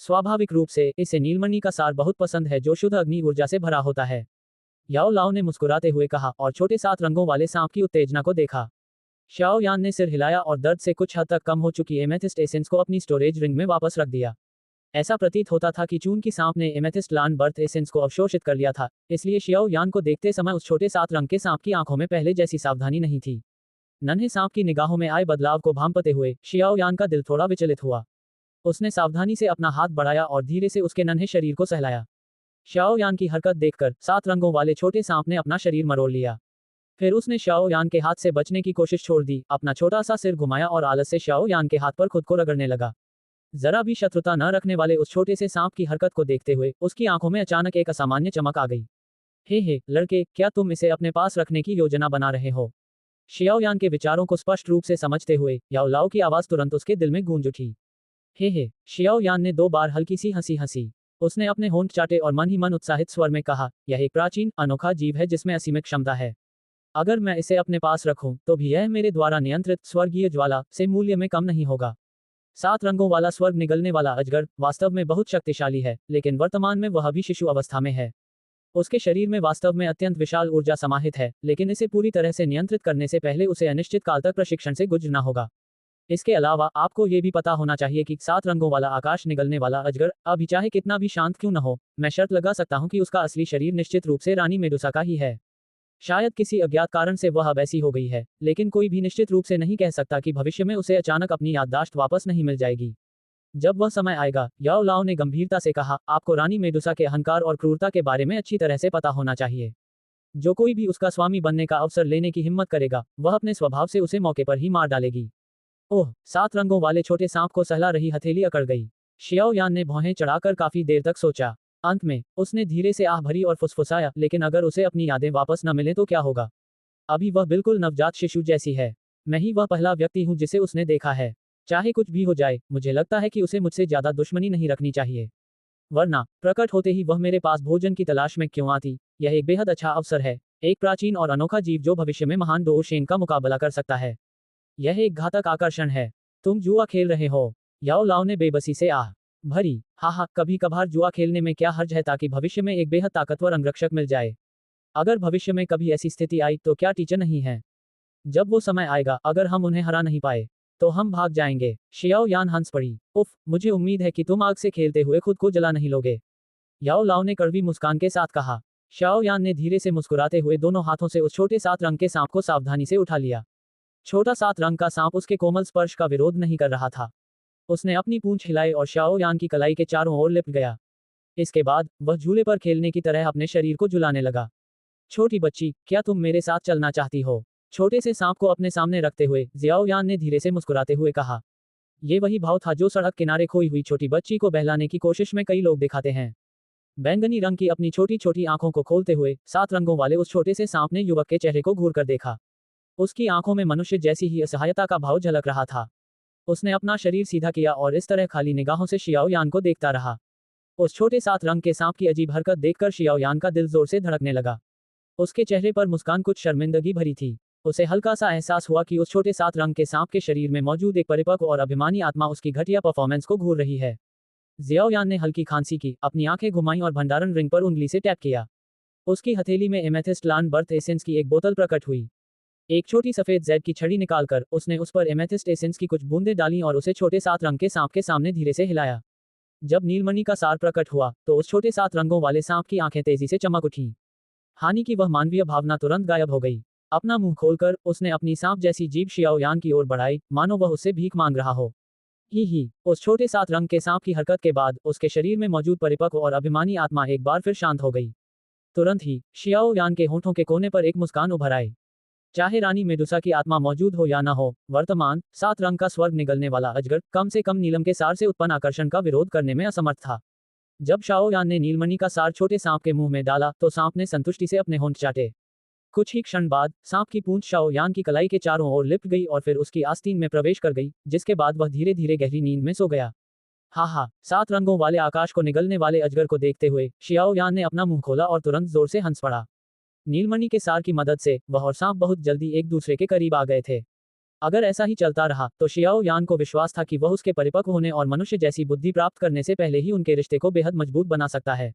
स्वाभाविक रूप से इसे नीलमणि का सार बहुत पसंद है जो शुद्ध अग्नि ऊर्जा से भरा होता है। याओ लाओ ने मुस्कुराते हुए कहा और छोटे 7 रंगों वाले सांप की उत्तेजना को देखा। शियाओ यान ने सिर हिलाया और दर्द से कुछ हद तक कम हो चुकी एमेथिस्ट एसेंस को अपनी स्टोरेज रिंग में वापस रख दिया। ऐसा प्रतीत होता था कि चूंकि सांप ने एमेथिस्ट लान बर्थ एसेंस को अवशोषित कर लिया था, इसलिए शियाओ यान को देखते समय उस छोटे 7 रंग के सांप की आंखों में पहले जैसी सावधानी नहीं थी। नन्हे सांप की निगाहों में आए बदलाव को भांपते हुए शियाओ यान का दिल थोड़ा विचलित हुआ। उसने सावधानी से अपना हाथ बढ़ाया और धीरे से उसके नन्हे शरीर को सहलाया। शियाओ यान की हरकत देखकर 7 रंगों वाले छोटे सांप ने अपना शरीर मरोड़ लिया। फिर उसने शियाओ यान के हाथ से बचने की कोशिश छोड़ दी, अपना छोटा सा सिर घुमाया और आलस से शियाओ यान के हाथ पर खुद को रगड़ने लगा। जरा भी शत्रुता न रखने वाले उस छोटे से सांप की हरकत को देखते हुए उसकी आंखों में अचानक एक असामान्य चमक आ गई। हे लड़के, क्या तुम इसे अपने पास रखने की योजना बना रहे हो? शियाओ यान के विचारों को स्पष्ट रूप से समझते हुए याओ लाओ की आवाज तुरंत उसके दिल में गूंज उठी। शियाओ यान ने 2 बार हल्की सी हंसी हंसी। उसने अपने होंठ चाटे और मन ही मन उत्साहित स्वर में कहा, यह एक प्राचीन अनोखा जीव है जिसमें असीमित क्षमता है। अगर मैं इसे अपने पास रखूं तो भी यह मेरे द्वारा नियंत्रित स्वर्गीय ज्वाला से मूल्य में कम नहीं होगा। 7 रंगों वाला स्वर्ग निगलने वाला अजगर वास्तव में बहुत शक्तिशाली है, लेकिन वर्तमान में वह भी शिशु अवस्था में है। उसके शरीर में वास्तव में अत्यंत विशाल ऊर्जा समाहित है, लेकिन इसे पूरी तरह से नियंत्रित करने से पहले उसे अनिश्चित काल तक प्रशिक्षण से गुजरना होगा। इसके अलावा आपको ये भी पता होना चाहिए कि 7 रंगों वाला आकाश निगलने वाला अजगर अभी चाहे कितना भी शांत क्यों न हो, मैं शर्त लगा सकता हूं कि उसका असली शरीर निश्चित रूप से रानी मेडुसा का ही है। शायद किसी अज्ञात कारण से वह अब ऐसी हो गई है, लेकिन कोई भी निश्चित रूप से नहीं कह सकता कि भविष्य में उसे अचानक अपनी याददाश्त वापस नहीं मिल जाएगी। जब वह समय आएगा, याओ लाओ ने गंभीरता से कहा, आपको रानी मेडुसा के अहंकार और क्रूरता के बारे में अच्छी तरह से पता होना चाहिए। जो कोई भी उसका स्वामी बनने का अवसर लेने की हिम्मत करेगा, वह अपने स्वभाव से उसे मौके पर ही मार डालेगी। ओह, 7 रंगों वाले छोटे सांप को सहला रही हथेली अकड़ गई। शियाओ यान ने भौहें चढ़ाकर काफी देर तक सोचा। अंत में, उसने धीरे से आह भरी और फुसफुसाया, लेकिन अगर उसे अपनी यादें वापस न मिले तो क्या होगा? अभी वह बिल्कुल नवजात शिशु जैसी है। मैं ही वह पहला व्यक्ति हूँ जिसे उसने देखा है। चाहे कुछ भी हो जाए, मुझे लगता है कि उसे मुझसे ज्यादा दुश्मनी नहीं रखनी चाहिए। वरना, प्रकट होते ही वह मेरे पास भोजन की तलाश में क्यों आती? यह एक बेहद अच्छा अवसर है। एक प्राचीन और अनोखा जीव जो भविष्य में महान डो शेन का मुकाबला कर सकता है। यह एक घातक आकर्षण है। तुम जुआ खेल रहे हो? याओ लाओ ने बेबसी से आह भरी। हाँ, कभी कभार जुआ खेलने में क्या हर्ज है, ताकि भविष्य में एक बेहद ताकतवर अंगरक्षक मिल जाए। अगर भविष्य में कभी ऐसी स्थिति आई तो क्या टीचर नहीं है? जब वो समय आएगा, अगर हम उन्हें हरा नहीं पाए, तो हम भाग जाएंगे। शियाओ यान हंस पड़ी। उफ, मुझे उम्मीद है कि तुम आग से खेलते हुए खुद को जला नहीं लोगे। याओ लाओ ने कड़वी मुस्कान के साथ कहा। शाओ यान ने धीरे से मुस्कुराते हुए दोनों हाथों से उस छोटे 7 रंग के सांप को सावधानी से उठा लिया। छोटा 7 रंग का सांप उसके कोमल स्पर्श का विरोध नहीं कर रहा था। उसने अपनी पूंछ हिलाई और शाओ यान की कलाई के चारों ओर लिपट गया। इसके बाद, वह झूले पर खेलने की तरह अपने शरीर को झुलाने लगा। छोटी बच्ची, क्या तुम मेरे साथ चलना चाहती हो? छोटे से सांप को अपने सामने रखते हुए जियाओ यान ने धीरे से मुस्कुराते हुए कहा। ये वही भाव था जो सड़क किनारे खोई हुई छोटी बच्ची को बहलाने की कोशिश में कई लोग दिखाते हैं। बैंगनी रंग की अपनी छोटी छोटी आंखों को खोलते हुए 7 रंगों वाले उस छोटे से सांप ने युवक के चेहरे को घूर कर देखा। उसकी आंखों में मनुष्य जैसी ही असहायता का भाव झलक रहा था। उसने अपना शरीर सीधा किया और इस तरह खाली निगाहों से शियाओ यान को देखता रहा। उस छोटे 7 रंग के सांप की अजीब हरकत देखकर शियाओ यान का दिल जोर से धड़कने लगा। उसके चेहरे पर मुस्कान कुछ शर्मिंदगी भरी थी। उसे हल्का सा एहसास हुआ कि उस छोटे 7 रंग के सांप के शरीर में मौजूद एक परिपक्व और अभिमानी आत्मा उसकी घटिया परफॉर्मेंस को घूर रही है। जियाओ यान ने हल्की खांसी की, अपनी आंखें घुमाईं और भंडारण रिंग पर उंगली से टैप किया। उसकी हथेली में एमेथिस्ट लान बर्थ एसेंस की एक बोतल प्रकट हुई। एक छोटी सफेद जैड की छड़ी निकालकर उसने उस पर एमेथिस्ट एसेंस की कुछ बूंदें डालीं और उसे छोटे 7 रंग के सांप के सामने धीरे से हिलाया। जब नीलमणि का सार प्रकट हुआ, तो उस छोटे 7 रंगों वाले सांप की आंखें तेजी से चमक उठीं। हानि की वह मानवीय भावना तुरंत गायब हो गई। अपना मुंह खोलकर उसने अपनी सांप जैसी जीभ शियाओ यान की ओर बढ़ाई, मानो वह उससे भीख मांग रहा हो। ही उस छोटे 7 रंग के सांप की हरकत के बाद उसके शरीर में मौजूद परिपक्व और अभिमानी आत्मा एक बार फिर शांत हो गई। तुरंत ही शियाओ यान के होठों के कोने पर एक मुस्कान उभर आई। चाहे रानी मेडुसा की आत्मा मौजूद हो या न हो, वर्तमान 7 रंग का स्वर्ग निगलने वाला अजगर कम से कम नीलम के सार से उत्पन्न आकर्षण का विरोध करने में असमर्थ था। जब शाओ यान ने नीलमणि का सार छोटे सांप के मुंह में डाला, तो सांप ने संतुष्टि से अपने होंठ चाटे। कुछ ही क्षण बाद सांप की पूंछ शाओ यान की कलाई के चारों ओर लिपट गई और फिर उसकी आस्तीन में प्रवेश कर गई, जिसके बाद वह धीरे धीरे गहरी नींद में सो गया। हा 7 रंगों वाले आकाश को निगलने वाले अजगर को देखते हुए शियाओ यान ने अपना मुंह खोला और तुरंत जोर से हंस पड़ा। नीलमणि के सार की मदद से वह और सांप बहुत जल्दी एक दूसरे के करीब आ गए थे। अगर ऐसा ही चलता रहा, तो शियाओ यान को विश्वास था कि वह उसके परिपक्व होने और मनुष्य जैसी बुद्धि प्राप्त करने से पहले ही उनके रिश्ते को बेहद मजबूत बना सकता है।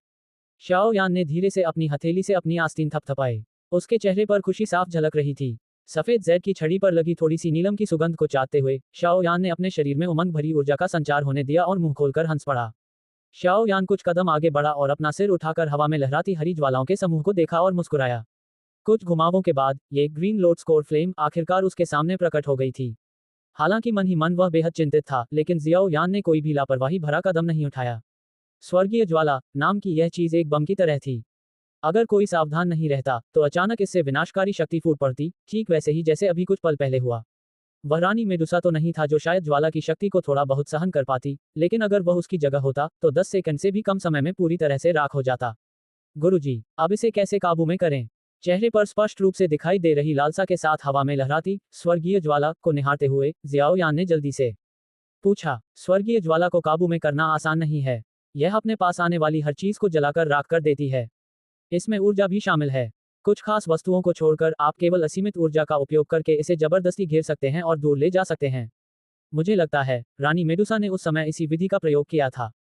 शाओ यान ने धीरे से अपनी हथेली से अपनी आस्तीन थपथपाई। उसके चेहरे पर खुशी साफ झलक रही थी। सफेद जैड की छड़ी पर लगी थोड़ी सी नीलम की सुगंध को चाटते हुए शाओ यान ने अपने शरीर में उमंग भरी ऊर्जा का संचार होने दिया और मुंह खोलकर हंस पड़ा। शाओ यान कुछ कदम आगे बढ़ा और अपना सिर उठाकर हवा में लहराती हरी ज्वालाओं के समूह को देखा और मुस्कुराया। कुछ घुमावों के बाद ये ग्रीन लोड स्कोर फ्लेम आखिरकार उसके सामने प्रकट हो गई थी। हालांकि मन ही मन वह बेहद चिंतित था, लेकिन जियाओ यान ने कोई भी लापरवाही भरा कदम नहीं उठाया। स्वर्गीय ज्वाला नाम की यह चीज एक बम की तरह थी। अगर कोई सावधान नहीं रहता, तो अचानक इससे विनाशकारी शक्ति फूट पड़ती, ठीक वैसे ही जैसे अभी कुछ पल पहले हुआ। वह रानी मेडुसा तो नहीं था जो शायद ज्वाला की शक्ति को थोड़ा बहुत सहन कर पाती, लेकिन अगर वह उसकी जगह होता, तो 10 सेकंड से भी कम समय में पूरी तरह से राख हो जाता। गुरुजी, अब इसे कैसे काबू में करें? चेहरे पर स्पष्ट रूप से दिखाई दे रही लालसा के साथ हवा में लहराती स्वर्गीय ज्वाला को निहारते हुए जियाओ यान ने जल्दी से पूछा। स्वर्गीय ज्वाला को काबू में करना आसान नहीं है। यह अपने पास आने वाली हर चीज को जलाकर राख कर देती है। इसमें ऊर्जा भी शामिल है। कुछ खास वस्तुओं को छोड़कर आप केवल असीमित ऊर्जा का उपयोग करके इसे जबरदस्ती घेर सकते हैं और दूर ले जा सकते हैं। मुझे लगता है रानी मेडुसा ने उस समय इसी विधि का प्रयोग किया था।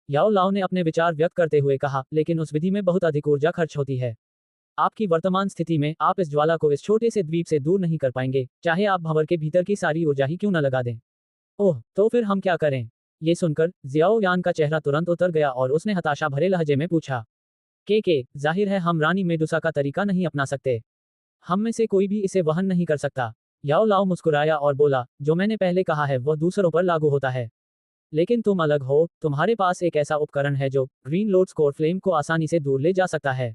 याओ लाओ ने अपने विचार व्यक्त करते हुए कहा, लेकिन उस विधि में बहुत अधिक ऊर्जा खर्च होती है। आपकी वर्तमान स्थिति में आप इस ज्वाला को इस छोटे से द्वीप से दूर नहीं कर पाएंगे, चाहे आप भंवर के भीतर की सारी ऊर्जा ही क्यों न लगा दें। ओह, तो फिर हम क्या करें? ये सुनकर जियाओ यान का चेहरा तुरंत उतर गया और उसने हताशा भरे लहजे में पूछा। के जाहिर है हम रानी मेडुसा का तरीका नहीं अपना सकते। हम में से कोई भी इसे वहन नहीं कर सकता। याओ लाओ मुस्कुराया और बोला, जो मैंने पहले कहा है वह दूसरों पर लागू होता है। लेकिन तुम अलग हो, तुम्हारे पास एक ऐसा उपकरण है जो ग्रीन लोड्स कोर फ्लेम को आसानी से दूर ले जा सकता है।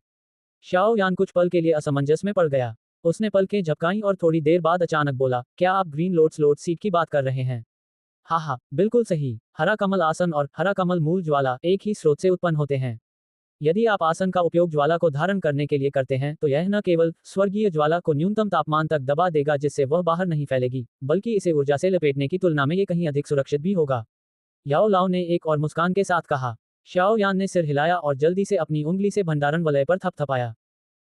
शाओ यान कुछ पल के लिए असमंजस में पड़ गया। उसने पलकें झपकाईं और थोड़ी देर बाद अचानक बोला, क्या आप ग्रीन लोड्स लोड सीट की बात कर रहे हैं? हाँ हाँ, बिल्कुल सही। हरा कमल आसन और हरा कमल मूल ज्वाला एक ही स्रोत से उत्पन्न होते हैं। यदि आप आसन का उपयोग ज्वाला को धारण करने के लिए करते हैं तो यह न केवल स्वर्गीय ज्वाला को न्यूनतम तापमान तक दबा देगा जिससे वह बाहर नहीं फैलेगी, बल्कि इसे ऊर्जा से लपेटने की तुलना में ये कहीं अधिक सुरक्षित भी होगा। याओ लाओ ने एक और मुस्कान के साथ कहा। शाओ यान ने सिर हिलाया और जल्दी से अपनी उंगली से भंडारण वलय पर थपथपाया।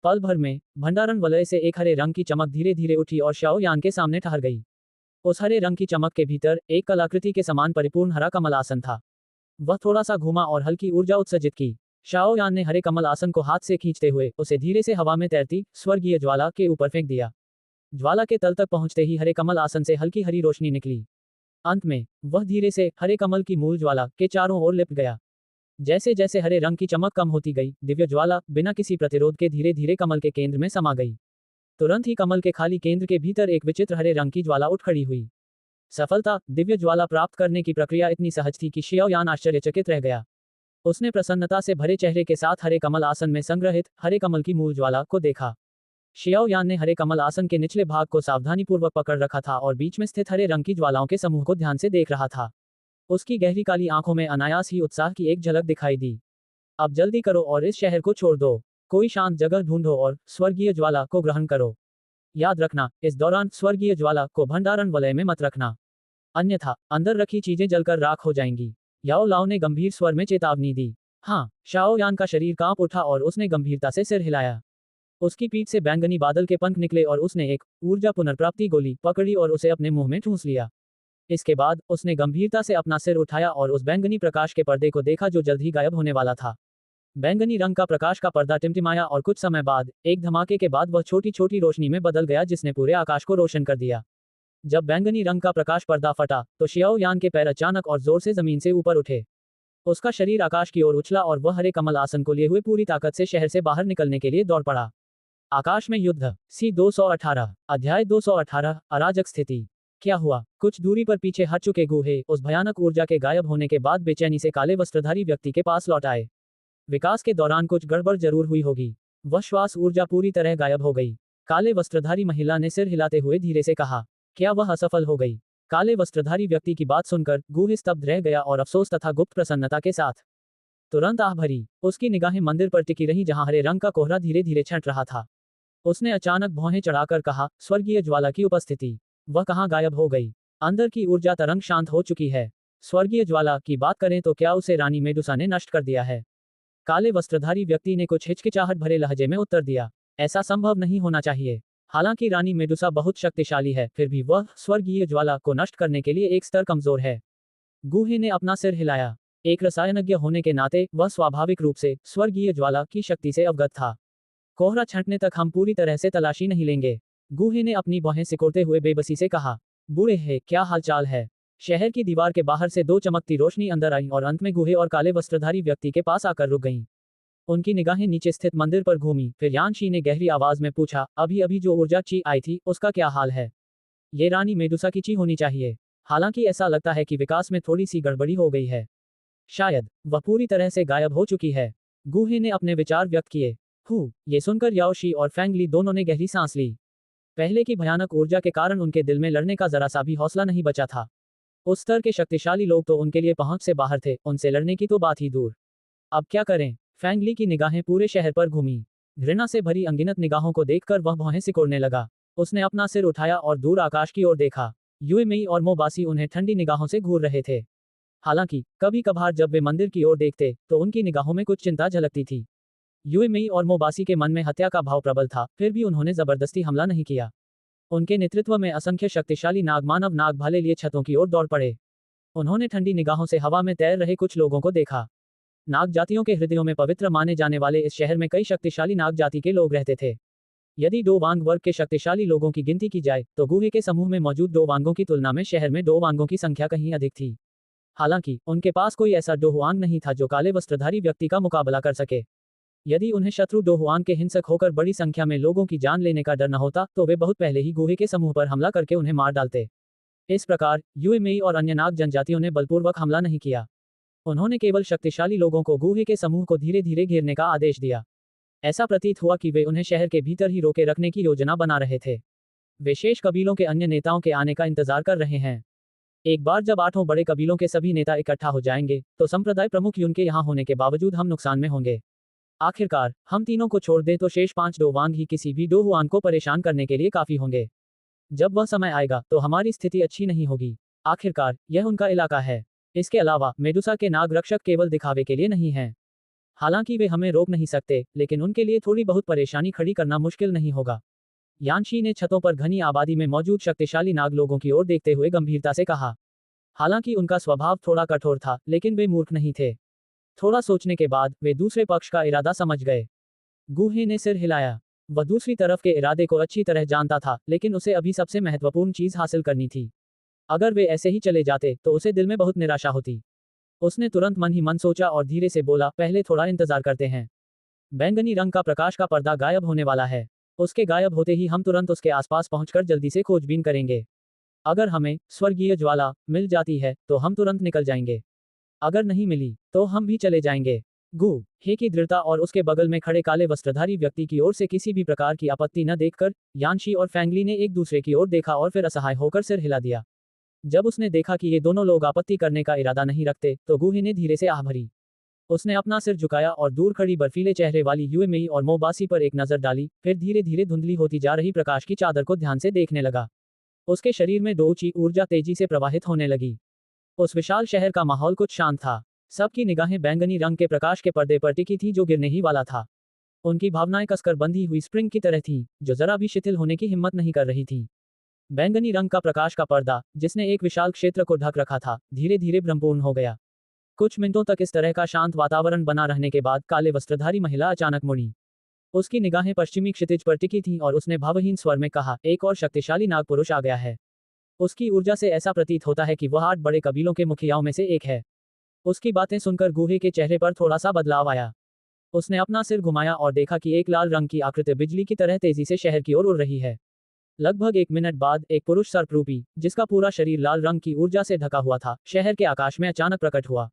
पल भर में भंडारण वलय से एक हरे रंग की चमक धीरे धीरे उठी और शाओ यान के सामने ठहर गई। उस हरे रंग की चमक के भीतर एक कलाकृति के समान परिपूर्ण हरा कमल आसन था। वह थोड़ा सा घूमा और हल्की ऊर्जा उत्सर्जित की। शाओ यान ने हरे कमल आसन को हाथ से खींचते हुए उसे धीरे से हवा में तैरती स्वर्गीय ज्वाला के ऊपर फेंक दिया। ज्वाला के तल तक पहुंचते ही हरे कमल आसन से हल्की हरी रोशनी निकली। अंत में वह धीरे से हरे कमल की मूल ज्वाला के चारों ओर लिपट गया। जैसे जैसे हरे रंग की चमक कम होती गई, दिव्य ज्वाला बिना किसी प्रतिरोध के धीरे धीरे कमल के केंद्र में समा गई। तुरंत ही कमल के खाली केंद्र के भीतर एक विचित्र हरे रंग की ज्वाला उठ खड़ी हुई। सफलता, दिव्य ज्वाला प्राप्त करने की प्रक्रिया इतनी सहज थी कि शियाओ यान आश्चर्यचकित रह गया। उसने प्रसन्नता से भरे चेहरे के साथ हरे कमल आसन में संग्रहित हरे कमल की मूल ज्वाला को देखा। शियाओ यान ने हरे कमल आसन के निचले भाग को सावधानीपूर्वक पकड़ रखा था और बीच में स्थित हरे रंग की ज्वालाओं के समूह को ध्यान से देख रहा था। उसकी गहरी काली आंखों में अनायास ही उत्साह की एक झलक दिखाई दी। अब जल्दी करो और इस शहर को छोड़ दो। कोई शांत जगह ढूंढो और स्वर्गीय ज्वाला को ग्रहण करो। याद रखना, इस दौरान स्वर्गीय ज्वाला को भंडारण वलय में मत रखना, अन्यथा अंदर रखी चीजें जलकर राख हो जाएंगी। याओ लाओ ने गंभीर स्वर में चेतावनी दी। हाँ, शाओ यान का शरीर कांप उठा और उसने गंभीरता से सिर हिलाया। उसकी पीठ से बैंगनी बादल के पंख निकले और उसने एक ऊर्जा पुनर्प्राप्ति गोली पकड़ी और उसे अपने मुंह में ठूंस लिया। इसके बाद उसने गंभीरता से अपना सिर उठाया और उस बैंगनी प्रकाश के पर्दे को देखा जो जल्द ही गायब होने वाला था। बैंगनी रंग का प्रकाश का पर्दा टिमटिमाया और कुछ समय बाद एक धमाके के बाद वह छोटी छोटी रोशनी में बदल गया जिसने पूरे आकाश को रोशन कर दिया। जब बैंगनी रंग का प्रकाश पर्दा फटा तो शियाओ यान के पैर अचानक और जोर से जमीन से ऊपर उठे। उसका शरीर आकाश की ओर उछला और वह हरे कमल आसन को लिए हुए पूरी ताकत से शहर से बाहर निकलने के लिए दौड़ पड़ा। आकाश में युद्ध सी 218 अध्याय 218 अराजक स्थिति। क्या हुआ? कुछ दूरी पर पीछे हट चुके गूहे उस भयानक ऊर्जा के गायब होने के बाद बेचैनी से काले वस्त्रधारी व्यक्ति के पास लौट आए। विकास के दौरान कुछ गड़बड़ जरूर हुई होगी। वह श्वास ऊर्जा पूरी तरह गायब हो गई। काले वस्त्रधारी महिला ने सिर हिलाते हुए धीरे से कहा, क्या वह असफल हो गई? काले वस्त्रधारी व्यक्ति की बात सुनकर गूहे स्तब्ध रह गया और अफसोस तथा गुप्त प्रसन्नता के साथ तुरंत आह भरी। उसकी निगाहें मंदिर पर टिकी रही जहां हरे रंग का कोहरा धीरे धीरे छंट रहा था। उसने अचानक भौहें चढ़ाकर कहा, स्वर्गीय ज्वाला की उपस्थिति, वह कहाँ गायब हो गई? अंदर की ऊर्जा तरंग शांत हो चुकी है। स्वर्गीय ज्वाला की बात करें तो क्या उसे रानी मेडुसा ने नष्ट कर दिया है? काले वस्त्रधारी व्यक्ति ने कुछ हिचकिचाहट भरे लहजे में उत्तर दिया, ऐसा संभव नहीं होना चाहिए। हालांकि रानी मेडुसा बहुत शक्तिशाली है, फिर भी वह स्वर्गीय ज्वाला को नष्ट करने के लिए एक स्तर कमजोर है। गूहे ने अपना सिर हिलाया। एक रसायनज्ञ होने के नाते वह स्वाभाविक रूप से स्वर्गीय ज्वाला की शक्ति से अवगत था। कोहरा छंटने तक हम पूरी तरह से तलाशी नहीं लेंगे। गूहे ने अपनी बाहें सिकोड़ते हुए बेबसी से कहा, बूढ़े है, क्या हालचाल है? शहर की दीवार के बाहर से दो चमकती रोशनी अंदर आई और अंत में गूहे और काले वस्त्रधारी व्यक्ति के पास आकर रुक गईं। उनकी निगाहें नीचे स्थित मंदिर पर घूमी। फिर यानशी ने गहरी आवाज में पूछा, अभी अभी जो ऊर्जा ची आई थी उसका क्या हाल है? ये रानी मेडुसा की ची होनी चाहिए। हालांकि ऐसा लगता है कि विकास में थोड़ी सी गड़बड़ी हो गई है। शायद वह पूरी तरह से गायब हो चुकी है। गूहे ने अपने विचार व्यक्त किए। ये सुनकर याओशी और फैंगली दोनों ने गहरी सांस ली। पहले की भयानक ऊर्जा के कारण उनके दिल में लड़ने का जरा सा भी हौसला नहीं बचा था। उस स्तर के शक्तिशाली लोग तो उनके लिए पहुंच से बाहर थे, उनसे लड़ने की तो बात ही दूर। अब क्या करें? फैंगली की निगाहें पूरे शहर पर घूमी। घृणा से भरी अनगिनत निगाहों को देखकर वह भौहें सिकोड़ने लगा। उसने अपना सिर उठाया और दूर आकाश की ओर देखा। यूएमई और मोबासी उन्हें ठंडी निगाहों से घूर रहे थे। हालांकि कभी कभार जब वे मंदिर की ओर देखते तो उनकी निगाहों में कुछ चिंता झलकती थी। यूएमई और मोबासी के मन में हत्या का भाव प्रबल था, फिर भी उन्होंने जबरदस्ती हमला नहीं किया। उनके नेतृत्व में असंख्य शक्तिशाली नागमानव नाग भाले लिए छतों की ओर दौड़ पड़े। उन्होंने ठंडी निगाहों से हवा में तैर रहे कुछ लोगों को देखा। नाग जातियों के हृदयों में पवित्र माने जाने वाले इस शहर में कई शक्तिशाली नाग जाति के लोग रहते थे। यदि डोवांग वर्ग के शक्तिशाली लोगों की गिनती की जाए तो गुहे के समूह में मौजूद डोवांगों की तुलना में शहर में डोवांगों की संख्या कहीं अधिक थी। हालांकि उनके पास कोई ऐसा डोहुआंग नहीं था जो काले वस्त्रधारी व्यक्ति का मुकाबला कर सके। यदि उन्हें शत्रु डोहुआंग के हिंसक होकर बड़ी संख्या में लोगों की जान लेने का डर न होता तो वे बहुत पहले ही गुहे के समूह पर हमला करके उन्हें मार डालते। इस प्रकार यूएमई और अन्य नाग जनजातियों ने बलपूर्वक हमला नहीं किया। उन्होंने केवल शक्तिशाली लोगों को गुहे के समूह को धीरे धीरे घेरने का आदेश दिया। ऐसा प्रतीत हुआ कि वे उन्हें शहर के भीतर ही रोके रखने की योजना बना रहे थे। वे शेष कबीलों के अन्य नेताओं के आने का इंतजार कर रहे हैं। एक बार जब 8 बड़े कबीलों के सभी नेता इकट्ठा हो जाएंगे तो संप्रदाय प्रमुख उनके यहाँ होने के बावजूद हम नुकसान में होंगे। आखिरकार हम तीनों को छोड़ दें तो शेष 5 डोवांग ही किसी भी डोहुआन को परेशान करने के लिए काफी होंगे। जब वह समय आएगा तो हमारी स्थिति अच्छी नहीं होगी। आखिरकार यह उनका इलाका है। इसके अलावा मेडुसा के नाग रक्षक केवल दिखावे के लिए नहीं हैं। हालांकि वे हमें रोक नहीं सकते, लेकिन उनके लिए थोड़ी बहुत परेशानी खड़ी करना मुश्किल नहीं होगा। यानशी ने छतों पर घनी आबादी में मौजूद शक्तिशाली नाग लोगों की ओर देखते हुए गंभीरता से कहा। हालांकि उनका स्वभाव थोड़ा कठोर था, लेकिन वे मूर्ख नहीं थे। थोड़ा सोचने के बाद वे दूसरे पक्ष का इरादा समझ गए। गुहे ने सिर हिलाया। वह दूसरी तरफ के इरादे को अच्छी तरह जानता था, लेकिन उसे अभी सबसे महत्वपूर्ण चीज हासिल करनी थी। अगर वे ऐसे ही चले जाते तो उसे दिल में बहुत निराशा होती। उसने तुरंत मन ही मन सोचा और धीरे से बोला, पहले थोड़ा इंतजार करते हैं। बैंगनी रंग का प्रकाश का पर्दा गायब होने वाला है। उसके गायब होते ही हम तुरंत उसके आसपास पहुंचकर जल्दी से खोजबीन करेंगे। अगर हमें स्वर्गीय ज्वाला मिल जाती है तो हम तुरंत निकल जाएंगे। अगर नहीं मिली तो हम भी चले जाएंगे। गु हे की दृढ़ता और उसके बगल में खड़े काले वस्त्रधारी व्यक्ति की ओर से किसी भी प्रकार की आपत्ति न देखकर यानशी और फैंगली ने एक दूसरे की ओर देखा और फिर असहाय होकर सिर हिला दिया। जब उसने देखा कि ये दोनों लोग आपत्ति करने का इरादा नहीं रखते तो गुहे ने धीरे से आह भरी। उसने अपना सिर झुकाया और दूर खड़ी बर्फीले चेहरे वाली यूएमई और मोबासी पर एक नजर डाली, फिर धीरे धीरे धुंधली होती जा रही प्रकाश की चादर को ध्यान से देखने लगा। उसके शरीर में दो ऊंची ऊर्जा तेजी से प्रवाहित होने लगी। उस विशाल शहर का माहौल कुछ शांत था। सबकी निगाहें बैंगनी रंग के प्रकाश के पर्दे पर टिकी थी जो गिरने ही वाला था। उनकी भावनाएं कसकर बंधी हुई स्प्रिंग की तरह थीं, जो जरा भी शिथिल होने की हिम्मत नहीं कर रही थी। बैंगनी रंग का प्रकाश का पर्दा, जिसने एक विशाल क्षेत्र को ढक रखा था, धीरे धीरे भ्रमपूर्ण हो गया। कुछ मिनटों तक इस तरह का शांत वातावरण बना रहने के बाद काले वस्त्रधारी महिला अचानक मुड़ी। उसकी निगाहें पश्चिमी क्षितिज पर टिकी थीं और उसने भावहीन स्वर में कहा, एक और शक्तिशाली नागपुरुष आ गया है। उसकी ऊर्जा से ऐसा प्रतीत होता है कि वह 8 बड़े कबीलों के मुखियाओं में से एक है। उसकी बातें सुनकर गुहे के चेहरे पर थोड़ा सा बदलाव आया। उसने अपना सिर घुमाया और देखा कि एक लाल रंग की आकृति बिजली की तरह तेजी से शहर की ओर उड़ रही है। लगभग 1 मिनट बाद एक पुरुष सर्परूपी, जिसका पूरा शरीर लाल रंग की ऊर्जा से ढका हुआ था, शहर के आकाश में अचानक प्रकट हुआ।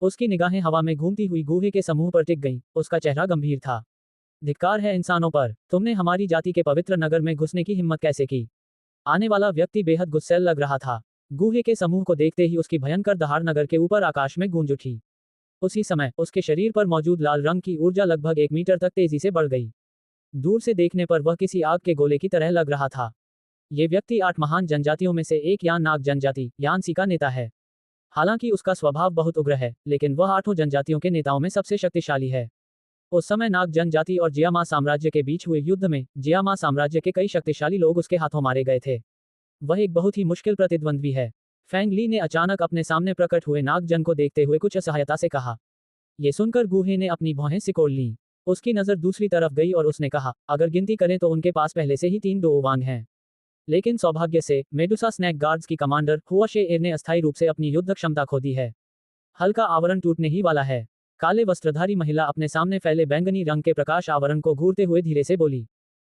उसकी निगाहें हवा में घूमती हुई गुहे के समूह पर टिक गईं। उसका चेहरा गंभीर था। धिक्कार है इंसानों पर, तुमने हमारी जाति के पवित्र नगर में घुसने की हिम्मत कैसे की? आने वाला व्यक्ति बेहद गुस्सैल लग रहा था। गुहे के समूह को देखते ही उसकी भयंकर दहाड़ नगर के ऊपर आकाश में गूंज उठी। उसी समय उसके शरीर पर मौजूद लाल रंग की ऊर्जा लगभग 1 मीटर तक तेजी से बढ़ गई। दूर से देखने पर वह किसी आग के गोले की तरह लग रहा था। ये व्यक्ति 8 महान जनजातियों में से एक यान नाग जनजाति यानसी का नेता है। हालांकि उसका स्वभाव बहुत उग्र है, लेकिन वह 8 जनजातियों के नेताओं में सबसे शक्तिशाली है। उस समय नाग जनजाति और जियामा साम्राज्य के बीच हुए युद्ध में जियामा साम्राज्य के कई शक्तिशाली लोग उसके हाथों मारे गए थे। वह एक बहुत ही मुश्किल प्रतिद्वंद्वी है। फैंग ली ने अचानक अपने सामने प्रकट हुए नागजन को देखते हुए कुछ असहायता से कहा। ये सुनकर गुहे ने अपनी भौहें सिकोड़ लीं। उसकी नजर दूसरी तरफ गई और उसने कहा, अगर गिनती करें तो उनके पास पहले से ही 3 डोवांग हैं। लेकिन सौभाग्य से मेडुसा स्नैक गार्ड्स की कमांडर हुआशे एर ने अस्थायी रूप से अपनी युद्ध क्षमता खो दी है। हल्का आवरण टूटने ही वाला है। काले वस्त्रधारी महिला अपने सामने फैले बैंगनी रंग के प्रकाश आवरण को घूरते हुए धीरे से बोली।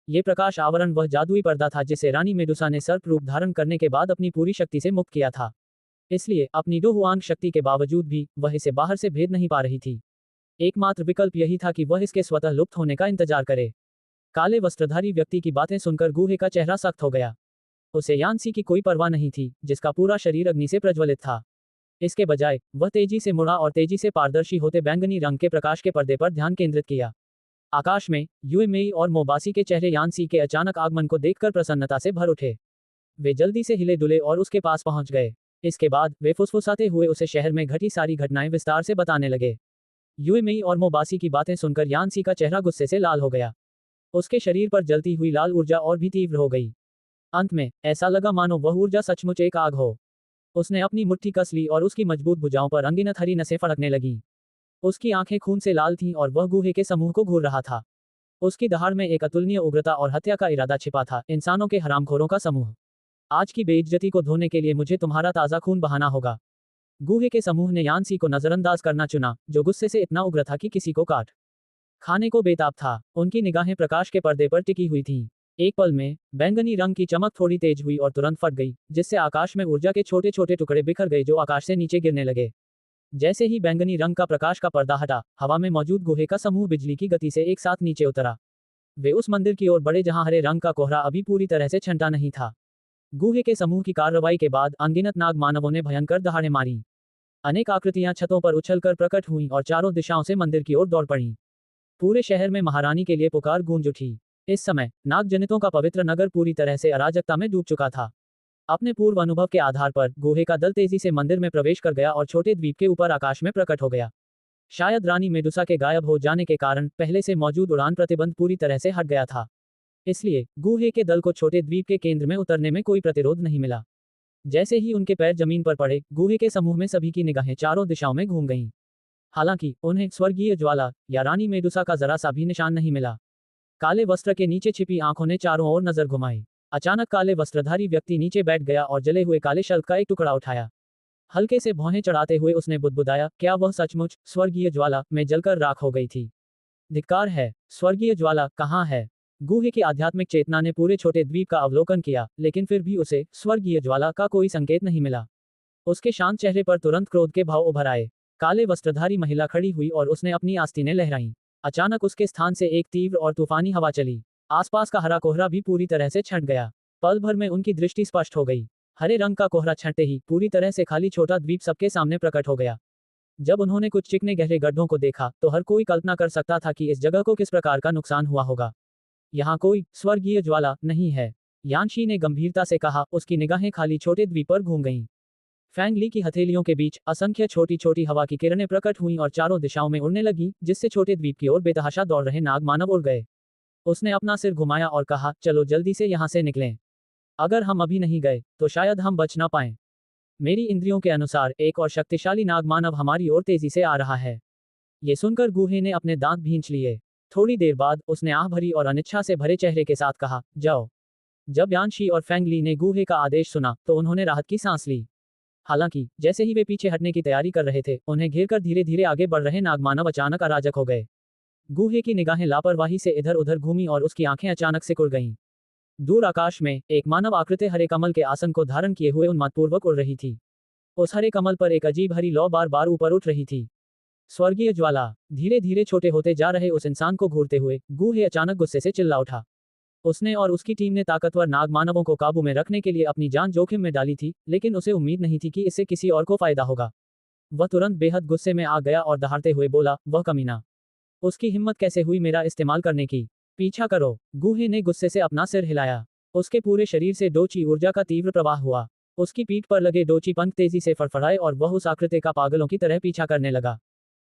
ये प्रकाश आवरण वह जादुई पर्दा था जिसे रानी मेडुसा ने सर्प रूप धारण करने के बाद अपनी पूरी शक्ति से मुक्त किया था। इसलिए अपनी डोहुआंग शक्ति के बावजूद भी वह इसे बाहर से भेद नहीं पा रही थी। एकमात्र विकल्प यही था कि वह इसके स्वतः लुप्त होने का इंतजार करे। काले वस्त्रधारी व्यक्ति की बातें सुनकर गुहे का चेहरा सख्त हो गया। उसे यानसी की कोई परवाह नहीं थी, जिसका पूरा शरीर अग्नि से प्रज्वलित था। इसके बजाय वह तेजी से मुड़ा और तेजी से पारदर्शी होते बैंगनी रंग के प्रकाश के पर्दे पर ध्यान केंद्रित किया। आकाश में यूएमई और मोबासी के चेहरे यानसी के अचानक आगमन को देखकर प्रसन्नता से भर उठे। वे जल्दी से हिले डुले और उसके पास पहुंच गए। इसके बाद वे फुसफुसाते हुए उसे शहर में घटी सारी घटनाएं विस्तार से बताने लगे। यूएमई और मोबासी की बातें सुनकर यानसी का चेहरा गुस्से से लाल हो गया। उसके शरीर पर जलती हुई लाल ऊर्जा और भी तीव्र हो गई। अंत में ऐसा लगा मानो वह ऊर्जा सचमुच एक आग हो। उसने अपनी मुट्ठी कस ली और उसकी मजबूत भुजाओं पर अनगिनत हरी नसें फड़कने लगीं। उसकी आंखें खून से लाल थीं और वह गुहे के समूह को घूर रहा था। उसकी दहाड़ में एक अतुलनीय उग्रता और हत्या का इरादा छिपा था। इंसानों के हरामखोरों का समूह। आज की बेइज्जती को धोने के लिए मुझे तुम्हारा ताज़ा खून बहाना होगा। गुहे के समूह ने यानसी को नजरअंदाज करना चुना, जो गुस्से से इतना उग्र था कि किसी को काट खाने को बेताब था। उनकी निगाहें प्रकाश के पर्दे पर टिकी हुई थीं। एक पल में बैंगनी रंग की चमक थोड़ी तेज हुई और तुरंत फट गई, जिससे आकाश में ऊर्जा के छोटे छोटे टुकड़े बिखर गए जो आकाश से नीचे गिरने लगे। जैसे ही बैंगनी रंग का प्रकाश का पर्दा हटा, हवा में मौजूद गुहे का समूह बिजली की गति से एक साथ नीचे उतरा। वे उस मंदिर की ओर बढ़े जहां हरे रंग का कोहरा अभी पूरी तरह से छंटा नहीं था। गुहे के समूह की कार्रवाई के बाद अनगिनत नाग मानवों ने भयंकर दहाड़े मारी। अनेक आकृतियां छतों पर उछलकर प्रकट हुईं और चारों दिशाओं से मंदिर की ओर दौड़ पड़ीं। पूरे शहर में महारानी के लिए पुकार गूंज उठी। इस समय नाग जनितों का पवित्र नगर पूरी तरह से अराजकता में डूब चुका था। अपने पूर्व अनुभव के आधार पर गुहे का दल तेजी से मंदिर में प्रवेश कर गया और छोटे द्वीप के ऊपर आकाश में प्रकट हो गया। शायद रानी मेडुसा के गायब हो जाने के कारण पहले से मौजूद उड़ान प्रतिबंध पूरी तरह से हट गया था। इसलिए गुहे के दल को छोटे द्वीप के केंद्र में उतरने में कोई प्रतिरोध नहीं मिला। जैसे ही उनके पैर जमीन पर पड़े, गुहे के समूह में सभी की निगाहें चारों दिशाओं में घूम गईं। हालांकि उन्हें स्वर्गीय ज्वाला या रानी मेडुसा का जरा सा भी निशान नहीं मिला। काले वस्त्र के नीचे छिपी आंखों ने चारों ओर नजर घुमाई। अचानक काले वस्त्रधारी व्यक्ति नीचे बैठ गया और जले हुए काले शल्क का एक टुकड़ा उठाया। हल्के से भौहें चढ़ाते हुए उसने बुदबुदाया, क्या वह सचमुच स्वर्गीय ज्वाला में जलकर राख हो गई थी? धिक्कार है, स्वर्गीय ज्वाला कहाँ है? गुहे की आध्यात्मिक चेतना ने पूरे छोटे द्वीप का अवलोकन किया, लेकिन फिर भी उसे स्वर्गीय ज्वाला का कोई संकेत नहीं मिला। उसके शांत चेहरे पर तुरंत क्रोध के भाव उभर आए। काले वस्त्रधारी महिला खड़ी हुई और उसने अपनी आस्तीनें लहराईं। अचानक उसके स्थान से एक तीव्र और तूफानी हवा चली। आसपास का हरा कोहरा भी पूरी तरह से छंट गया। पल भर में उनकी दृष्टि स्पष्ट हो गई। हरे रंग का कोहरा छंटते ही पूरी तरह से खाली छोटा द्वीप सबके सामने प्रकट हो गया। जब उन्होंने कुछ चिकने गहरे गड्ढों को देखा तो हर कोई कल्पना कर सकता था कि इस जगह को किस प्रकार का नुकसान हुआ होगा। यहाँ कोई स्वर्गीय ज्वाला नहीं है, यानशी ने गंभीरता से कहा। उसकी निगाहें खाली छोटे द्वीप पर घूम गईं। फैंग ली की हथेलियों के बीच असंख्य छोटी छोटी हवा की किरणें प्रकट हुईं और चारों दिशाओं में उड़ने लगीं, जिससे छोटे द्वीप की ओर बेतहाशा दौड़ रहे नाग मानव उड़ गए। उसने अपना सिर घुमाया और कहा, चलो जल्दी से यहाँ से निकलें। अगर हम अभी नहीं गए तो शायद हम बच ना पाएं। मेरी इंद्रियों के अनुसार एक और शक्तिशाली नाग मानव हमारी ओर तेजी से आ रहा है। ये सुनकर गुहे ने अपने दांत भींच लिए। थोड़ी देर बाद उसने आह भरी और अनिच्छा से भरे चेहरे के साथ कहा, जाओ। जब यानशी और फैंग ली ने गुहे का आदेश सुना तो उन्होंने राहत की सांस ली। हालांकि जैसे ही वे पीछे हटने की तैयारी कर रहे थे, उन्हें घेरकर धीरे धीरे आगे बढ़ रहे नागमानव अचानक अराजक हो गए। गुहे की निगाहें लापरवाही से इधर उधर घूमी और उसकी आंखें अचानक सिकुड़ गईं। दूर आकाश में एक मानव आकृति हरे कमल के आसन को धारण किए हुए उन्मादपूर्वक उड़ रही थी। उस हरे कमल पर एक अजीब हरी लौ बार बार ऊपर उठ रही थी। स्वर्गीय ज्वाला। धीरे धीरे छोटे होते जा रहे उस इंसान को घूरते हुए गुहे अचानक गुस्से से चिल्ला उठा। उसने और उसकी टीम ने ताकतवर नाग मानवों को काबू में रखने के लिए अपनी जान जोखिम में डाली थी, लेकिन उसे उम्मीद नहीं थी कि इससे किसी और को फायदा होगा। वह तुरंत बेहद गुस्से में आ गया और दहाड़ते हुए बोला, वह कमीना, उसकी हिम्मत कैसे हुई मेरा इस्तेमाल करने की? पीछा करो। गुहे ने गुस्से से अपना सिर हिलाया। उसके पूरे शरीर से डोची ऊर्जा का तीव्र प्रवाह हुआ। उसकी पीठ पर लगे डोची पंख तेजी से फड़फड़ाए और वह उस आकृति का पागलों की तरह पीछा करने लगा।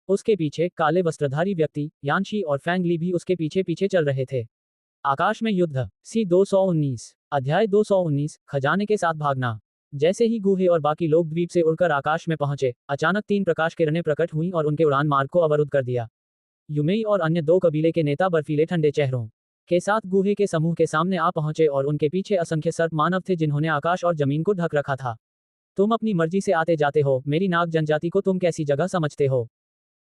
उसके पीछे काले वस्त्रधारी व्यक्ति यानशी और फैंग ली भी उसके पीछे पीछे चल रहे थे। आकाश में युद्ध। सी 219। अध्याय 219, खजाने के साथ भागना। जैसे ही गुहे और बाकी लोग द्वीप से उड़कर आकाश में पहुंचे, अचानक 3 प्रकाश किरणें प्रकट हुईं और उनके उड़ान मार्ग को अवरुद्ध कर दिया। युमेई और अन्य 2 कबीले के नेता बर्फीले ठंडे चेहरों के साथ गुहे के समूह के सामने आ पहुंचे और उनके पीछे असंख्य सर्प मानव थे जिन्होंने आकाश और जमीन को ढक रखा था। तुम अपनी मर्जी से आते जाते हो, मेरी नाग जनजाति को तुम कैसी जगह समझते हो?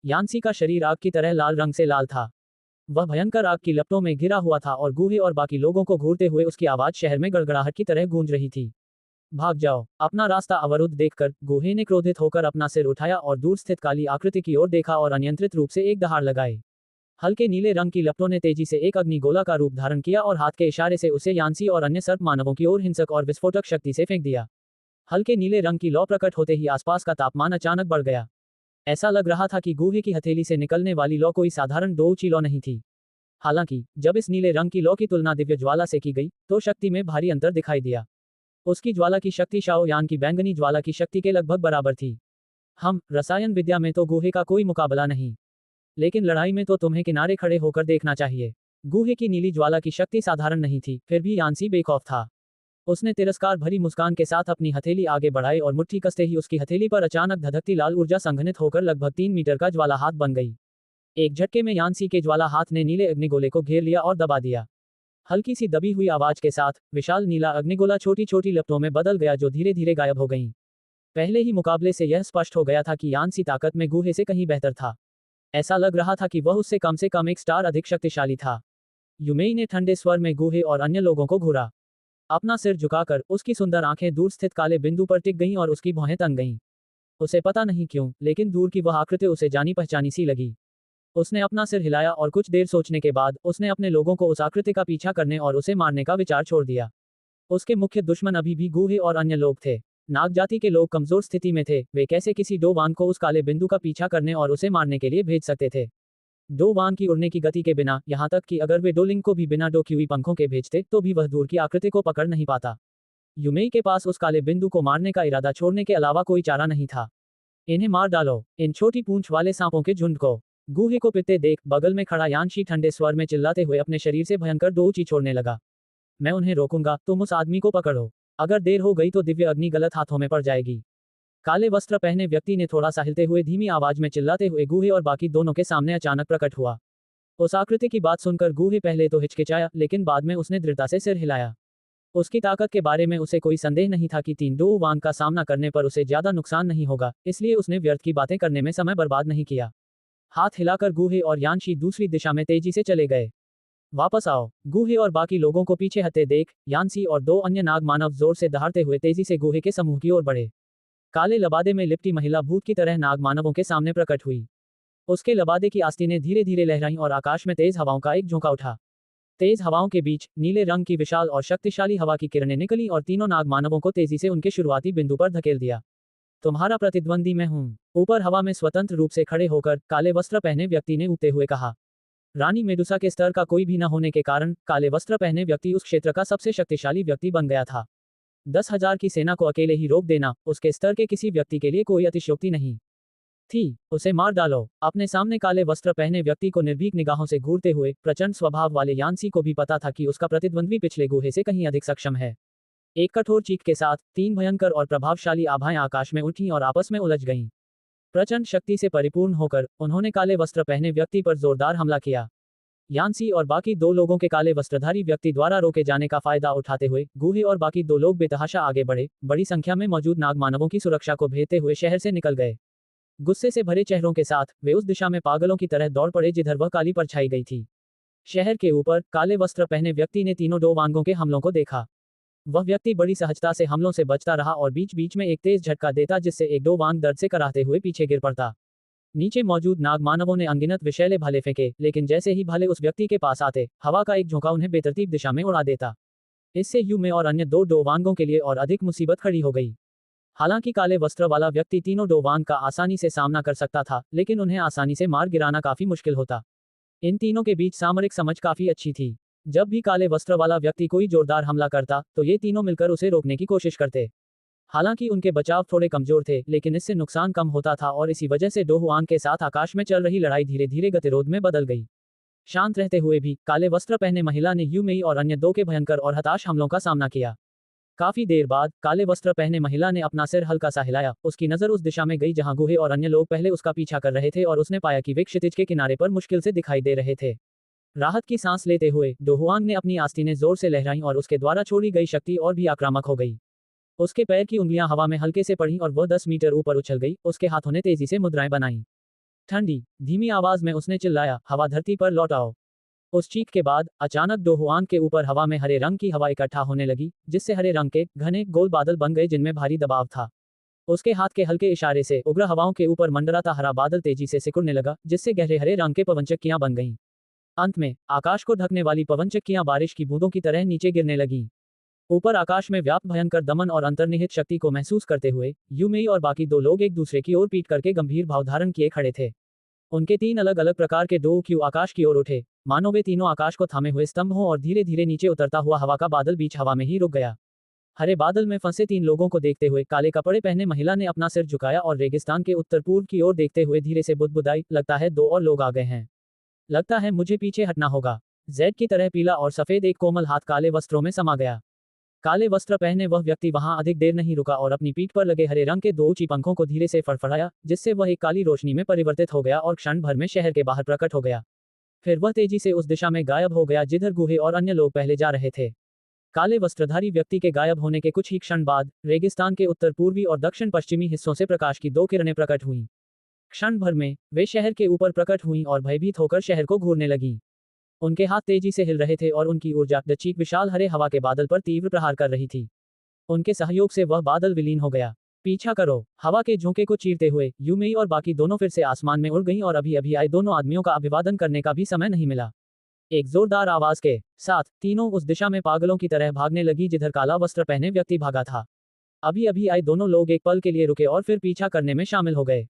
यानसी का शरीर आग की तरह लाल रंग से लाल था। वह भयंकर आग की लपटों में घिरा हुआ था और गुहे और बाकी लोगों को घूरते हुए उसकी आवाज शहर में गड़गड़ाहट की तरह गूंज रही थी। भाग जाओ। अपना रास्ता अवरुद्ध देखकर गुहे ने क्रोधित होकर अपना सिर उठाया और दूर स्थित काली आकृति की ओर देखा और अनियंत्रित रूप से एक दहाड़ लगाई। हल्के नीले रंग की लपटों ने तेजी से एक अग्निगोला का रूप धारण किया और हाथ के इशारे से उसे यानसी और अन्य सर्प मानवों की ओर हिंसक और विस्फोटक शक्ति से फेंक दिया। हल्के नीले रंग की लौ प्रकट होते ही आसपास का तापमान अचानक बढ़ गया। ऐसा लग रहा था कि गुहे की हथेली से निकलने वाली लौ कोई साधारण डोउची लौ नहीं थी। हालांकि जब इस नीले रंग की लौ की तुलना दिव्य ज्वाला से की गई तो शक्ति में भारी अंतर दिखाई दिया। उसकी ज्वाला की शक्ति शाओ यान की बैंगनी ज्वाला की शक्ति के लगभग बराबर थी। हम रसायन विद्या में तो गुहे का कोई मुकाबला नहीं, लेकिन लड़ाई में तो तुम्हें किनारे खड़े होकर देखना चाहिए। गुहे की नीली ज्वाला की शक्ति साधारण नहीं थी, फिर भी यानसी बेखौफ था। उसने तिरस्कार भरी मुस्कान के साथ अपनी हथेली आगे बढ़ाई और मुट्ठी कसते ही उसकी हथेली पर अचानक धधकती लाल ऊर्जा संघनित होकर लगभग 3 मीटर का ज्वाला हाथ बन गई। एक झटके में यानसी के ज्वाला हाथ ने नीले अग्निगोले को घेर लिया और दबा दिया। हल्की सी दबी हुई आवाज के साथ विशाल नीला अग्निगोला छोटी छोटी लपटों में बदल गया जो धीरे धीरे गायब हो गईं। पहले ही मुकाबले से यह स्पष्ट हो गया था कि यानसी ताकत में गुहे से कहीं बेहतर था। ऐसा लग रहा था कि वह उससे कम एक स्टार अधिक शक्तिशाली था। युमेई ने ठंडे स्वर में गूहे और अन्य लोगों को घूरा। अपना सिर झुकाकर उसकी सुंदर आंखें दूर स्थित काले बिंदु पर टिक गईं और उसकी भौहें तन गईं। उसे पता नहीं क्यों, लेकिन दूर की वह आकृति उसे जानी पहचानी सी लगी। उसने अपना सिर हिलाया और कुछ देर सोचने के बाद उसने अपने लोगों को उस आकृति का पीछा करने और उसे मारने का विचार छोड़ दिया। उसके मुख्य दुश्मन अभी भी गूहे और अन्य लोग थे। नाग जाति के लोग कमजोर स्थिति में थे, वे कैसे किसी डोवान को उस काले बिंदु का पीछा करने और उसे मारने के लिए भेज सकते थे। डोवान की उड़ने की गति के बिना, यहाँ तक कि अगर वे डोलिंग को भी बिना डो की हुई पंखों के भेजते तो भी वह दूर की आकृति को पकड़ नहीं पाता। युमेई के पास उस काले बिंदु को मारने का इरादा छोड़ने के अलावा कोई चारा नहीं था। इन्हें मार डालो, इन छोटी पूंछ वाले सांपों के झुंड को। गूहे को पिटते देख बगल में खड़ा यानशी ठंडे स्वर में चिल्लाते हुए अपने शरीर से भयंकर दो ऊंची छोड़ने लगा। मैं उन्हें रोकूंगा, तुम उस आदमी को पकड़ो। अगर देर हो गई तो दिव्य अग्नि गलत हाथों में पड़ जाएगी। काले वस्त्र पहने व्यक्ति ने थोड़ा सा हिलते हुए धीमी आवाज में चिल्लाते हुए गूहे और बाकी दोनों के सामने अचानक प्रकट हुआ। उस आकृति की बात सुनकर गूहे पहले तो हिचकिचाया, लेकिन बाद में उसने दृढ़ता से सिर हिलाया। उसकी ताकत के बारे में उसे कोई संदेह नहीं था कि 3 डोवान का सामना करने पर उसे ज्यादा नुकसान नहीं होगा, इसलिए उसने व्यर्थ की बातें करने में समय बर्बाद नहीं किया। हाथ हिलाकर गूहे और यानशी दूसरी दिशा में तेजी से चले गए। वापस आओ, गूहे और बाकी लोगों को पीछे हटते देख यानशी और 2 अन्य नाग मानव जोर से दहाड़ते हुए तेजी से गूहे के समूह की ओर बढ़े। काले लबादे में लिपटी महिला भूत की तरह नाग मानवों के सामने प्रकट हुई। उसके लबादे की आस्तीनें धीरे धीरे लहराईं और आकाश में तेज हवाओं का एक झोंका उठा। तेज हवाओं के बीच नीले रंग की विशाल और शक्तिशाली हवा की किरणें निकली और तीनों नाग मानवों को तेजी से उनके शुरुआती बिंदु पर धकेल दिया। तुम्हारा प्रतिद्वंदी मैं हूं, ऊपर हवा में स्वतंत्र रूप से खड़े होकर काले वस्त्र पहने व्यक्ति ने उगते हुए कहा। रानी मेडुसा के स्तर का कोई भी न होने के कारण काले वस्त्र पहने व्यक्ति उस क्षेत्र का सबसे शक्तिशाली व्यक्ति बन गया था। 10,000 की सेना को अकेले ही रोक देना उसके स्तर के किसी व्यक्ति के लिए कोई अतिशयोक्ति नहीं थी। उसे मार डालो। अपने सामने काले वस्त्र पहने व्यक्ति को निर्भीक निगाहों से घूरते हुए प्रचंड स्वभाव वाले यानसी को भी पता था कि उसका प्रतिद्वंद्वी पिछले गूहे से कहीं अधिक सक्षम है। एक कठोर चीख के साथ 3 भयंकर और प्रभावशाली आभाएं आकाश में उठीं और आपस में उलझ गईं। प्रचंड शक्ति से परिपूर्ण होकर उन्होंने काले वस्त्र पहने व्यक्ति पर जोरदार हमला किया। यानसी और बाकी 2 लोगों के काले वस्त्रधारी व्यक्ति द्वारा रोके जाने का फायदा उठाते हुए गूहे और बाकी 2 लोग बेतहाशा आगे बढ़े, बड़ी संख्या में मौजूद नाग मानवों की सुरक्षा को भेजते हुए शहर से निकल गए। गुस्से से भरे चेहरों के साथ वे उस दिशा में पागलों की तरह दौड़ पड़े जिधर वह काली परछाई गई थी। शहर के ऊपर काले वस्त्र पहने व्यक्ति ने तीनों डोवांगों के हमलों को देखा। वह व्यक्ति बड़ी सहजता से हमलों से बचता रहा और बीच बीच में एक तेज झटका देता जिससे एक डोवांग दर्द से कराहते हुए पीछे गिर पड़ता। नीचे मौजूद नाग मानवों ने अनगिनत विषैले भाले फेंके, लेकिन जैसे ही भाले उस व्यक्ति के पास आते हवा का एक झोंका उन्हें बेतरतीब दिशा में उड़ा देता। इससे युमे और अन्य 2 डोवांगों के लिए और अधिक मुसीबत खड़ी हो गई। हालांकि काले वस्त्र वाला व्यक्ति तीनों डोवांग का आसानी से सामना कर सकता था, लेकिन उन्हें आसानी से मार गिराना काफी मुश्किल होता। इन तीनों के बीच सामरिक समझ काफी अच्छी थी। जब भी काले वस्त्र वाला व्यक्ति कोई जोरदार हमला करता तो ये तीनों मिलकर उसे रोकने की कोशिश करते। हालांकि उनके बचाव थोड़े कमजोर थे, लेकिन इससे नुकसान कम होता था और इसी वजह से डोहुआंग के साथ आकाश में चल रही लड़ाई धीरे धीरे गतिरोध में बदल गई। शांत रहते हुए भी काले वस्त्र पहने महिला ने युमेई और अन्य 2 के भयंकर और हताश हमलों का सामना किया। काफी देर बाद काले वस्त्र पहने महिला ने अपना सिर हल्का सा हिलाया। उसकी नजर उस दिशा में गई जहां गूहे और अन्य लोग पहले उसका पीछा कर रहे थे और उसने पाया कि वे क्षितिज के किनारे पर मुश्किल से दिखाई दे रहे थे। राहत की सांस लेते हुए डोहुआंग ने अपनी आस्तीनें जोर से लहराईं और उसके द्वारा छोड़ी गई शक्ति और भी आक्रामक हो गई। उसके पैर की उंगलियां हवा में हल्के से पड़ी और वह 10 मीटर ऊपर उछल गई। उसके हाथों ने तेजी से मुद्राएं बनाई। ठंडी धीमी आवाज में उसने चिल्लाया, हवा धरती पर लौट आओ। उस चीख के बाद अचानक डोहुआंग के ऊपर हवा में हरे रंग की हवा इकट्ठा होने लगी, जिससे हरे रंग के घने गोल बादल बन गए जिनमें भारी दबाव था। उसके हाथ के हल्के इशारे से उग्र हवाओं के ऊपर मंडराता हरा बादल तेजी से सिकुड़ने लगा, जिससे गहरे हरे रंग के पवनचक्कियां बन गईं। अंत में आकाश को ढकने वाली पवनचक्कियां बारिश की बूंदों की तरह नीचे गिरने लगीं। ऊपर आकाश में व्याप्त भयंकर दमन और अंतर्निहित शक्ति को महसूस करते हुए युमेई और बाकी 2 लोग एक दूसरे की ओर पीट करके गंभीर भाव धारण किए खड़े थे। उनके 3 अलग अलग प्रकार के डोक्यू आकाश की ओर उठे, मानो वे तीनों आकाश को थामे हुए स्तंभ हों और धीरे धीरे नीचे उतरता हुआ हवा का बादल बीच हवा में ही रुक गया। हरे बादल में फंसे 3 लोगों को देखते हुए काले कपड़े पहने महिला ने अपना सिर झुकाया और रेगिस्तान के उत्तर पूर्व की ओर देखते हुए धीरे से बुदबुदाई, लगता है 2 और लोग आ गए हैं। लगता है मुझे पीछे हटना होगा। जेड की तरह पीला और सफेद एक कोमल हाथ काले वस्त्रों में समा गया। काले वस्त्र पहने वह व्यक्ति वहां अधिक देर नहीं रुका और अपनी पीठ पर लगे हरे रंग के 2 ऊंची पंखों को धीरे से फड़फड़ाया, जिससे वह एक काली रोशनी में परिवर्तित हो गया और क्षण भर में शहर के बाहर प्रकट हो गया। फिर वह तेजी से उस दिशा में गायब हो गया जिधर गूहे और अन्य लोग पहले जा रहे थे। काले वस्त्रधारी व्यक्ति के गायब होने के कुछ ही क्षण बाद रेगिस्तान के उत्तर पूर्वी और दक्षिण पश्चिमी हिस्सों से प्रकाश की 2 किरणें प्रकट हुईं। क्षण भर में वे शहर के ऊपर प्रकट हुईं और भयभीत होकर शहर को घूरने लगीं। उनके हाथ तेजी से हिल रहे थे और उनकी ऊर्जा डचीक विशाल हरे हवा के बादल पर तीव्र प्रहार कर रही थी। उनके सहयोग से वह बादल विलीन हो गया। पीछा करो। हवा के झोंके को चीरते हुए यूमेई और बाकी दोनों फिर से आसमान में उड़ गईं और अभी अभी आए दोनों आदमियों का अभिवादन करने का भी समय नहीं मिला। एक जोरदार आवाज के साथ तीनों उस दिशा में पागलों की तरह भागने लगी जिधर काला वस्त्र पहने व्यक्ति भागा था। अभी अभी आए दोनों लोग एक पल के लिए रुके और फिर पीछा करने में शामिल हो गए।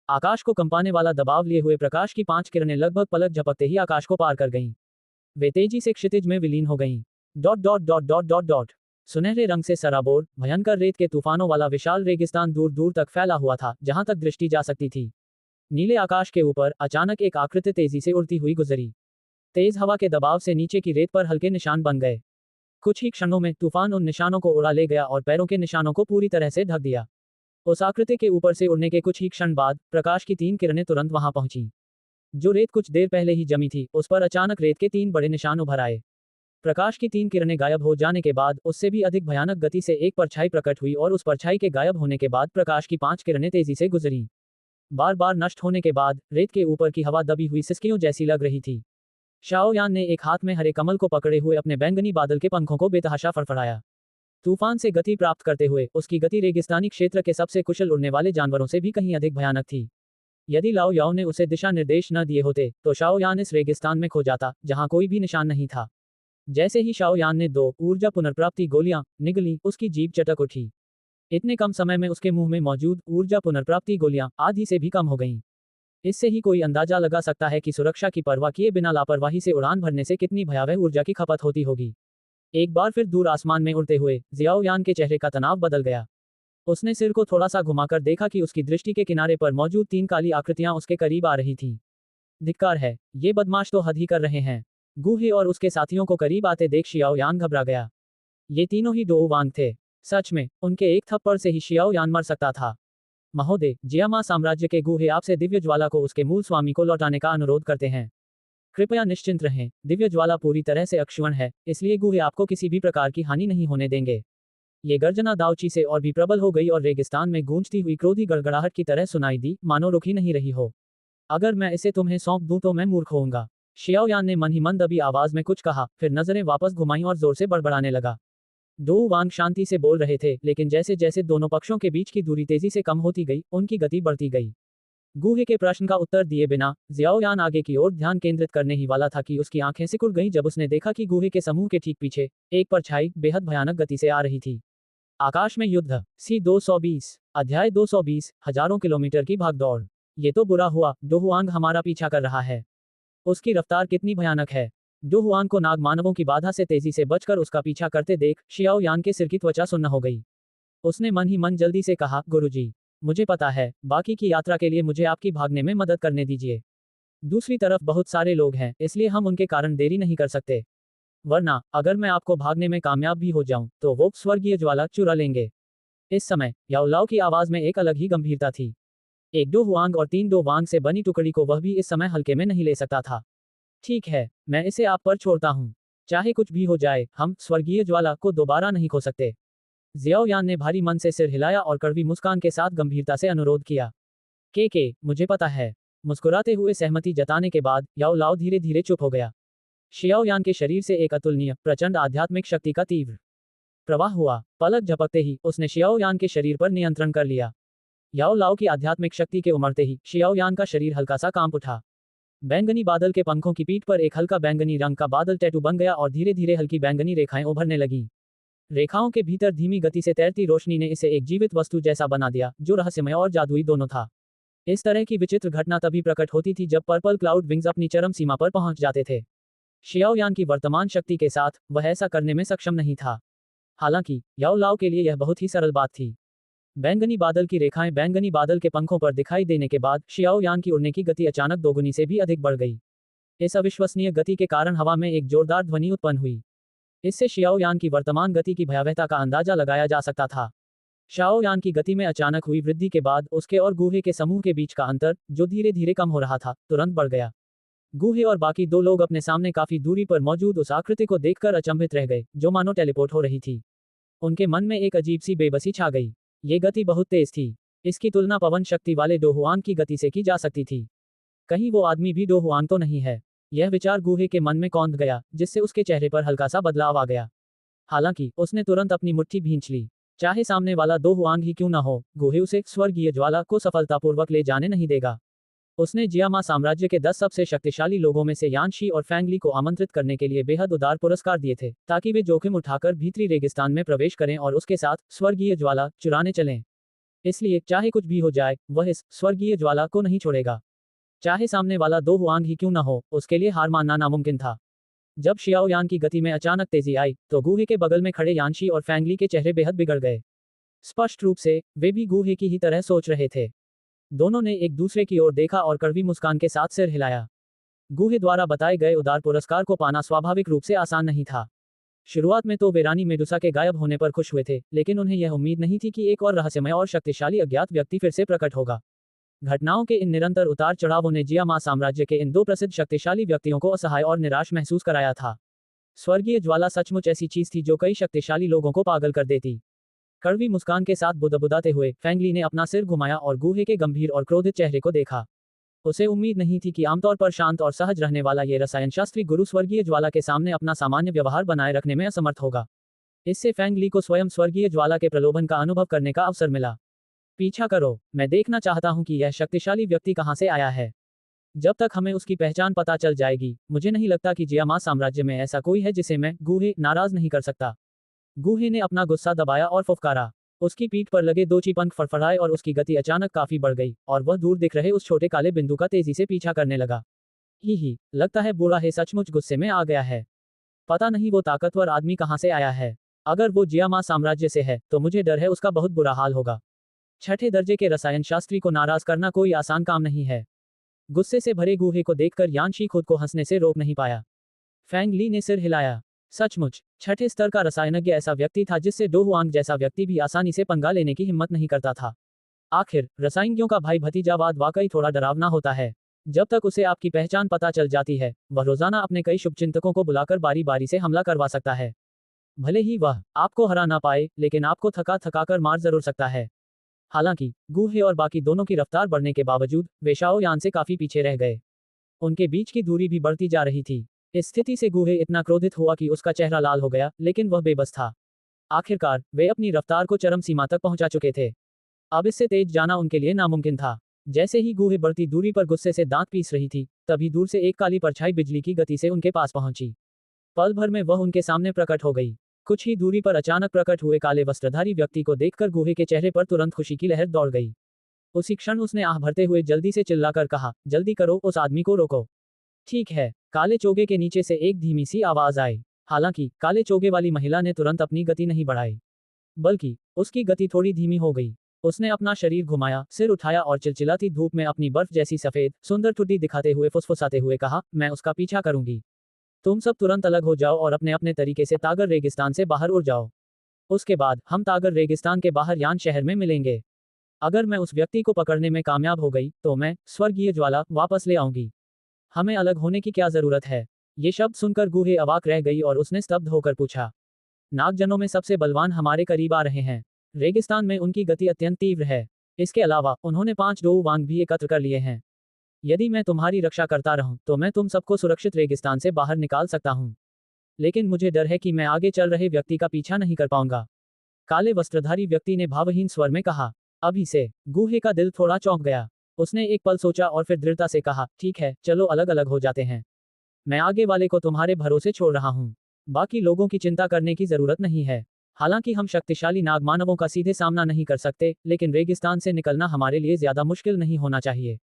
आकाश को कंपाने वाला दबाव लिए हुए प्रकाश की 5 किरणें लगभग पलक झपकते ही आकाश को पार कर गईं। वे तेजी से क्षितिज में विलीन हो गईं। Dot dot dot dot dot dot सुनहरे रंग से सराबोर भयंकर रेत के तूफानों वाला विशाल रेगिस्तान दूर दूर तक फैला हुआ था, जहां तक दृष्टि जा सकती थी। नीले आकाश के ऊपर अचानक एक आकृति तेजी से उड़ती हुई गुजरी। तेज हवा के दबाव से नीचे की रेत पर हल्के निशान बन गए। कुछ ही क्षणों में तूफान उन निशानों को उड़ा ले गया और पैरों के निशानों को पूरी तरह से ढक दिया। उस आकृति के ऊपर से उड़ने के कुछ ही क्षण बाद प्रकाश की 3 किरणें तुरंत वहां पहुंची। जो रेत कुछ देर पहले ही जमी थी, उस पर अचानक रेत के 3 बड़े निशान उभर आए। प्रकाश की 3 किरणें गायब हो जाने के बाद उससे भी अधिक भयानक गति से एक परछाई प्रकट हुई और उस परछाई के गायब होने के बाद प्रकाश की 5 किरणें तेजी से गुजरी। बार बार नष्ट होने के बाद रेत के ऊपर की हवा दबी हुई सिसकियों जैसी लग रही थी। शाओयान ने एक हाथ में हरे कमल को पकड़े हुए अपने बैंगनी बादल के पंखों को बेतहाशा फड़फड़ाया। तूफान से गति प्राप्त करते हुए उसकी गति रेगिस्तानी क्षेत्र के सबसे कुशल उड़ने वाले जानवरों से भी कहीं अधिक भयानक थी। यदि लाओ याओ ने उसे दिशा निर्देश न दिए होते तो शाओयान इस रेगिस्तान में खो जाता, जहां कोई भी निशान नहीं था। जैसे ही शाओयान ने 2 ऊर्जा पुनर्प्राप्ति गोलियां निगली, उसकी जीभ चटक उठी। इतने कम समय में उसके मुंह में मौजूद ऊर्जा पुनर्प्राप्ति गोलियां आधी से भी कम हो गईं। इससे ही कोई अंदाजा लगा सकता है कि सुरक्षा की परवाह किए बिना लापरवाही से उड़ान भरने से कितनी भयावह ऊर्जा की खपत होती होगी। एक बार फिर दूर आसमान में उड़ते हुए जियाओयान के चेहरे का तनाव बदल गया। उसने सिर को थोड़ा सा घुमाकर देखा कि उसकी दृष्टि के किनारे पर मौजूद 3 काली आकृतियां उसके करीब आ रही थीं। धिक्कार है, ये बदमाश तो हद ही कर रहे हैं। गूहे और उसके साथियों को करीब आते देख शियाओयान घबरा गया। ये तीनों ही डोऊ वांग थे। सच में, उनके एक थप्पड़ से ही शियाओयान मर सकता था। महोदय, जियामा साम्राज्य के गूहे आपसे दिव्य ज्वाला को उसके मूल स्वामी को लौटाने का अनुरोध करते हैं। कृपया निश्चिंत रहें, दिव्य ज्वाला पूरी तरह से अक्षुण्ण है, इसलिए गूहे आपको किसी भी प्रकार की हानि नहीं होने देंगे। ये गर्जना दाऊची से और भी प्रबल हो गई और रेगिस्तान में गूंजती हुई क्रोधी गड़गड़ाहट की तरह सुनाई दी, मानो रुक ही नहीं रही हो। अगर मैं इसे तुम्हें सौंप दूं तो मैं मूर्ख होऊंगा। शियाओयान ने मन ही मन दबी आवाज में कुछ कहा, फिर नजरें वापस घुमाईं और जोर से बड़बड़ाने लगा। डोऊ वांग शांति से बोल रहे थे, लेकिन जैसे जैसे दोनों पक्षों के बीच की दूरी तेजी से कम होती गई, उनकी गति बढ़ती गई। गूहे के प्रश्न का उत्तर दिए बिना जियाओयान आगे की ओर ध्यान केंद्रित करने ही वाला था कि उसकी आंखें सिकुड़ गईं जब उसने देखा कि गूहे के समूह के ठीक पीछे एक परछाई बेहद भयानक गति से आ रही थी। आकाश में युद्ध सी 220 अध्याय 220 हजारों किलोमीटर की भागदौड़। ये तो बुरा हुआ, डोहुआंग हमारा पीछा कर रहा है। उसकी रफ्तार कितनी भयानक है। डोहुआंग को नाग मानवों की बाधा से तेजी से बचकर उसका पीछा करते देख शियाओयान के सिर की त्वचा सुन्न हो गई। उसने मन ही मन जल्दी से कहा, गुरुजी, मुझे पता है, बाकी की यात्रा के लिए मुझे आपकी भागने में मदद करने दीजिए। दूसरी तरफ बहुत सारे लोग हैं, इसलिए हम उनके कारण देरी नहीं कर सकते। वरना अगर मैं आपको भागने में कामयाब भी हो जाऊं तो वो स्वर्गीय ज्वाला चुरा लेंगे। इस समय याओलाओ की आवाज में एक अलग ही गंभीरता थी। एक डोहुआंग और 3 डोवांग से बनी टुकड़ी को वह भी इस समय हल्के में नहीं ले सकता था। ठीक है, मैं इसे आप पर छोड़ता हूं। चाहे कुछ भी हो जाए, हम स्वर्गीय ज्वाला को दोबारा नहीं खो सकते। जियाओयान ने भारी मन से सिर हिलाया और कड़वी मुस्कान के साथ गंभीरता से अनुरोध किया। के मुझे पता है। मुस्कुराते हुए सहमति जताने के बाद याओलाओ धीरे धीरे चुप हो गया। शियाओयान के शरीर से एक अतुलनीय प्रचंड आध्यात्मिक शक्ति का तीव्र प्रवाह हुआ। पलक झपकते ही उसने शियाओयान के शरीर पर नियंत्रण कर लिया। याओलाओ की आध्यात्मिक शक्ति के उमड़ते ही शियाओयान का शरीर हल्का सा कांप उठा। बैंगनी बादल के पंखों की पीठ पर एक हल्का बैंगनी रंग का बादल टैटू बन गया और धीरे धीरे हल्की बैंगनी रेखाएं उभरने लगीं। रेखाओं के भीतर धीमी गति से तैरती रोशनी ने इसे एक जीवित वस्तु जैसा बना दिया, जो रहस्यमय और जादुई दोनों था। इस तरह की विचित्र घटना तभी प्रकट होती थी जब पर्पल क्लाउड विंग्स अपनी चरम सीमा पर पहुंच जाते थे। शियाओयान की वर्तमान शक्ति के साथ वह ऐसा करने में सक्षम नहीं था। हालांकि याओलाओ के लिए यह बहुत ही सरल बात थी। बैंगनी बादल की रेखाएं बैंगनी बादल के पंखों पर दिखाई देने के बाद शियाओयान की उड़ने की गति अचानक दोगुनी से भी अधिक बढ़ गई। इस अविश्वसनीय गति के कारण हवा में एक जोरदार ध्वनि उत्पन्न हुई। इससे शियाओयान की वर्तमान गति की भयावहता का अंदाजा लगाया जा सकता था। शाओयान की गति में अचानक हुई वृद्धि के बाद उसके और गूहे के समूह के बीच का अंतर, जो धीरे धीरे कम हो रहा था, तुरंत बढ़ गया। गूहे और बाकी 2 लोग अपने सामने काफी दूरी पर मौजूद उस आकृति को देखकर अचंभित रह गए, जो मानो टेलीपोर्ट हो रही थी। उनके मन में एक अजीब सी बेबसी छा गई। ये गति बहुत तेज थी। इसकी तुलना पवन शक्ति वाले डोहुआंग की गति से की जा सकती थी। कहीं वो आदमी भी डोहुआंग तो नहीं है। यह विचार गूहे के मन में कौंध गया, जिससे उसके चेहरे पर हल्का सा बदलाव आ गया। हालांकि उसने तुरंत अपनी मुट्ठी भींच ली। चाहे सामने वाला दो हुआंग ही क्यों न हो, गूहे उसे स्वर्गीय ज्वाला को सफलतापूर्वक ले जाने नहीं देगा। उसने जियामा साम्राज्य के 10 सबसे शक्तिशाली लोगों में से यान शी और फैंग ली को आमंत्रित करने के लिए बेहद उदार पुरस्कार दिए थे, ताकि वे जोखिम उठाकर भीतरी रेगिस्तान में प्रवेश करें और उसके साथ स्वर्गीय ज्वाला चुराने चलें। इसलिए चाहे कुछ भी हो जाए, वह इस स्वर्गीय ज्वाला को नहीं छोड़ेगा। चाहे सामने वाला दो हुआंग ही क्यों न हो, उसके लिए हार मानना नामुमकिन था। जब शियाओ यान की गति में अचानक तेजी आई, तो गूहे के बगल में खड़े यानशी और फैंग ली के चेहरे बेहद बिगड़ गए। स्पष्ट रूप से वे भी गूहे की ही तरह सोच रहे थे। दोनों ने एक दूसरे की ओर देखा और कड़वी मुस्कान के साथ सिर हिलाया। गूहे द्वारा बताए गए उदार पुरस्कार को पाना स्वाभाविक रूप से आसान नहीं था। शुरुआत में तो वे रानी मेडुसा के गायब होने पर खुश हुए थे, लेकिन उन्हें यह उम्मीद नहीं थी कि एक और रहस्यमय और शक्तिशाली अज्ञात व्यक्ति फिर से प्रकट होगा। घटनाओं के इन निरंतर उतार चढ़ावों ने जियामा साम्राज्य के इन दो प्रसिद्ध शक्तिशाली व्यक्तियों को असहाय और निराश महसूस कराया था। स्वर्गीय ज्वाला सचमुच ऐसी चीज थी जो कई शक्तिशाली लोगों को पागल कर देती। कड़वी मुस्कान के साथ बुदबुदाते हुए फैंग ली ने अपना सिर घुमाया और गूहे के गंभीर और क्रोधित चेहरे को देखा। उसे उम्मीद नहीं थी कि आमतौर पर शांत और सहज रहने वाला ये रसायनशास्त्री गुरु स्वर्गीय ज्वाला के सामने अपना सामान्य व्यवहार बनाए रखने में असमर्थ होगा। इससे फैंग ली को स्वयं स्वर्गीय ज्वाला के प्रलोभन का अनुभव करने का अवसर मिला। पीछा करो, मैं देखना चाहता हूं कि यह शक्तिशाली व्यक्ति कहां से आया है। जब तक हमें उसकी पहचान पता चल जाएगी, मुझे नहीं लगता कि जियामा साम्राज्य में ऐसा कोई है जिसे मैं गूहे नाराज नहीं कर सकता। गूहे ने अपना गुस्सा दबाया और फुफकारा। उसकी पीठ पर लगे दो पंख फड़फड़ाए और उसकी गति अचानक काफी बढ़ गई, और वह दूर दिख रहे उस छोटे काले बिंदु का तेजी से पीछा करने लगा। ही, लगता है बूढ़ा है सचमुच गुस्से में आ गया है। पता नहीं वो ताकतवर आदमी कहां से आया है। अगर वो जियामा साम्राज्य से है, तो मुझे डर है उसका बहुत बुरा हाल होगा। छठे दर्जे के रसायन शास्त्री को नाराज करना कोई आसान काम नहीं है। गुस्से से भरे गूहे को देखकर यानशी खुद को हंसने से रोक नहीं पाया। फैंग ली ने सिर हिलाया। सचमुच, छठे स्तर का रसायनज्ञ ऐसा व्यक्ति था जिससे डो हुआंग जैसा व्यक्ति भी आसानी से पंगा लेने की हिम्मत नहीं करता था। आखिर रसायनज्ञों का भाई भतीजावाद वाकई थोड़ा डरावना होता है। जब तक उसे आपकी पहचान पता चल जाती है, वह रोजाना अपने कई शुभचिंतकों को बुलाकर बारी बारी से हमला करवा सकता है। भले ही वह आपको हरा ना पाए, लेकिन आपको थका थका कर मार जरूर सकता है। हालांकि गूहे और बाकी दोनों की रफ्तार बढ़ने के बावजूद वे शाओ यान से काफी पीछे रह गए। उनके बीच की दूरी भी बढ़ती जा रही थी। इस स्थिति से गूहे इतना क्रोधित हुआ कि उसका चेहरा लाल हो गया, लेकिन वह बेबस था। आखिरकार वे अपनी रफ्तार को चरम सीमा तक पहुंचा चुके थे। अब इससे तेज जाना उनके लिए नामुमकिन था। जैसे ही गूहे बढ़ती दूरी पर गुस्से से दांत पीस रही थी, तभी दूर से एक काली परछाई बिजली की गति से उनके पास पहुंची। पल भर में वह उनके सामने प्रकट हो गई। कुछ ही दूरी पर अचानक प्रकट हुए काले वस्त्रधारी व्यक्ति को देखकर गूहे के चेहरे पर तुरंत खुशी की लहर दौड़ गई। उसी क्षण उसने आह भरते हुए जल्दी से चिल्लाकर कहा, जल्दी करो, उस आदमी को रोको। ठीक है, काले चोगे के नीचे से एक धीमी सी आवाज आई। हालांकि काले चोगे वाली महिला ने तुरंत अपनी गति नहीं बढ़ाई, बल्कि उसकी गति थोड़ी धीमी हो गई। उसने अपना शरीर घुमाया, सिर उठाया और चिलचिलाती धूप में अपनी बर्फ जैसी सफेद सुंदर ठुड्डी दिखाते हुए फुसफुसाते हुए कहा, मैं उसका पीछा करूंगी। तुम सब तुरंत अलग हो जाओ और अपने अपने तरीके से तागर रेगिस्तान से बाहर उड़ जाओ। उसके बाद हम तागर रेगिस्तान के बाहर यान शहर में मिलेंगे। अगर मैं उस व्यक्ति को पकड़ने में कामयाब हो गई, तो मैं स्वर्गीय ज्वाला वापस ले आऊंगी। हमें अलग होने की क्या जरूरत है। ये शब्द सुनकर गूहे अवाक रह गई और उसने स्तब्ध होकर पूछा, नागजनों में सबसे बलवान हमारे करीब आ रहे हैं। रेगिस्तान में उनकी गति अत्यंत तीव्र है। इसके अलावा उन्होंने 5 डोऊ वांग भी एकत्र कर लिए हैं। यदि मैं तुम्हारी रक्षा करता रहूं, तो मैं तुम सबको सुरक्षित रेगिस्तान से बाहर निकाल सकता हूं। लेकिन मुझे डर है कि मैं आगे चल रहे व्यक्ति का पीछा नहीं कर पाऊंगा। काले वस्त्रधारी व्यक्ति ने भावहीन स्वर में कहा। अभी से गूहे का दिल थोड़ा चौंक गया। उसने एक पल सोचा और फिर दृढ़ता से कहा, ठीक है, चलो अलग अलग हो जाते हैं। मैं आगे वाले को तुम्हारे भरोसे छोड़ रहा हूं। बाकी लोगों की चिंता करने की जरूरत नहीं है। हालांकि हम शक्तिशाली नागमानवों का सीधे सामना नहीं कर सकते, लेकिन रेगिस्तान से निकलना हमारे लिए ज्यादा मुश्किल नहीं होना चाहिए।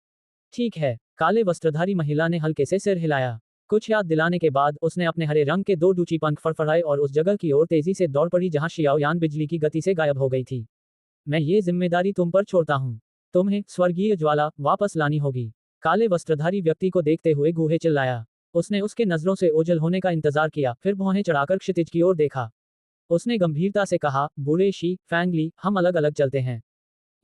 ठीक है, काले वस्त्रधारी महिला ने हल्के से सिर हिलाया। कुछ याद दिलाने के बाद उसने अपने हरे रंग के 2 डूची पंख फड़फड़ाए और उस जगह की ओर तेजी से दौड़ पड़ी जहां शियाओ यान बिजली की गति से गायब हो गई थी। मैं ये जिम्मेदारी तुम पर छोड़ता हूँ। तुम्हें स्वर्गीय ज्वाला वापस लानी होगी। काले वस्त्रधारी व्यक्ति को देखते हुए गूहे चिल्लाया। उसने उसके नजरों से ओझल होने का इंतजार किया, फिर भौहें चढ़ाकर क्षितिज की ओर देखा। उसने गंभीरता से कहा, बूढ़े शी फैंग ली, हम अलग अलग चलते हैं।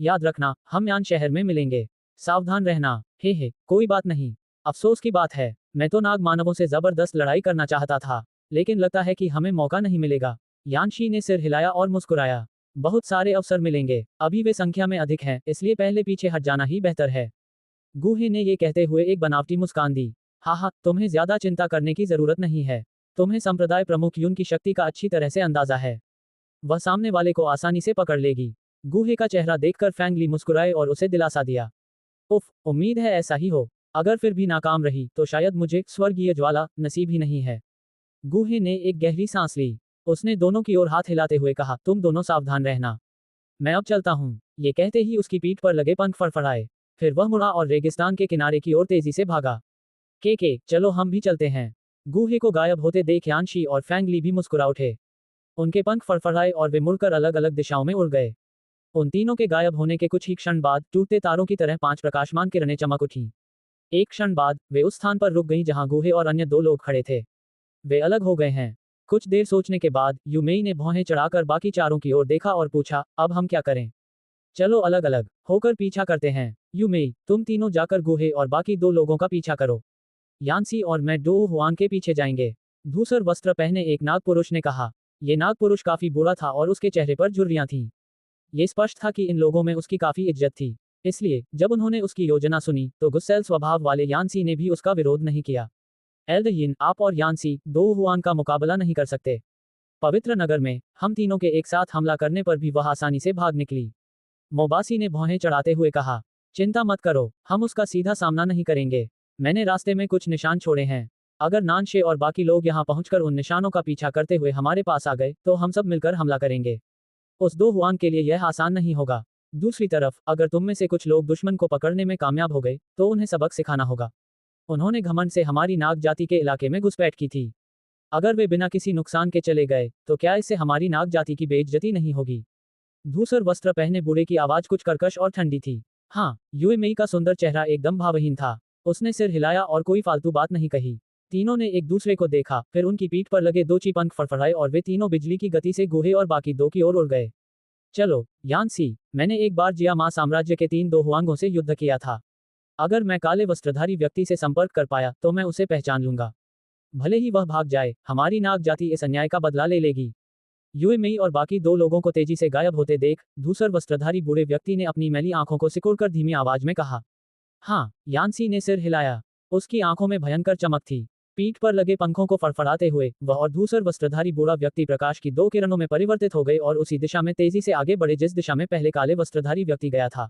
याद रखना, हम यान शहर में मिलेंगे। सावधान रहना। हे, कोई बात नहीं। अफसोस की बात है, मैं तो नाग मानवों से जबरदस्त लड़ाई करना चाहता था, लेकिन लगता है कि हमें मौका नहीं मिलेगा। यानशी ने सिर हिलाया और मुस्कुराया। बहुत सारे अवसर मिलेंगे, अभी वे संख्या में अधिक हैं, इसलिए पहले पीछे हट जाना ही बेहतर है। गूहे ने ये कहते हुए एक बनावटी मुस्कान दी। हाँ हाँ, तुम्हें ज्यादा चिंता करने की जरूरत नहीं है। तुम्हें संप्रदाय प्रमुख यून की शक्ति का अच्छी तरह से अंदाजा है। वह सामने वाले को आसानी से पकड़ लेगी। गूहे का चेहरा देखकर फैंग ली मुस्कुराए और उसे दिलासा दिया। उफ, उम्मीद है ऐसा ही हो। अगर फिर भी नाकाम रही तो शायद मुझे स्वर्गीय ज्वाला नसीब ही नहीं है। गूहे ने एक गहरी सांस ली। उसने दोनों की ओर हाथ हिलाते हुए कहा, तुम दोनों सावधान रहना। मैं अब चलता हूँ। ये कहते ही उसकी पीठ पर लगे पंख फड़फड़ाए। फिर वह मुड़ा और रेगिस्तान के किनारे की ओर तेजी से भागा। के चलो हम भी चलते हैं। गूहे को गायब होते देख यानशी और फैंग ली भी मुस्कुरा उठे। उनके पंख फड़फड़ाए और वे मुड़कर अलग अलग दिशाओं में उड़ गए। उन तीनों के गायब होने के कुछ ही क्षण बाद टूटते तारों की तरह 5 प्रकाशमान किरणें चमक उठीं। एक क्षण बाद वे उस स्थान पर रुक गईं जहां गूहे और अन्य 2 लोग खड़े थे। वे अलग हो गए हैं। कुछ देर सोचने के बाद यूमेई ने भौहें चढ़ाकर बाकी चारों की ओर देखा और पूछा, अब हम क्या करें? चलो अलग अलग होकर पीछा करते हैं। यूमेई, तुम तीनों जाकर गूहे और बाकी 2 लोगों का पीछा करो। यानसी और मैं डो हुआन के पीछे जाएंगे। धूसर वस्त्र पहने एक नाग पुरुष ने कहा। ये नाग पुरुष काफी बूढ़ा था और उसके चेहरे पर झुर्रियां थीं। ये स्पष्ट था कि इन लोगों में उसकी काफी इज्जत थी। इसलिए जब उन्होंने उसकी योजना सुनी तो गुस्सैल स्वभाव वाले यानसी ने भी उसका विरोध नहीं किया। एल्डयिन, आप और यानसी दो हुआन का मुकाबला नहीं कर सकते। पवित्र नगर में हम तीनों के एक साथ हमला करने पर भी वह आसानी से भाग निकली। मोबासी ने भौहें चढ़ाते हुए कहा, चिंता मत करो, हम उसका सीधा सामना नहीं करेंगे। मैंने रास्ते में कुछ निशान छोड़े हैं। अगर नानशे और बाकी लोग यहाँ पहुंचकर उन निशानों का पीछा करते हुए हमारे पास आ गए तो हम सब मिलकर हमला करेंगे। उस दो हुआन के लिए यह आसान नहीं होगा। दूसरी तरफ अगर तुम में से कुछ लोग दुश्मन को पकड़ने में कामयाब हो गए तो उन्हें सबक सिखाना होगा। उन्होंने घमंड से हमारी नाग जाति के इलाके में घुसपैठ की थी। अगर वे बिना किसी नुकसान के चले गए तो क्या इससे हमारी नाग जाति की बेइज्जती नहीं होगी? धूसर वस्त्र पहने बूढ़े की आवाज कुछ कर्कश और ठंडी थी। हाँ, यूएमई का सुंदर चेहरा एकदम भावहीन था। उसने सिर हिलाया और कोई फालतू बात नहीं कही। तीनों ने एक दूसरे को देखा, फिर उनकी पीठ पर लगे 2 पंख फड़फड़ाए और वे तीनों बिजली की गति से गूहे और बाकी 2 की ओर उड़ गए। चलो यानसी, मैंने एक बार जिया मा साम्राज्य के 3 दो हुआंगों से युद्ध किया था। अगर मैं काले वस्त्रधारी व्यक्ति से संपर्क कर पाया तो मैं उसे पहचान लूंगा। भले ही वह भाग जाए, हमारी नाग जाति इस अन्याय का बदला ले लेगी। यूएमई और बाकी 2 लोगों को तेजी से गायब होते देख धूसर वस्त्रधारी बूढ़े व्यक्ति ने अपनी मैली आंखों को सिकुड़कर धीमी आवाज में कहा। हाँ, यानसी ने सिर हिलाया। उसकी आंखों में भयंकर चमक थी। पीठ पर लगे पंखों को फड़फड़ाते हुए वह और धूसर वस्त्रधारी बूढ़ा व्यक्ति प्रकाश की 2 किरणों में परिवर्तित हो गए और उसी दिशा में तेजी से आगे बढ़े जिस दिशा में पहले काले वस्त्रधारी व्यक्ति गया था।